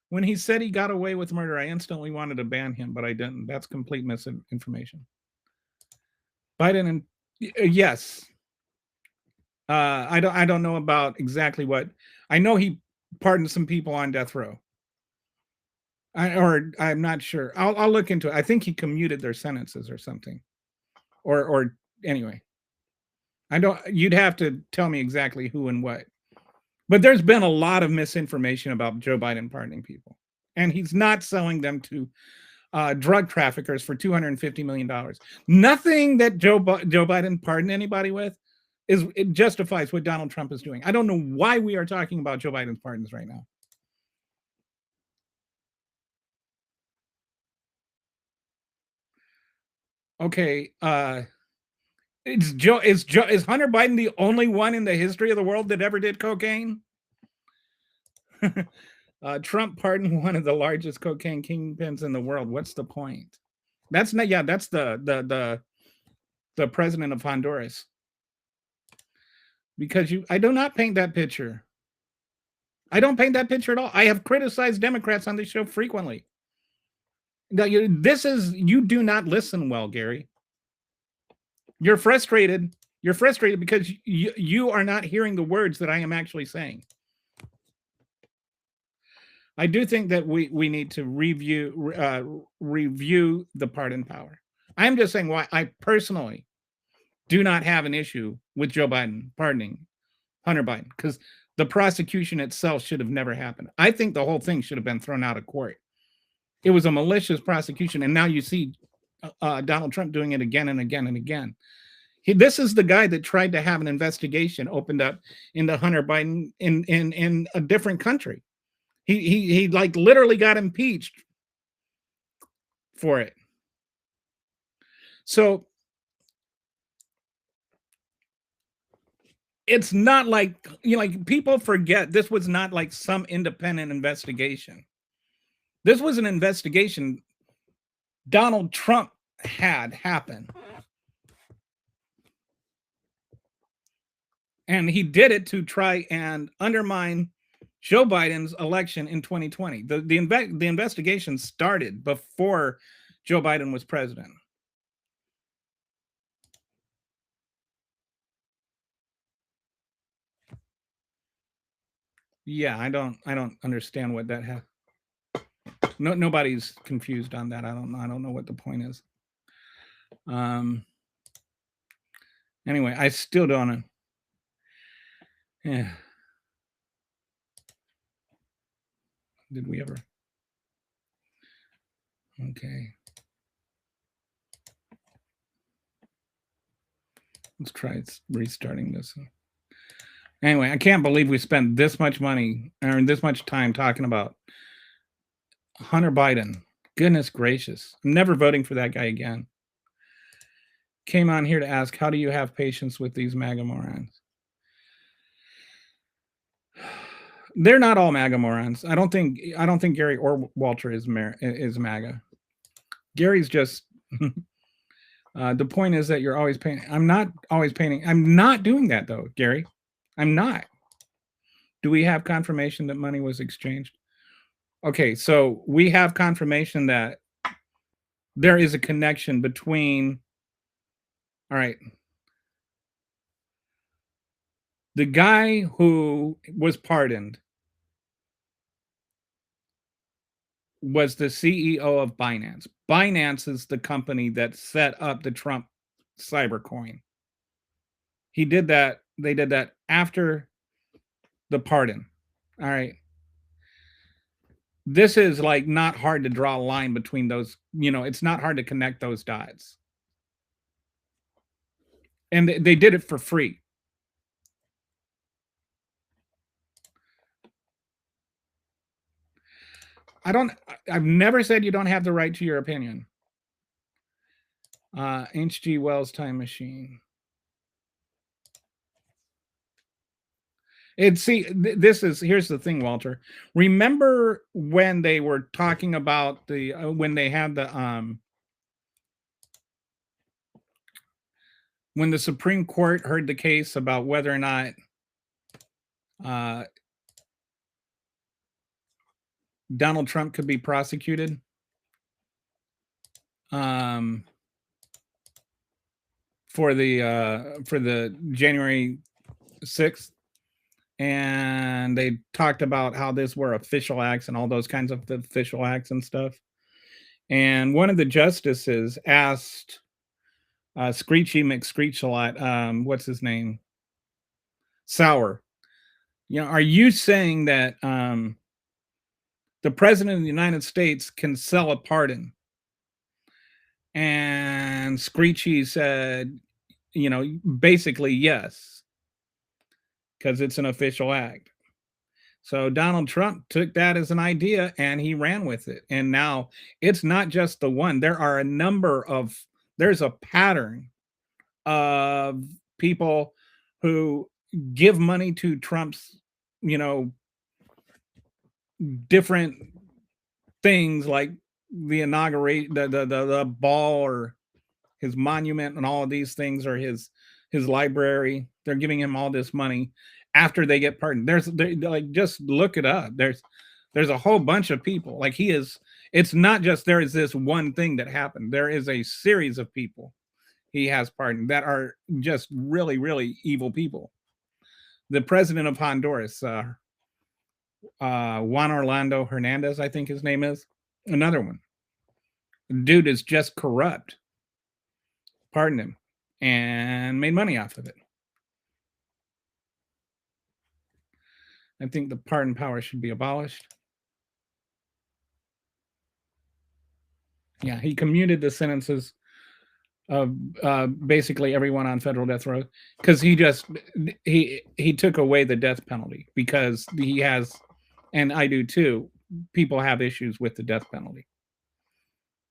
When he said he got away with murder, I instantly wanted to ban him, but I didn't. That's complete misinformation. Biden and yes. I don't know about exactly what. I know he pardoned some people on death row. I'm not sure. I'll look into it. I think he commuted their sentences or something. Or anyway. You'd have to tell me exactly who and what. But there's been a lot of misinformation about Joe Biden pardoning people. And he's not selling them to drug traffickers for $250 million. Nothing that Joe Biden pardoned anybody with it justifies what Donald Trump is doing. I don't know why we are talking about Joe Biden's pardons right now. Okay, is Hunter Biden the only one in the history of the world that ever did cocaine? Trump pardoned one of the largest cocaine kingpins in the world. What's the point? That's the president of Honduras. Because I do not paint that picture. I don't paint that picture at all. I have criticized Democrats on this show frequently. Now, you do not listen well, Gary. You're frustrated. You're frustrated because you are not hearing the words that I am actually saying. I do think that we need to review the pardon power. I'm just saying why I personally do not have an issue with Joe Biden pardoning Hunter Biden, because the prosecution itself should have never happened. I think the whole thing should have been thrown out of court. It was a malicious prosecution, and now you see Donald Trump doing it again and again and again. This is the guy that tried to have an investigation opened up into Hunter Biden in a different country. He like literally got impeached for it. So it's not like, like people forget this was not like some independent investigation. This was an investigation Donald Trump had happen. And he did it to try and undermine Joe Biden's election in 2020. The investigation started before Joe Biden was president. Yeah, I don't understand what that has. Nobody's confused on that. I don't know what the point is. Anyway, I still don't know. Yeah. Did we ever? Okay. Let's try restarting this. Anyway, I can't believe we spent this much money or this much time talking about Hunter Biden. Goodness gracious. I'm never voting for that guy again. Came on here to ask, how do you have patience with these MAGA morons? They're not all MAGA morons. I don't think Gary or Walter is MAGA. Gary's just the point is that you're always painting. I'm not always painting. I'm not doing that though, Gary. I'm not. Do we have confirmation that money was exchanged? Okay, so we have confirmation that there is a connection between, all right, the guy who was pardoned was the CEO of Binance. Binance is the company that set up the Trump cybercoin. He did that. They did that after the pardon. All right. This is like not hard to draw a line between those. It's not hard to connect those dots. And they did it for free. I've never said you don't have the right to your opinion. H.G. Wells Time Machine. Here's the thing, Walter. Remember when they were talking about when they had when the Supreme Court heard the case about whether or not Donald Trump could be prosecuted for the January 6th. And they talked about how this were official acts and all those kinds of official acts and stuff. And one of the justices asked Screechy McScreech-a-lot, what's his name? Sauer. Are you saying that the president of the United States can sell a pardon? And Screechy said, basically yes, because it's an official act. So Donald Trump took that as an idea and he ran with it. And now it's not just the one. There's a pattern of people who give money to Trump's, different things like the inauguration, the ball or his monument and all of these things, or his library. They're giving him all this money after they get pardoned. Just look it up. There's a whole bunch of people. It's not just there is this one thing that happened. There is a series of people he has pardoned that are just really, really evil people. The president of Honduras, Juan Orlando Hernandez, I think his name is, another one. Dude is just corrupt. Pardoned him and made money off of it. I think the pardon power should be abolished. Yeah, he commuted the sentences of basically everyone on federal death row because he took away the death penalty because he has, and I do too, people have issues with the death penalty.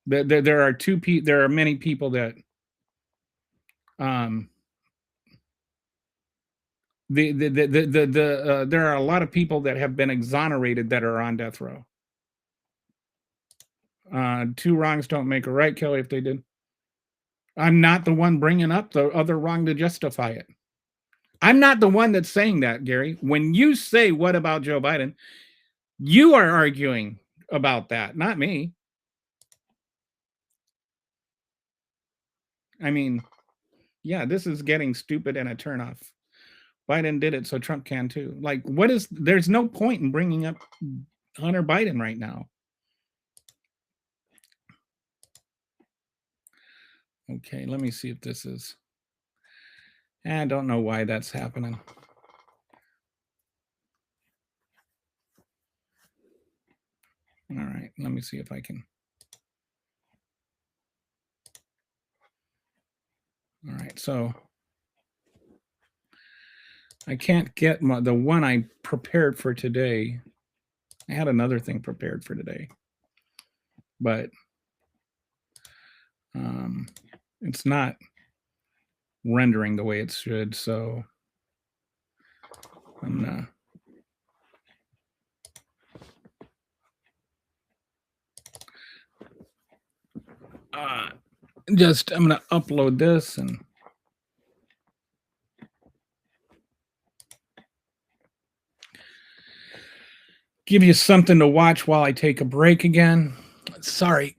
There are many people that there are a lot of people that have been exonerated that are on death row. Two wrongs don't make a right, Kelly, if they did. I'm not the one bringing up the other wrong to justify it. I'm not the one that's saying that, Gary. When you say, what about Joe Biden? You are arguing about that, not me. I mean, yeah, this is getting stupid and a turnoff. Biden did it, so Trump can too. There's no point in bringing up Hunter Biden right now. Okay, let me see if this is. I don't know why that's happening. All right, let me see if I can. All right, so I can't get the one I prepared for today. I had another thing prepared for today, but it's not rendering the way it should. So I'm I'm gonna upload this and give you something to watch while I take a break again. Sorry.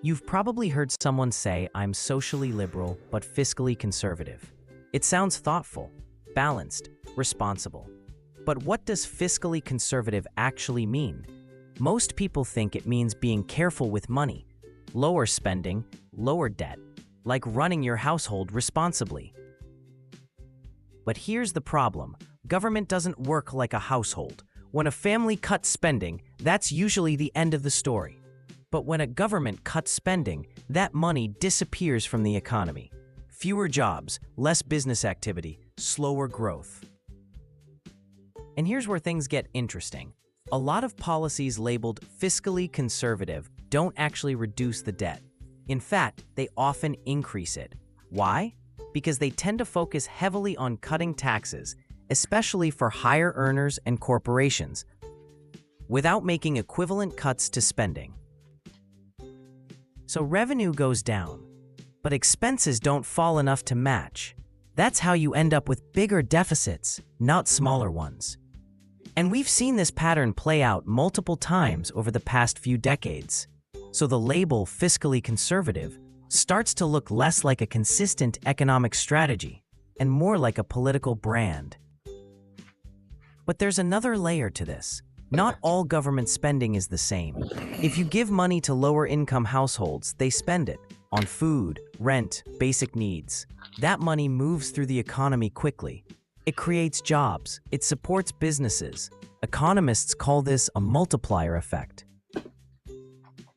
You've probably heard someone say, "I'm socially liberal, but fiscally conservative." It sounds thoughtful, balanced, responsible. But what does fiscally conservative actually mean? Most people think it means being careful with money, lower spending, lower debt, like running your household responsibly. But here's the problem. Government doesn't work like a household. When a family cuts spending, that's usually the end of the story. But when a government cuts spending, that money disappears from the economy. Fewer jobs, less business activity, slower growth. And here's where things get interesting. A lot of policies labeled fiscally conservative don't actually reduce the debt. In fact, they often increase it. Why? Because they tend to focus heavily on cutting taxes, especially for higher earners and corporations, without making equivalent cuts to spending. So revenue goes down, but expenses don't fall enough to match. That's how you end up with bigger deficits, not smaller ones. And we've seen this pattern play out multiple times over the past few decades. So the label fiscally conservative starts to look less like a consistent economic strategy and more like a political brand. But there's another layer to this. Not all government spending is the same. If you give money to lower-income households, they spend it on food, rent, basic needs. That money moves through the economy quickly. It creates jobs. It supports businesses. Economists call this a multiplier effect.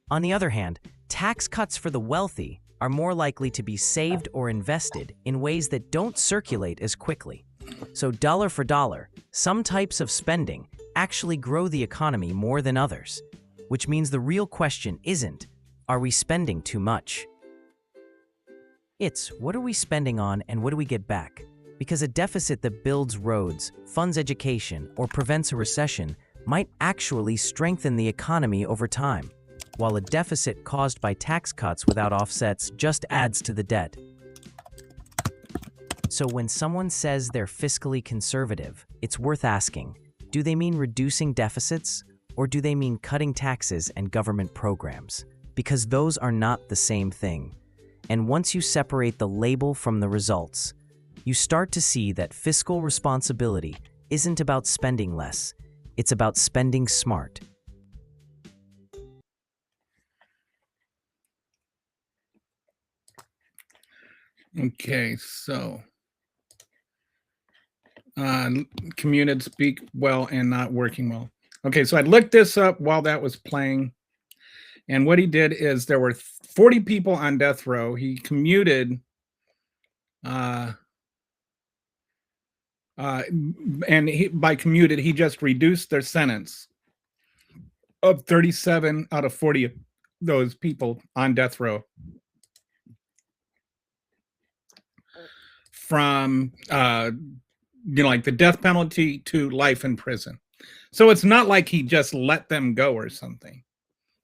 On the other hand, tax cuts for the wealthy are more likely to be saved or invested in ways that don't circulate as quickly. So dollar for dollar, some types of spending actually grow the economy more than others, which means the real question isn't, are we spending too much? It's, what are we spending on and what do we get back? Because a deficit that builds roads, funds education, or prevents a recession might actually strengthen the economy over time, while a deficit caused by tax cuts without offsets just adds to the debt. So when someone says they're fiscally conservative, it's worth asking, do they mean reducing deficits, or do they mean cutting taxes and government programs? Because those are not the same thing. And once you separate the label from the results, you start to see that fiscal responsibility isn't about spending less, it's about spending smart.
Okay, so commuted speak well and not working well. Okay, so I looked this up while that was playing, and what he did is there were 40 people on death row. He commuted, and by commuted, he just reduced their sentence of 37 out of 40 of those people on death row from like the death penalty to life in prison. So it's not like he just let them go or something.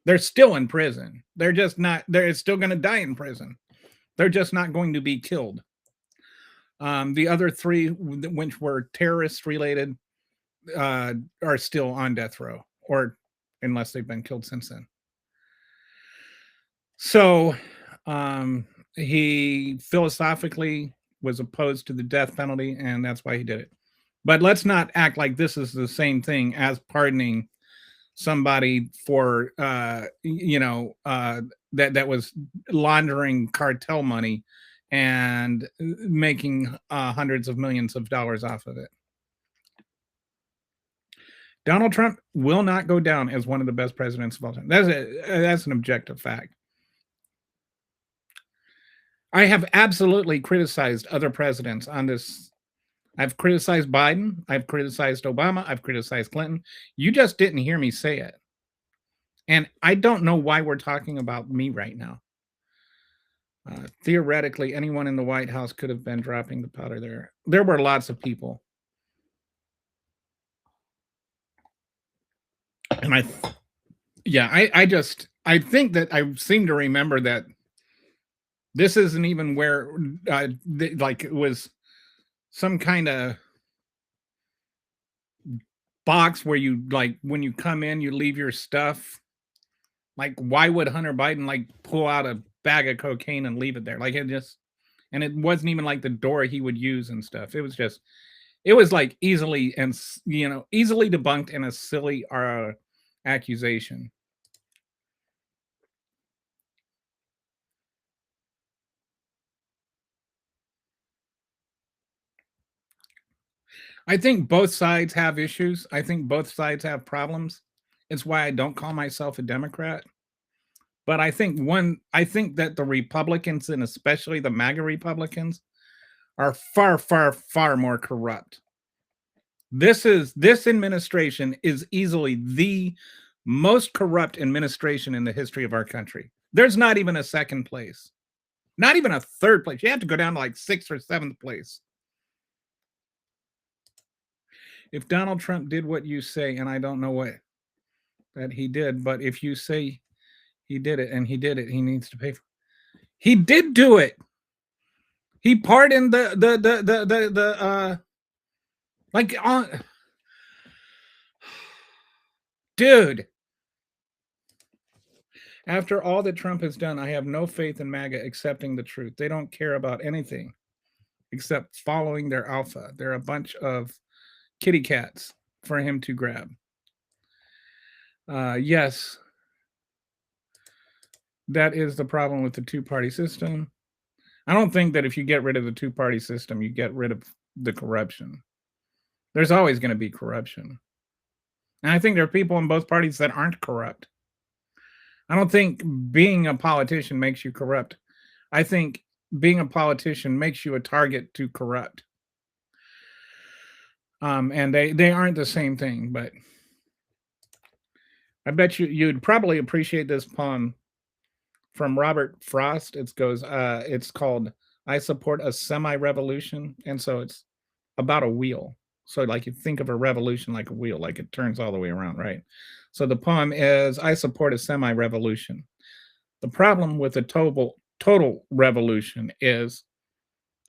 They're still in prison. They're just not, they're still going to die in prison. They're just not going to be killed. The other three, which were terrorist related, are still on death row, or unless they've been killed since then. So he philosophically was opposed to the death penalty, and that's why he did it. But let's not act like this is the same thing as pardoning somebody for that was laundering cartel money and making hundreds of millions of dollars off of it. Donald Trump will not go down as one of the best presidents of all time. That's an objective fact. I have absolutely criticized other presidents on this. I've criticized Biden. I've criticized Obama. I've criticized Clinton. You just didn't hear me say it. And I don't know why we're talking about me right now. Theoretically, anyone in the White House could have been dropping the powder there. There were lots of people. And I think that I seem to remember that this isn't even where, it was some kind of box where you, like, when you come in, you leave your stuff. Like, why would Hunter Biden, like, pull out a bag of cocaine and leave it there? Like, and it wasn't even like the door he would use and stuff. It was like easily debunked in a silly accusation. I think both sides have issues. I think both sides have problems. It's why I don't call myself a Democrat. But I think that the Republicans, and especially the MAGA Republicans, are far, far, far more corrupt. This administration is easily the most corrupt administration in the history of our country. There's not even a second place, not even a third place. You have to go down to like 6th or 7th place. If Donald Trump did what you say, and I don't know what that he did, but if you say he did it and he did it, he needs to pay for it. He did do it. He pardoned dude. After all that Trump has done, I have no faith in MAGA accepting the truth. They don't care about anything except following their alpha. They're a bunch of kitty cats for him to grab. Yes, that is the problem with the two-party system. I don't think that if you get rid of the two-party system, you get rid of the corruption. There's always going to be corruption. And I think there are people in both parties that aren't corrupt. I don't think being a politician makes you corrupt. I think being a politician makes you a target to corrupt. And they aren't the same thing, but I bet you'd probably appreciate this poem from Robert Frost. It's called "I Support a Semi-Revolution," and so it's about a wheel. So, like, you think of a revolution like a wheel, like it turns all the way around, right? So the poem is, "I support a semi-revolution. The problem with a total revolution is,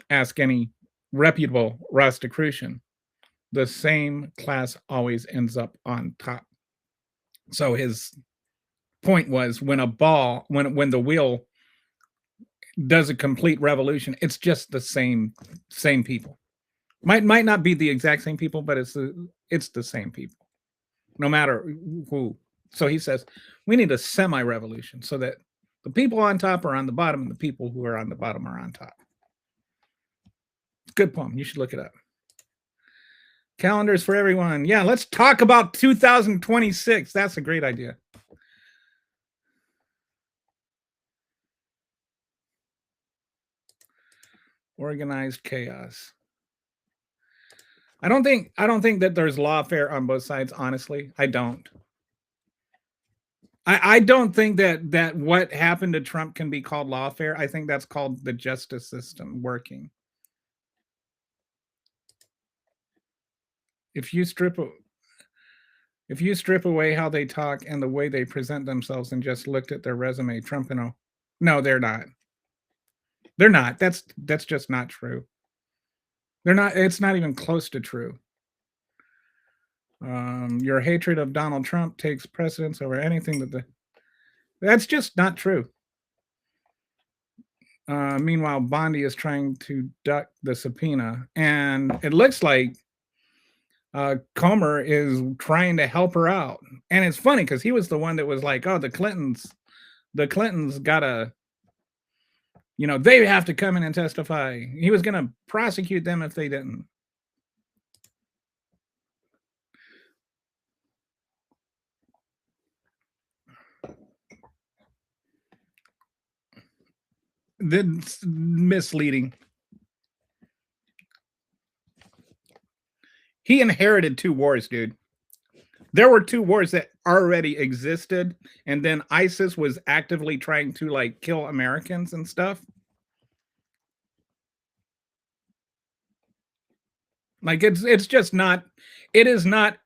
ask any reputable Rosicrucian, the same class always ends up on top." So his point was, when the wheel does a complete revolution, it's just the same people. Might not be the exact same people, but it's the same people, no matter who. So he says we need a semi-revolution so that the people on top are on the bottom and the people who are on the bottom are on top. Good poem. You should look it up. Calendars for everyone. Yeah, let's talk about 2026. That's a great idea. Organized chaos. I don't think that there's lawfare on both sides, honestly. I don't. I don't think that what happened to Trump can be called lawfare. I think that's called the justice system working. If you strip away how they talk and the way they present themselves and just looked at their resume, Trump and no, they're not. They're not. That's just not true. They're not. It's not even close to true. Your hatred of Donald Trump takes precedence over anything that's just not true. Meanwhile, Bondi is trying to duck the subpoena, and it looks like Comer is trying to help her out. And it's funny because he was the one that was like, "Oh, the Clintons gotta, they have to come in and testify." He was going to prosecute them if they didn't. That's misleading. He inherited 2 wars, dude. There were 2 wars that already existed, and then ISIS was actively trying to like kill Americans and stuff. Like it's just not, it is not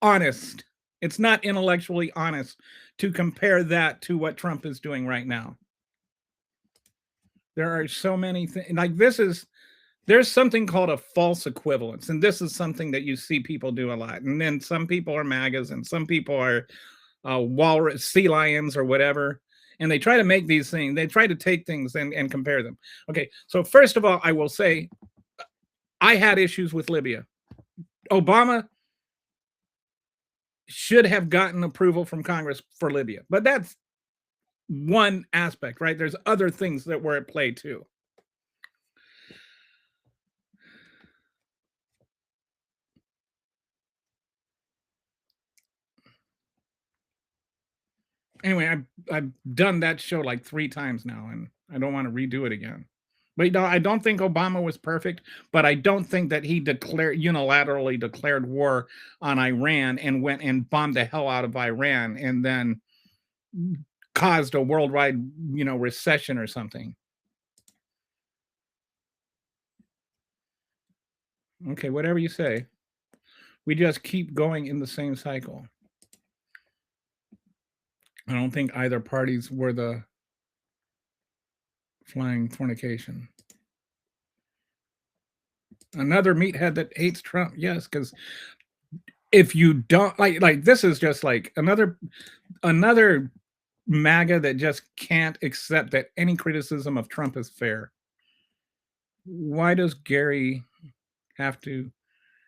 honest. It's not intellectually honest to compare that to what Trump is doing right now. There are so many things like there's something called a false equivalence, and this is something that you see people do a lot. And then some people are MAGAs, and some people are walrus, sea lions, or whatever. And they try to make these things. They try to take things and compare them. Okay, so first of all, I will say I had issues with Libya. Obama should have gotten approval from Congress for Libya, but that's one aspect, right? There's other things that were at play too. Anyway, I've done that show like 3 times now, and I don't want to redo it again. But I don't think Obama was perfect, but I don't think that he unilaterally declared war on Iran and went and bombed the hell out of Iran and then caused a worldwide, recession or something. Okay, whatever you say. We just keep going in the same cycle. I don't think either parties were the flying fornication. Another meathead that hates Trump. Yes, because if you don't like this is just like another MAGA that just can't accept that any criticism of Trump is fair. Why does Gary have to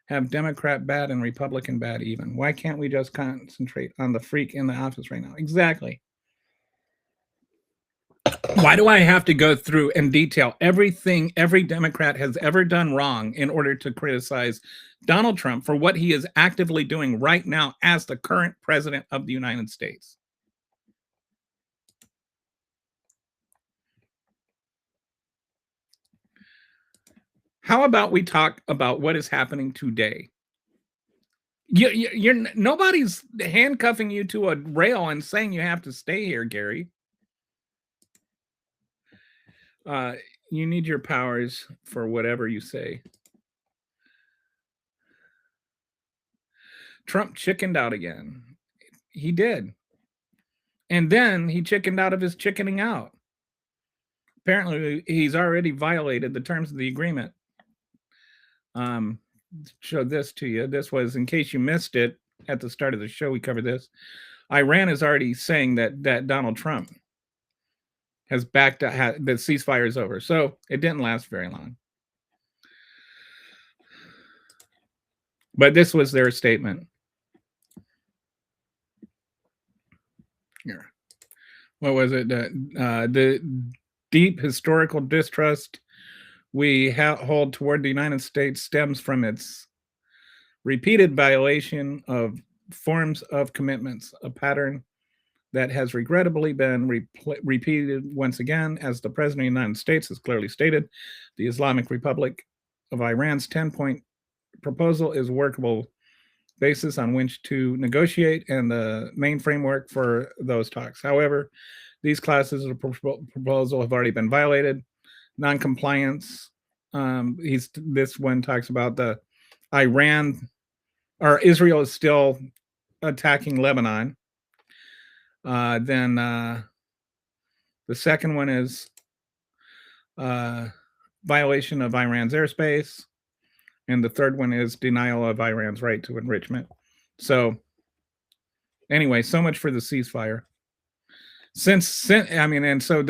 have Democrat bad and Republican bad even? Why can't we just concentrate on the freak in the office right now? Exactly. Why do I have to go through and detail everything every Democrat has ever done wrong in order to criticize Donald Trump for what he is actively doing right now as the current president of the United States? How about we talk about what is happening today? You're nobody's handcuffing you to a rail and saying you have to stay here, Gary. You need your powers for whatever you say. Trump chickened out again. He did. And then he chickened out of his chickening out. Apparently, he's already violated the terms of the agreement. Show this to you. This was, in case you missed it at the start of the show, we covered this. Iran is already saying that Donald Trump has backed out, the ceasefire is over. So it didn't last very long. But this was their statement. Here. What was it? The deep historical distrust we hold toward the United States stems from its repeated violation of forms of commitments, a pattern that has regrettably been repeated once again, as the President of the United States has clearly stated. The Islamic Republic of Iran's 10-point proposal is a workable basis on which to negotiate and the main framework for those talks. However, these classes of proposal have already been violated. Non-compliance. This one talks about the Israel is still attacking Lebanon. Then the second one is violation of Iran's airspace. And the third one is denial of Iran's right to enrichment. So anyway, so much for the ceasefire. And so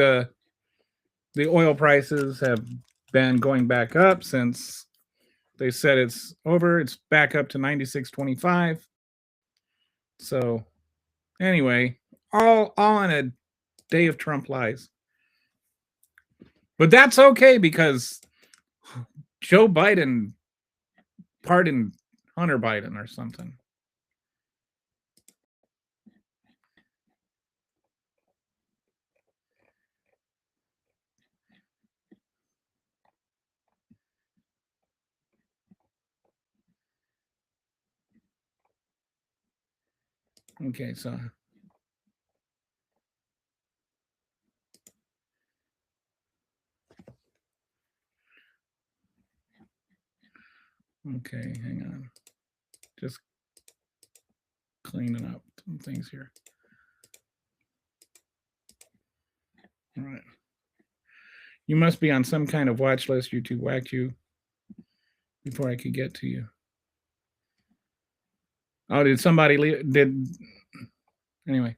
the oil prices have been going back up since they said it's over. It's back up to 96.25. So anyway, all on a day of Trump lies. But that's okay because Joe Biden pardoned Hunter Biden or something. Okay, so okay, hang on. Just cleaning up some things here. All right. You must be on some kind of watch list. YouTube whacked you before I could get to you. Oh, did somebody leave? Anyway.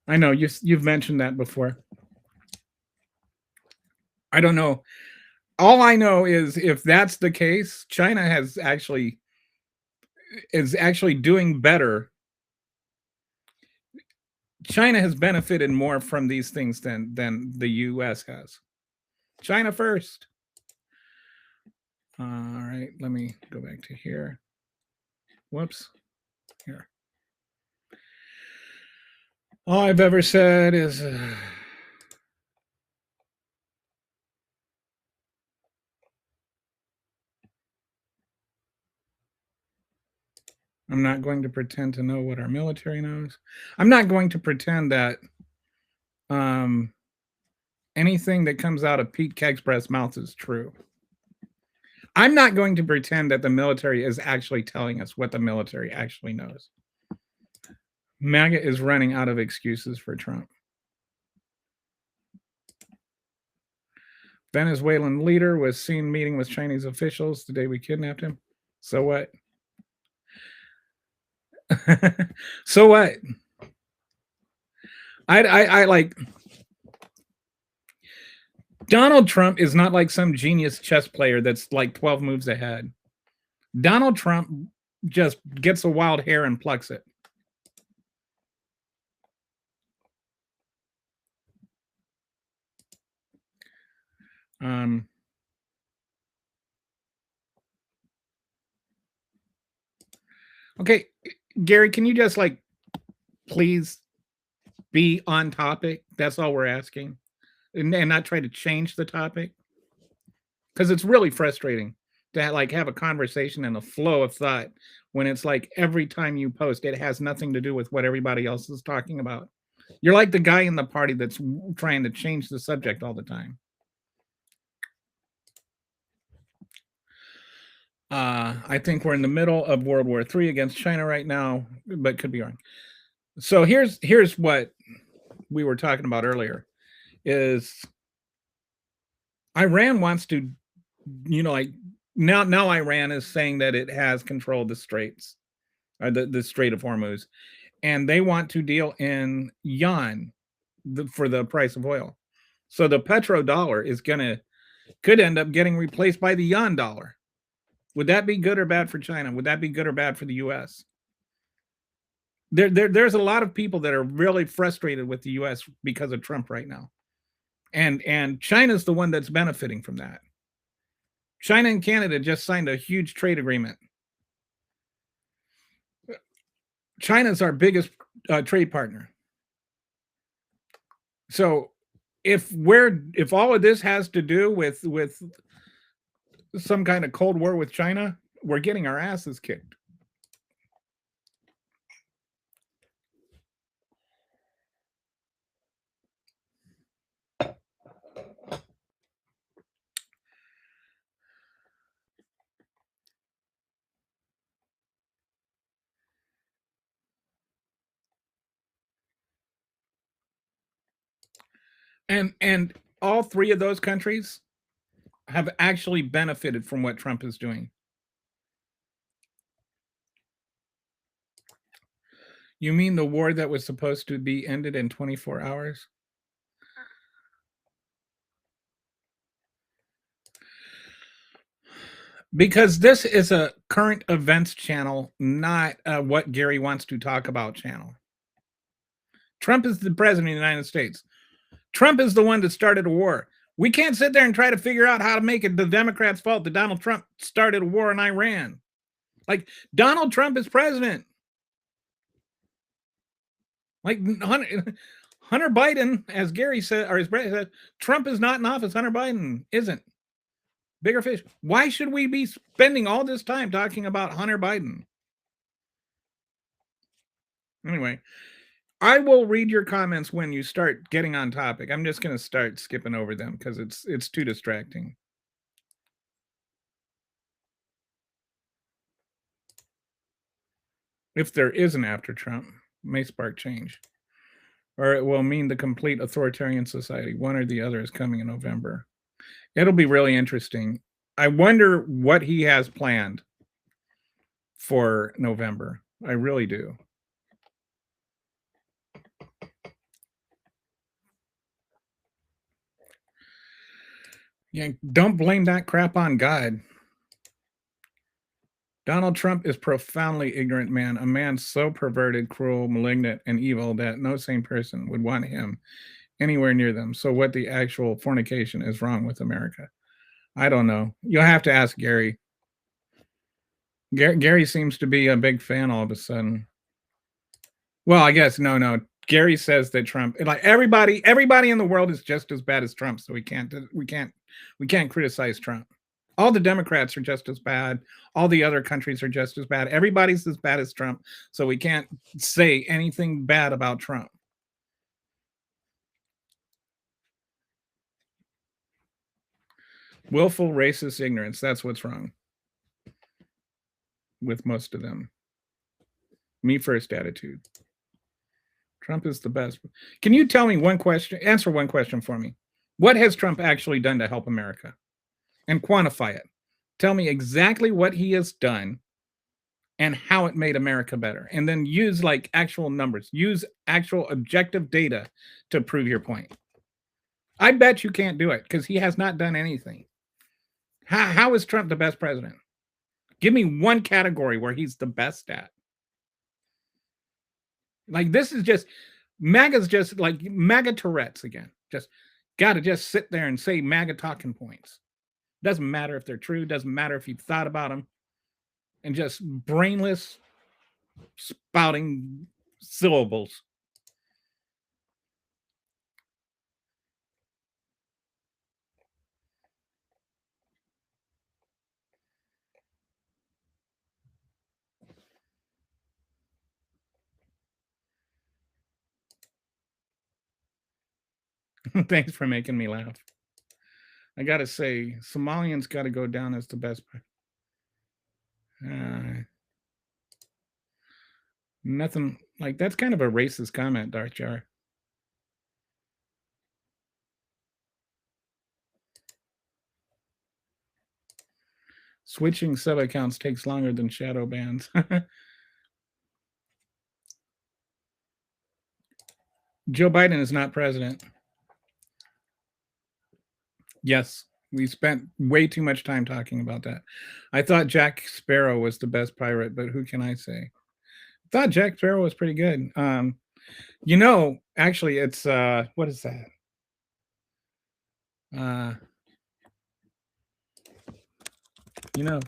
I know you've mentioned that before. I don't know. All I know is if that's the case, China is actually doing better. China has benefited more from these things than the US has. China first. All right, let me go back to here. Whoops. Here. All I've ever said is I'm not going to pretend to know what our military knows. I'm not going to pretend that anything that comes out of Pete Kegsbrett's mouth is true. I'm not going to pretend that the military is actually telling us what the military actually knows. MAGA is running out of excuses for Trump. Venezuelan leader was seen meeting with Chinese officials the day we kidnapped him. So what? So what? I like Donald Trump is not like some genius chess player that's like 12 moves ahead. Donald Trump just gets a wild hair and plucks it. Okay, Gary, can you just like please be on topic? That's all we're asking. And not try to change the topic. Because it's really frustrating to like have a conversation and a flow of thought when it's like every time you post, it has nothing to do with what everybody else is talking about. You're like the guy in the party that's trying to change the subject all the time. I think we're in the middle of World War III against China right now, but could be wrong. So here's what we were talking about earlier is Iran wants to, like now Iran is saying that it has controlled the straits, the Strait of Hormuz, and they want to deal in yuan for the price of oil. So the petrodollar could end up getting replaced by the yuan dollar. Would that be good or bad for China? Would that be good or bad for the U.S.? There's a lot of people that are really frustrated with the U.S. because of Trump right now. And China's the one that's benefiting from that. China and Canada just signed a huge trade agreement. China's our biggest trade partner. So if all of this has to do with some kind of Cold War with China, we're getting our asses kicked. And all three of those countries have actually benefited from what Trump is doing. You mean the war that was supposed to be ended in 24 hours? Because this is a current events channel, not what Gary wants to talk about channel. Trump is the president of the United States. Trump is the one that started a war. We can't sit there and try to figure out how to make it the Democrats' fault that Donald Trump started a war in Iran. Like, Donald Trump is president. Like, Hunter Biden, as Gary said, or as Brett said, Trump is not in office. Hunter Biden isn't. Bigger fish. Why should we be spending all this time talking about Hunter Biden? Anyway, I will read your comments when you start getting on topic. I'm just going to start skipping over them because it's too distracting. If there is an after Trump, may spark change. Or it will mean the complete authoritarian society. One or the other is coming in November. It'll be really interesting. I wonder what he has planned for November. I really do. Yeah, don't blame that crap on God. Donald Trump is profoundly ignorant man, a man so perverted, cruel, malignant, and evil that no sane person would want him anywhere near them. So what the actual fornication is wrong with America? I don't know. You'll have to ask Gary. Gary seems to be a big fan all of a sudden. Well, I guess no. Gary says that Trump, like everybody in the world is just as bad as Trump, so we can't criticize Trump. All the Democrats are just as bad. All the other countries are just as bad. Everybody's as bad as Trump, so we can't say anything bad about Trump. Willful racist ignorance. That's what's wrong with most of them. Me first attitude. Trump is the best. Can you tell me one question? Answer one question for me. What has Trump actually done to help America? And quantify it. Tell me exactly what he has done and how it made America better. And then use like actual numbers. Use actual objective data to prove your point. I bet you can't do it because he has not done anything. How is Trump the best president? Give me one category where he's the best at. Like, this is just, MAGA's just like MAGA Tourette's again. Just got to just sit there and say MAGA talking points. Doesn't matter if they're true. Doesn't matter if you've thought about them. And just brainless spouting syllables. Thanks for making me laugh. I got to say, Somalians got to go down as the best. Nothing like that's kind of a racist comment, Darth Jar. Switching sub accounts takes longer than shadow bans. Joe Biden is not president. Yes, we spent way too much time talking about that. I thought Jack Sparrow was the best pirate, but who can I say? I thought Jack Sparrow was pretty good. You know, actually, it's what is that? You know,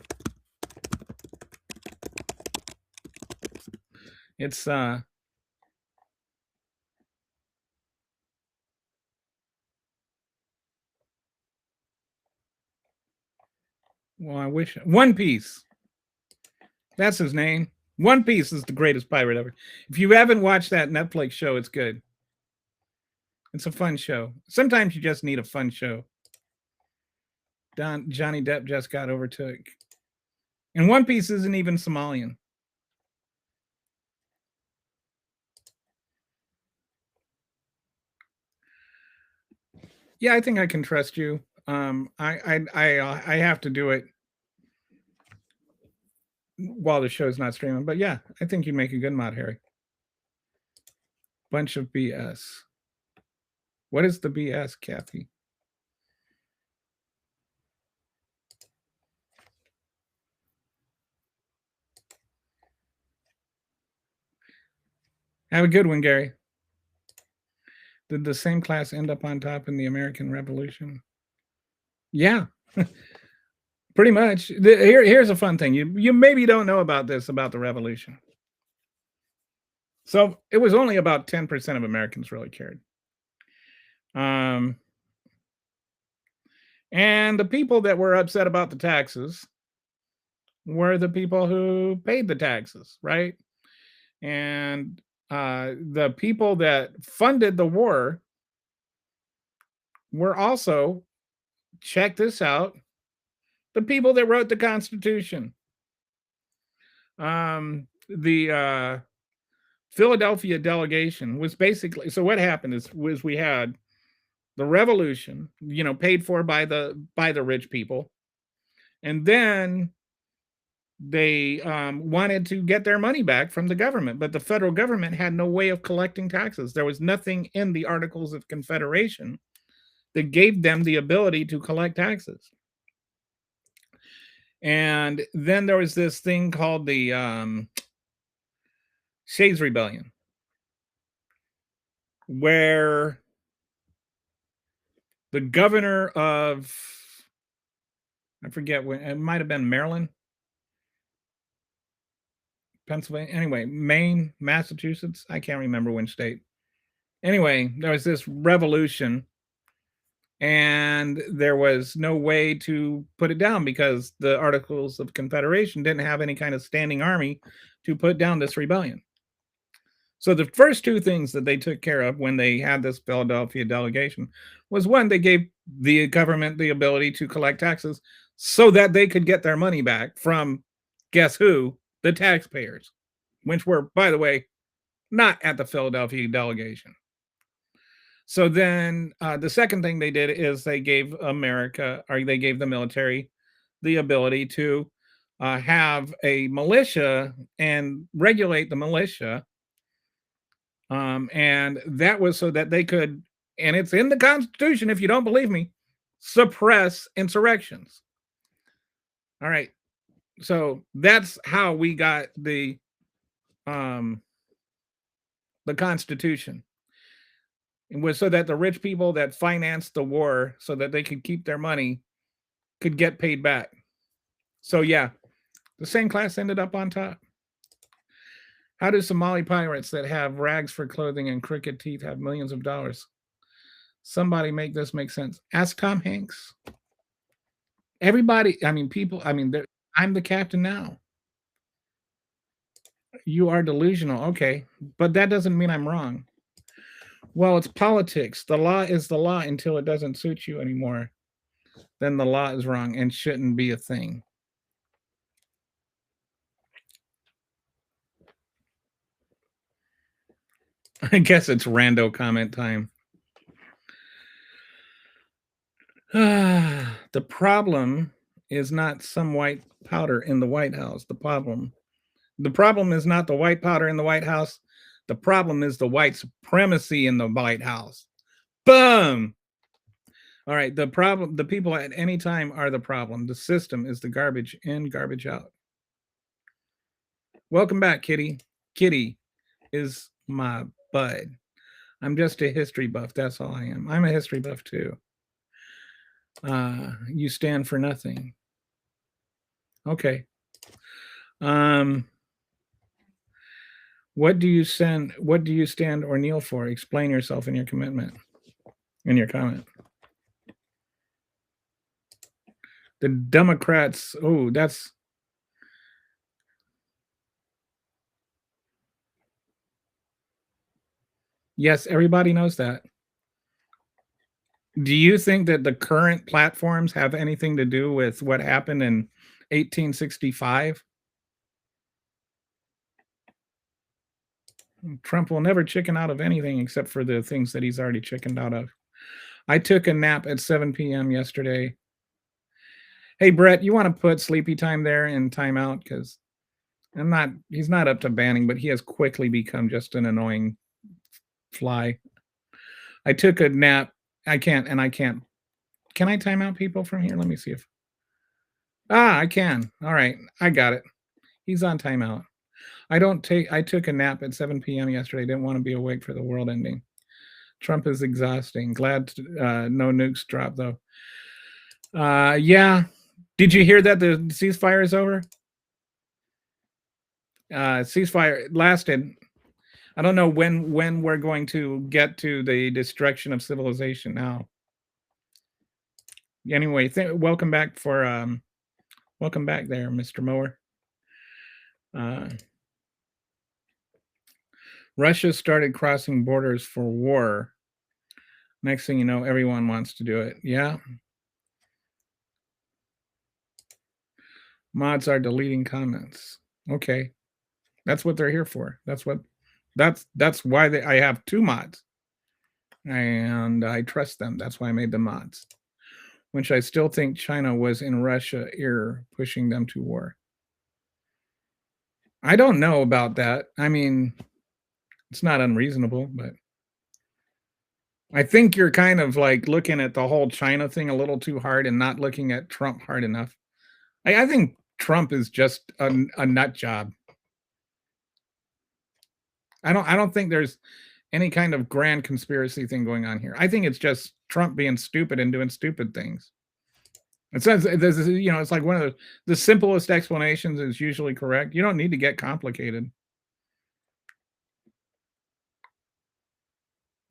it's well, I wish One Piece. That's his name. One Piece is the greatest pirate ever. If you haven't watched that Netflix show, it's good. It's a fun show. Sometimes you just need a fun show. Johnny Depp just got overtook. And One Piece isn't even Somalian. Yeah, I think I can trust you. I have to do it while the show's not streaming. But yeah, I think you'd make a good mod, Harry. Bunch of BS. What is the BS, Kathy? Have a good one, Gary. Did the same class end up on top in the American Revolution? Yeah, pretty much. Here's a fun thing. You maybe don't know about this about the Revolution. So it was only about 10% of Americans really cared. And the people that were upset about the taxes were the people who paid the taxes, right? And the people that funded the war were also, check this out, the people that wrote the Constitution. The Philadelphia delegation was basically, so what happened was we had the revolution, paid for by the rich people, and then they wanted to get their money back from the government, but the federal government had no way of collecting taxes. There was nothing in the Articles of Confederation that gave them the ability to collect taxes. And then there was this thing called the Shays Rebellion, where the governor of, I forget when, it might have been Maryland, Pennsylvania, anyway, Maine, Massachusetts, I can't remember which state. Anyway, there was this revolution, and there was no way to put it down because the Articles of Confederation didn't have any kind of standing army to put down this rebellion. So the first two things that they took care of when they had this Philadelphia delegation was, one, they gave the government the ability to collect taxes so that they could get their money back from, guess who? The taxpayers, which were, by the way, not at the Philadelphia delegation. So then the second thing they did is they gave the military the ability to have a militia and regulate the militia. And that was so that they could, and it's in the Constitution, if you don't believe me, suppress insurrections. All right. So that's how we got the Constitution. It was so that the rich people that financed the war so that they could keep their money could get paid back. So yeah, the same class ended up on top. How do Somali pirates that have rags for clothing and crooked teeth have millions of dollars? Somebody make this make sense. Ask Tom Hanks. Everybody, people, I'm the captain now. You are delusional. Okay, but that doesn't mean I'm wrong. Well, it's politics. The law is the law until it doesn't suit you anymore. Then the law is wrong and shouldn't be a thing. I guess it's rando comment time. The problem is not some white powder in the White House. The problem is not the white powder in the White House. The problem is the white supremacy in the White House. Boom. All right. The people at any time are the problem. The system is the garbage in, garbage out. Welcome back, Kitty. Kitty is my bud. I'm just a history buff. That's all I am. I'm a history buff too. You stand for nothing. Okay. What do you stand or kneel for? Explain yourself in your commitment, in your comment. The Democrats, that's yes, everybody knows that. Do you think that the current platforms have anything to do with what happened in 1865? Trump will never chicken out of anything except for the things that he's already chickened out of. I took a nap at 7 p.m. yesterday. Hey, Brett, you want to put sleepy time there in timeout? Because he's not up to banning, but he has quickly become just an annoying fly. I took a nap. I can't. Can I time out people from here? Let me see if. I can. All right. I got it. He's on timeout. I took a nap at 7 p.m. yesterday. Didn't want to be awake for the world ending. Trump is exhausting. Glad no nukes dropped though. Yeah. Did you hear that the ceasefire is over? Ceasefire lasted. I don't know when we're going to get to the destruction of civilization now. Anyway, welcome back there, Mr. Mower. Russia started crossing borders for war. Next thing you know, everyone wants to do it. Yeah. Mods are deleting comments. Okay. That's what they're here for. That's why I have 2 mods. And I trust them. That's why I made the mods. Which I still think China was in Russia ear pushing them to war. I don't know about that. I mean, it's not unreasonable, but I think you're kind of like looking at the whole China thing a little too hard and not looking at Trump hard enough. I think Trump is just a nut job. I don't think there's any kind of grand conspiracy thing going on here. I think it's just Trump being stupid and doing stupid things. It says, it's like one of the simplest explanations is usually correct. You don't need to get complicated.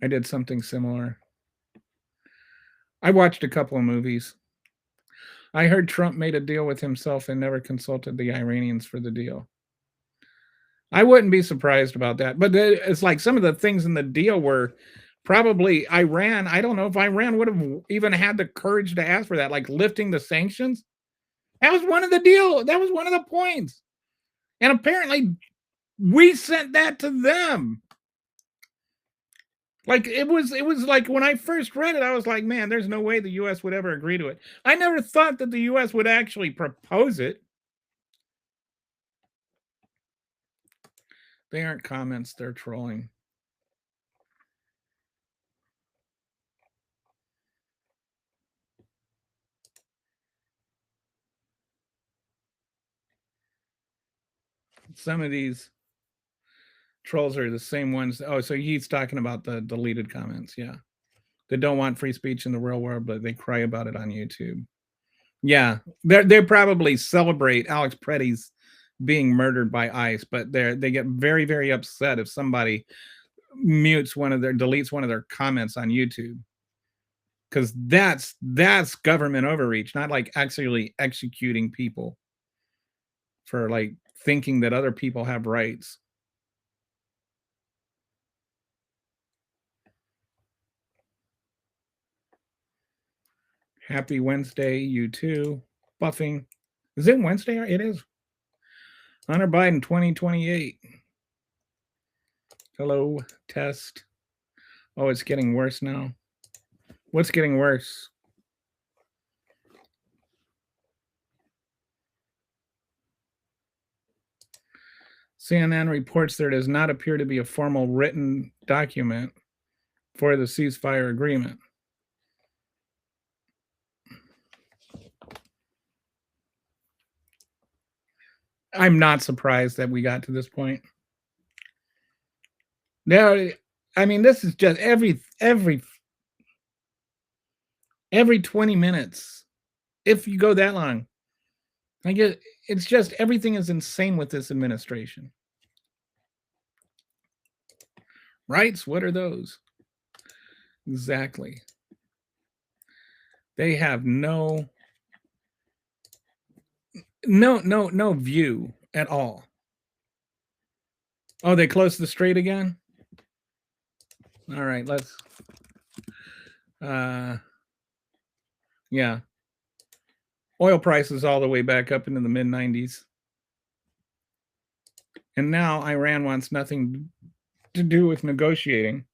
I did something similar. I watched a couple of movies. I heard Trump made a deal with himself and never consulted the Iranians for the deal. I wouldn't be surprised about that. But it's like some of the things in the deal were probably Iran. I don't know if Iran would have even had the courage to ask for that, like lifting the sanctions. That was one of the deal. That was one of the points. And apparently we sent that to them. Like it was like when I first read it, I was like, man, there's no way the US would ever agree to it. I never thought that the US would actually propose it. They aren't comments, they're trolling. Some of these trolls are the same ones. Oh, so he's talking about the deleted comments. Yeah. They don't want free speech in the real world, but they cry about it on YouTube. Yeah. They probably celebrate Alex Preddy's being murdered by ICE, but they get very, very upset if somebody deletes one of their comments on YouTube. Because that's government overreach, not like actually executing people for like thinking that other people have rights. Happy Wednesday, you too. Buffing. Is it Wednesday? It is. Hunter Biden 2028. Hello, test. Oh, it's getting worse now. What's getting worse? CNN reports there does not appear to be a formal written document for the ceasefire agreement. I'm not surprised that we got to this point. Now, I mean, this is just every 20 minutes, if you go that long. I get it's just everything is insane with this administration. Rights, what are those? Exactly. They have no view at all. Oh, they closed the strait again? All right, let's yeah. Oil prices all the way back up into the mid-90s. And now Iran wants nothing to do with negotiating.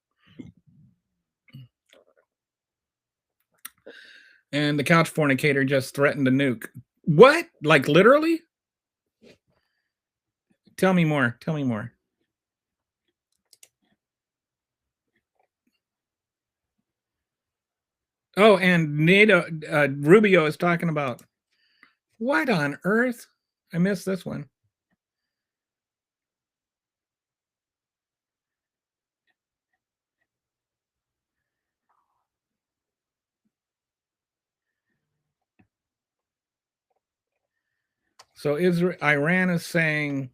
And the couch fornicator just threatened to nuke. What? Like literally? Tell me more. Tell me more. Oh, and NATO, Rubio is talking about what on earth? I missed this one. So Iran is saying,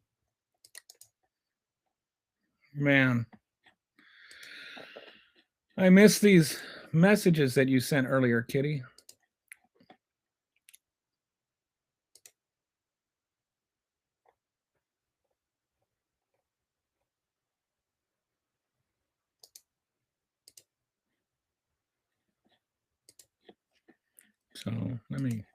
man, I miss these messages that you sent earlier, Kitty. So let me.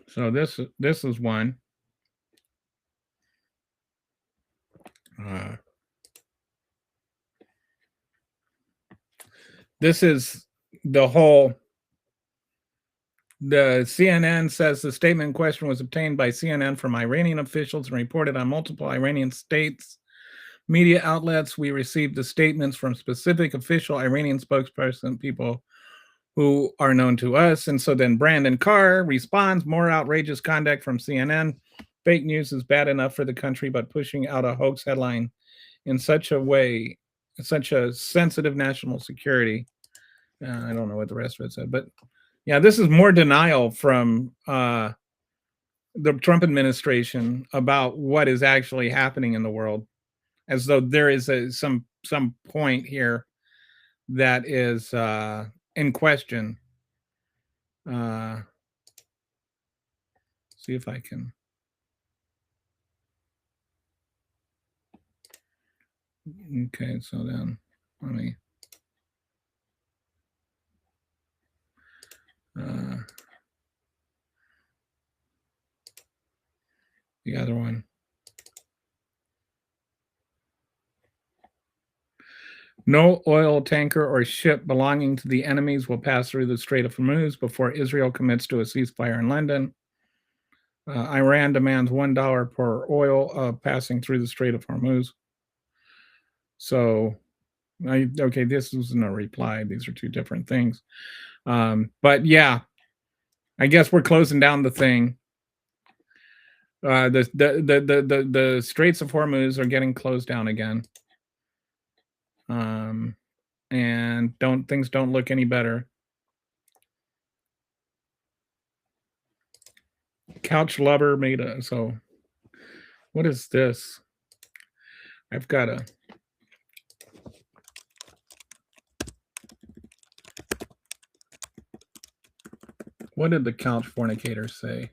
So this is one. This is the whole. The CNN says the statement in question was obtained by CNN from Iranian officials and reported on multiple Iranian states media outlets. We received the statements from specific official Iranian spokesperson, people who are known to us. And so then Brandon Carr responds, more outrageous conduct from CNN. Fake news is bad enough for the country, but pushing out a hoax headline in such a way, such a sensitive national security. I don't know what the rest of it said, but yeah, this is more denial from the Trump administration about what is actually happening in the world, as though there is some point here that is in question. See if I can. Okay, so then let me. The other one. No oil tanker or ship belonging to the enemies will pass through the Strait of Hormuz before Israel commits to a ceasefire in London. Iran demands $1 per oil passing through the Strait of Hormuz. So, okay, this was no reply. These are two different things. But yeah, I guess we're closing down the thing. The Straits of Hormuz are getting closed down again. And things don't look any better. Couch Lover made a, so what is this? I've got a, what did the couch fornicator say?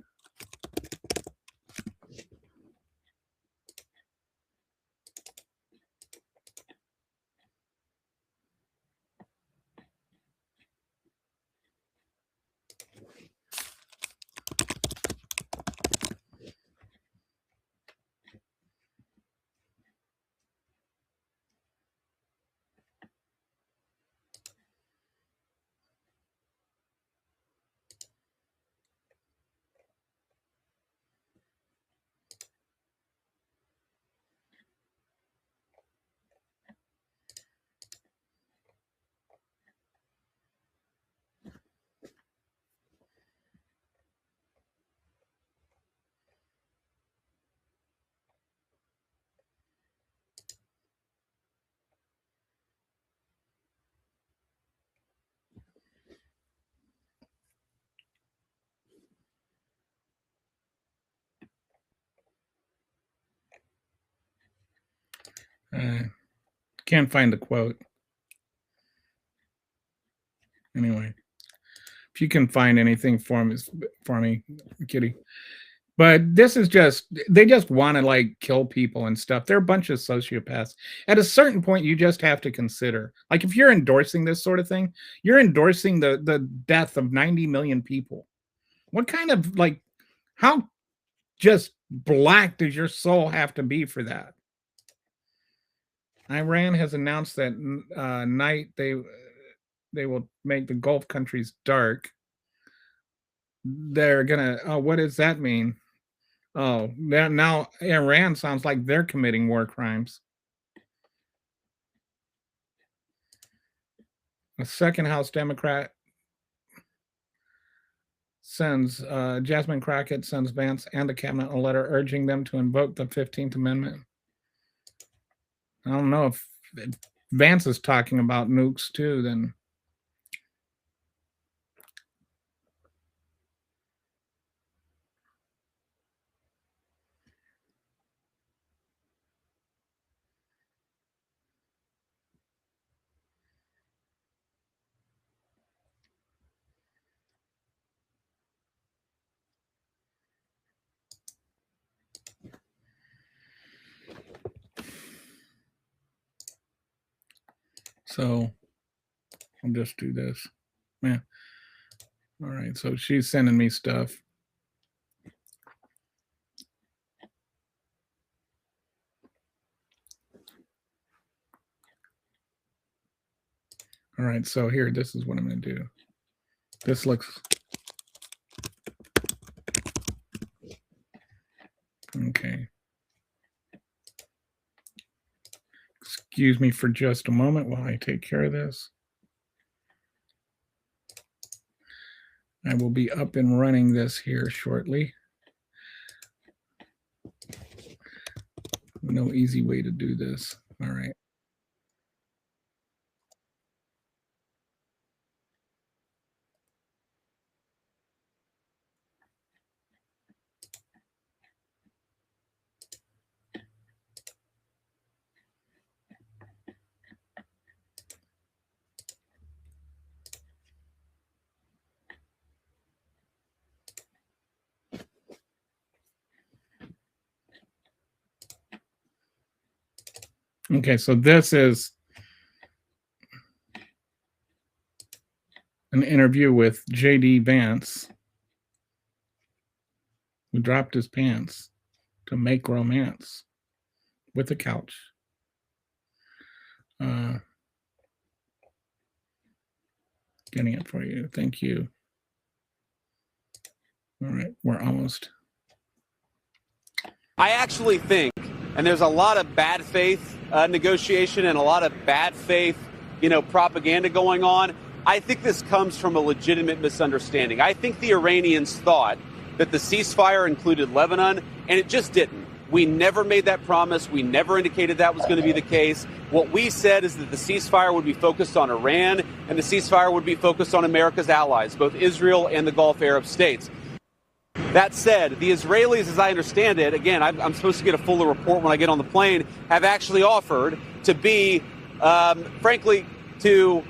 Can't find the quote. Anyway, if you can find anything for me, Kitty. But this is just, they just want to like kill people and stuff. They're a bunch of sociopaths. At a certain point, you just have to consider, like, if you're endorsing this sort of thing, you're endorsing the death of 90 million people. What kind of, like, how just black does your soul have to be for that? Iran has announced that night they will make the Gulf countries dark. They're gonna, what does that mean? Oh, now Iran sounds like they're committing war crimes. A second House Democrat Jasmine Crockett sends Vance and the cabinet a letter urging them to invoke the 15th Amendment. I don't know if Vance is talking about nukes too, then. So I'll just do this. Yeah. All right. So she's sending me stuff. All right. So here, this is what I'm going to do. This looks. Okay. Excuse me for just a moment while I take care of this. I will be up and running this here shortly. No easy way to do this. All right. Okay, so this is an interview with J.D. Vance, who dropped his pants to make romance with a couch. Getting it for you. Thank you. All right, we're almost.
I actually think, and there's a lot of bad faith negotiation and a lot of bad faith, propaganda going on. I think this comes from a legitimate misunderstanding. I think the Iranians thought that the ceasefire included Lebanon, and it just didn't. We never made that promise. We never indicated that was going to be the case. What we said is that the ceasefire would be focused on Iran, and the ceasefire would be focused on America's allies, both Israel and the Gulf Arab states. That said, the Israelis, as I understand it, again, I'm supposed to get a fuller report when I get on the plane, have actually offered to be, frankly, to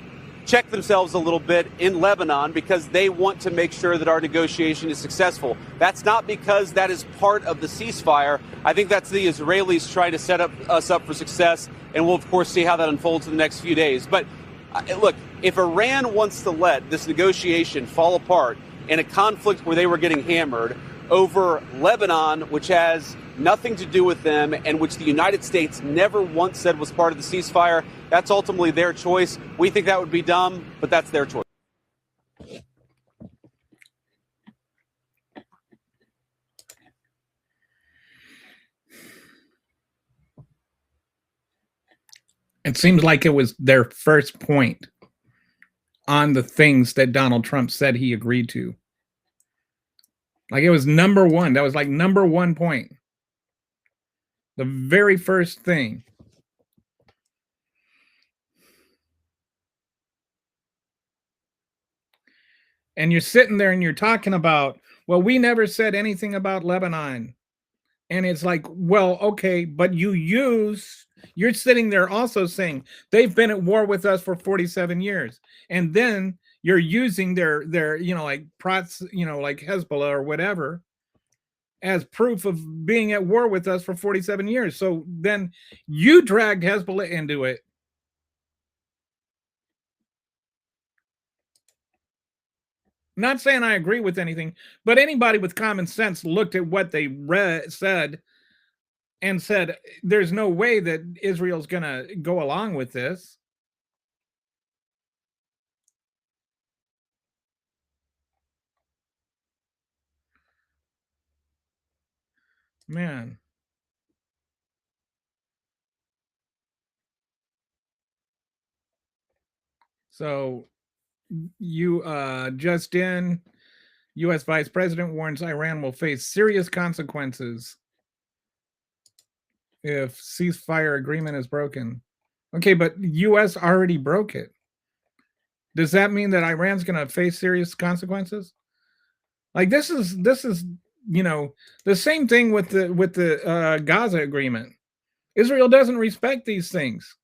check themselves a little bit in Lebanon because they want to make sure that our negotiation is successful. That's not because that is part of the ceasefire. I think that's the Israelis trying to set us up for success, and we'll, of course, see how that unfolds in the next few days. But look, if Iran wants to let this negotiation fall apart in a conflict where they were getting hammered over Lebanon, which has nothing to do with them and which the United States never once said was part of the ceasefire, that's ultimately their choice. We think that would be dumb, but that's their choice.
It seems like it was their first point on the things that Donald Trump said he agreed to. Like it was number one. That was like number 1 point. The very first thing. And you're sitting there and you're talking about, well, we never said anything about Lebanon. And it's like, well, okay, but you're sitting there also saying they've been at war with us for 47 years. And then you're using their like prots, like Hezbollah or whatever, as proof of being at war with us for 47 years. So then you dragged Hezbollah into it. Not saying I agree with anything, but anybody with common sense looked at what they said and said, there's no way that Israel's going to go along with this. Man. So you just in, U.S. Vice President warns Iran will face serious consequences if ceasefire agreement is broken. Okay, but U.S. already broke it. Does that mean that Iran's going to face serious consequences? Like this is the same thing with the Gaza agreement. Israel doesn't respect these things.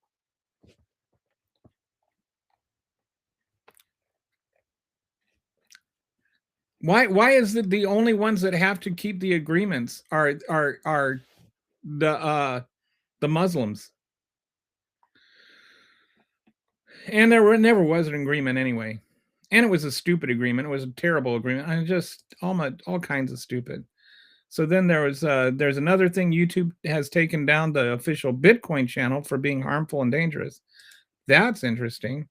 Why is it the only ones that have to keep the agreements are the Muslims? And there never was an agreement anyway. And it was a stupid agreement. It was a terrible agreement. I just all kinds of stupid. So then there's another thing. YouTube has taken down the official Bitcoin channel for being harmful and dangerous. That's interesting.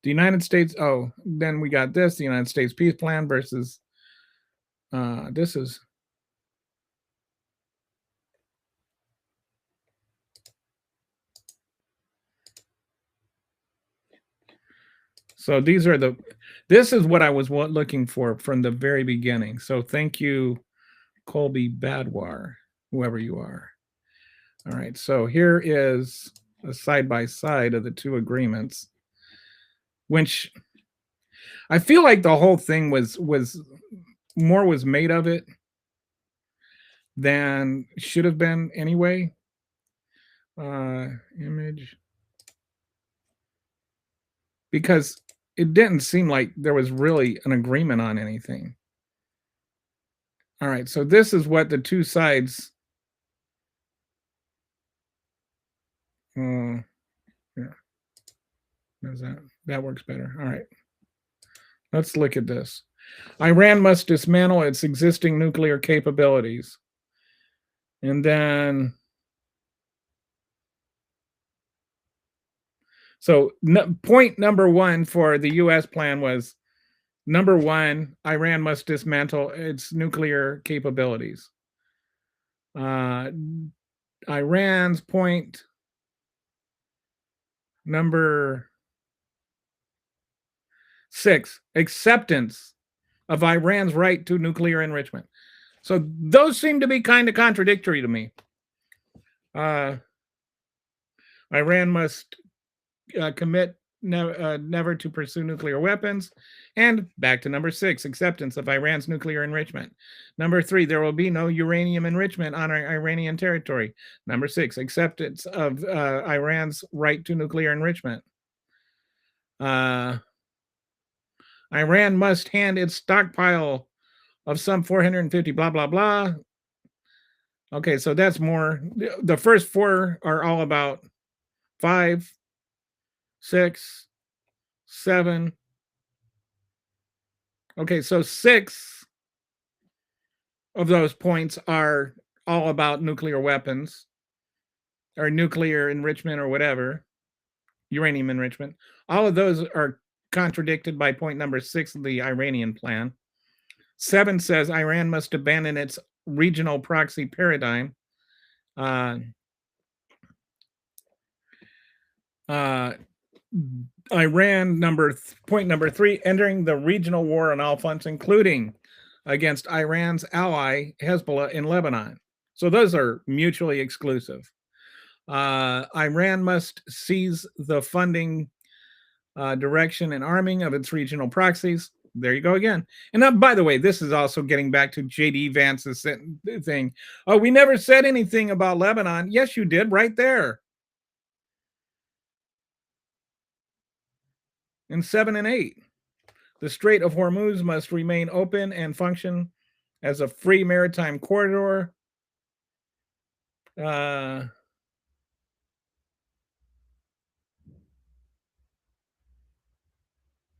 The United States. Oh, then we got this: the United States peace plan versus. This is. So these are this is what I was looking for from the very beginning. So thank you, Colby Badwar, whoever you are. All right, so here is a side-by-side of the two agreements, which I feel like the whole thing was more was made of it than should have been anyway. Image. Because it didn't seem like there was really an agreement on anything. All right, so this is what the two sides. Yeah, that works better. All right, let's look at this. Iran must dismantle its existing nuclear capabilities, and then. So point number one for the U.S. plan was, number one, Iran must dismantle its nuclear capabilities. Iran's point number 6, acceptance of Iran's right to nuclear enrichment. So those seem to be kind of contradictory to me. Iran must commit never to pursue nuclear weapons. And back to number 6, acceptance of Iran's nuclear enrichment. Number 3, there will be no uranium enrichment on Iranian territory. Number 6, acceptance of Iran's right to nuclear enrichment. Iran must hand its stockpile of some 450 blah, blah, blah. Okay, so that's more. The first 4 are all about 5, 6, 7. Okay, so 6 of those points are all about nuclear weapons or nuclear enrichment or whatever, uranium enrichment. All of those are contradicted by point number 6 of the Iranian plan. 7 says Iran must abandon its regional proxy paradigm. Iran, point number 3, entering the regional war on all fronts, including against Iran's ally Hezbollah in Lebanon. So those are mutually exclusive. Iran must seize the funding, direction, and arming of its regional proxies. There you go again. And by the way, this is also getting back to J.D. Vance's thing. Oh, we never said anything about Lebanon. Yes, you did, right there. In 7 and 8, the Strait of Hormuz must remain open and function as a free maritime corridor.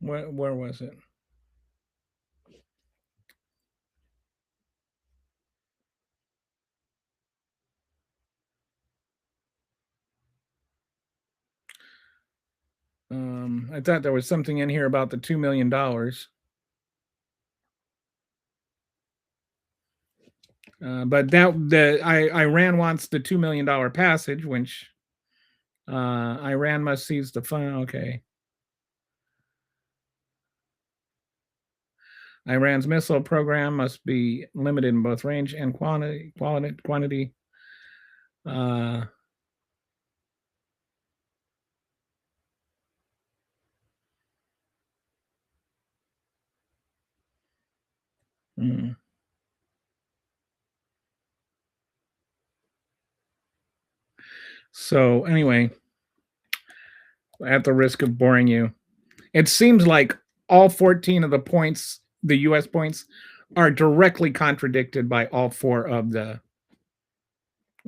Where was it? I thought there was something in here about the $2 million. But Iran wants the $2 million passage, which Iran must seize the fund. Okay. Iran's missile program must be limited in both range and quantity. So anyway, at the risk of boring you, it seems like all 14 of the points, the U.S. points, are directly contradicted by all 4 of the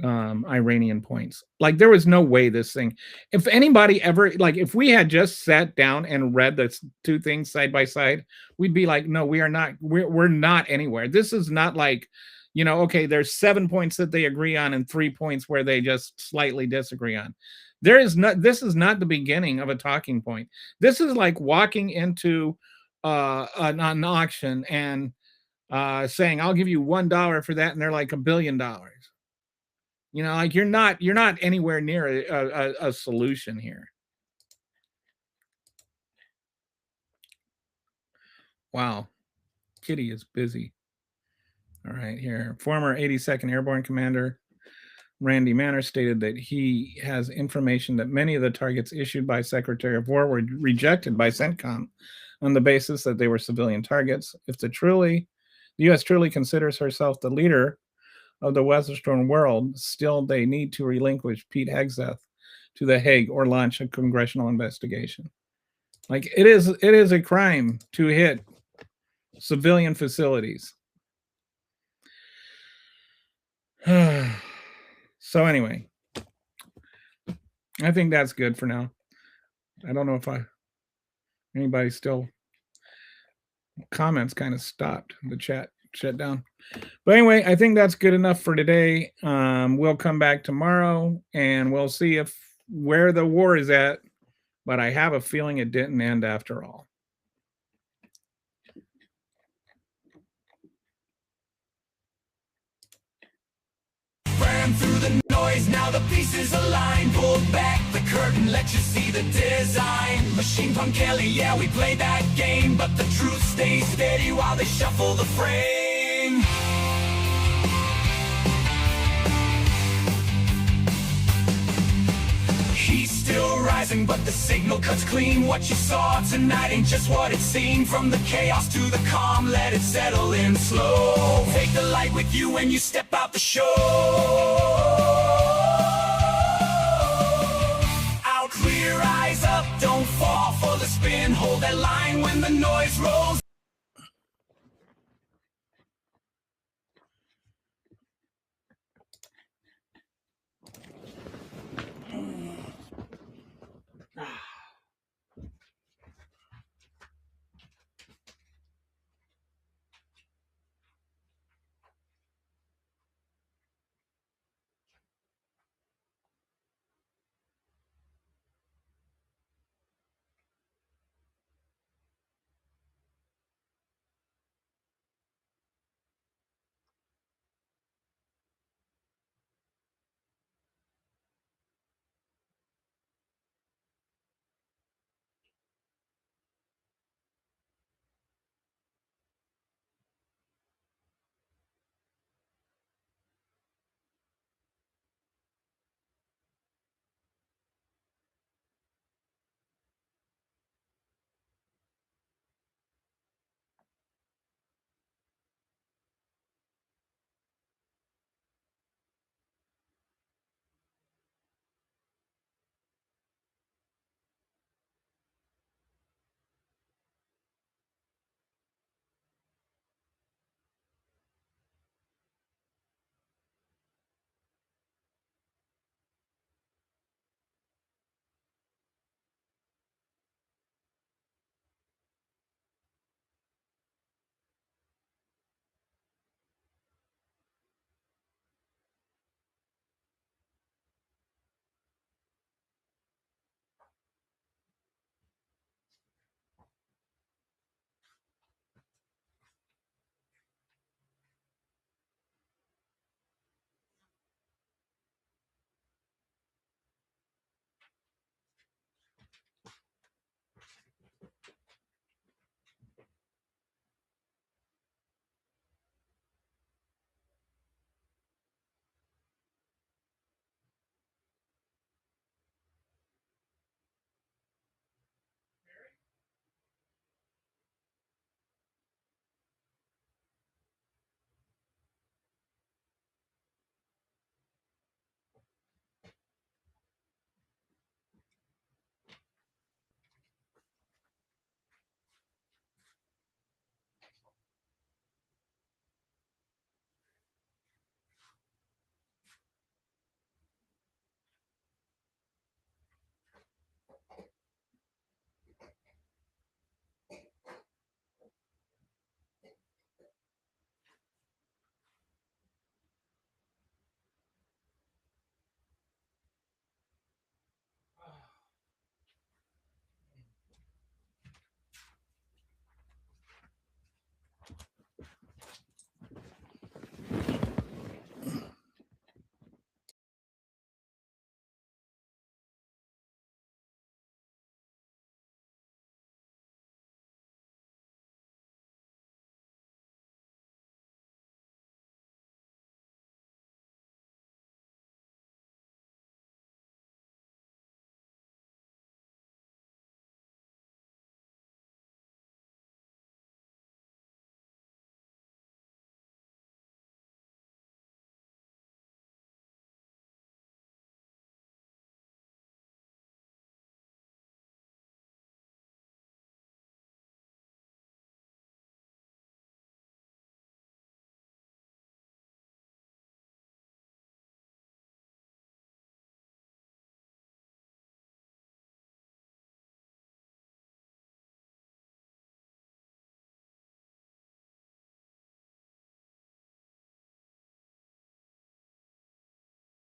Iranian points. Like, there was no way this thing, if anybody ever, like, if we had just sat down and read the 2 things side by side, we'd be like, no, we are not, we're not anywhere. This is not like, you know, okay, there's 7 points that they agree on and 3 points where they just slightly disagree on. There is not, this is not the beginning of a talking point. This is like walking into an auction and saying, I'll give you $1 for that, and they're like $1 billion. You know, like, you're not anywhere near a solution here. Wow. Kitty is busy. All right, here. Former 82nd Airborne Commander Randy Manner stated that he has information that many of the targets issued by Secretary of War were rejected by CENTCOM on the basis that they were civilian targets. If the U.S. truly considers herself the leader of the Western world, still they need to relinquish Pete Hegseth to The Hague or launch a congressional investigation. Like, it is a crime to hit civilian facilities. So anyway, I think that's good for now. I don't know if anybody still, comments kind of stopped, the chat shut down. But anyway, I think that's good enough for today. We'll come back tomorrow and we'll see where the war is at, but I have a feeling it didn't end after all.
Through the noise, now the pieces align. Pull back the curtain, let you see the design. Machine Punk Kelly, yeah, we play that game, but the truth stays steady while they shuffle the frame. He's still rising, but the signal cuts clean. What you saw tonight ain't just what it seemed. From the chaos to the calm, let it settle in slow. Take the light with you when you step out the show. Out clear, eyes up, don't fall for the spin. Hold that line when the noise rolls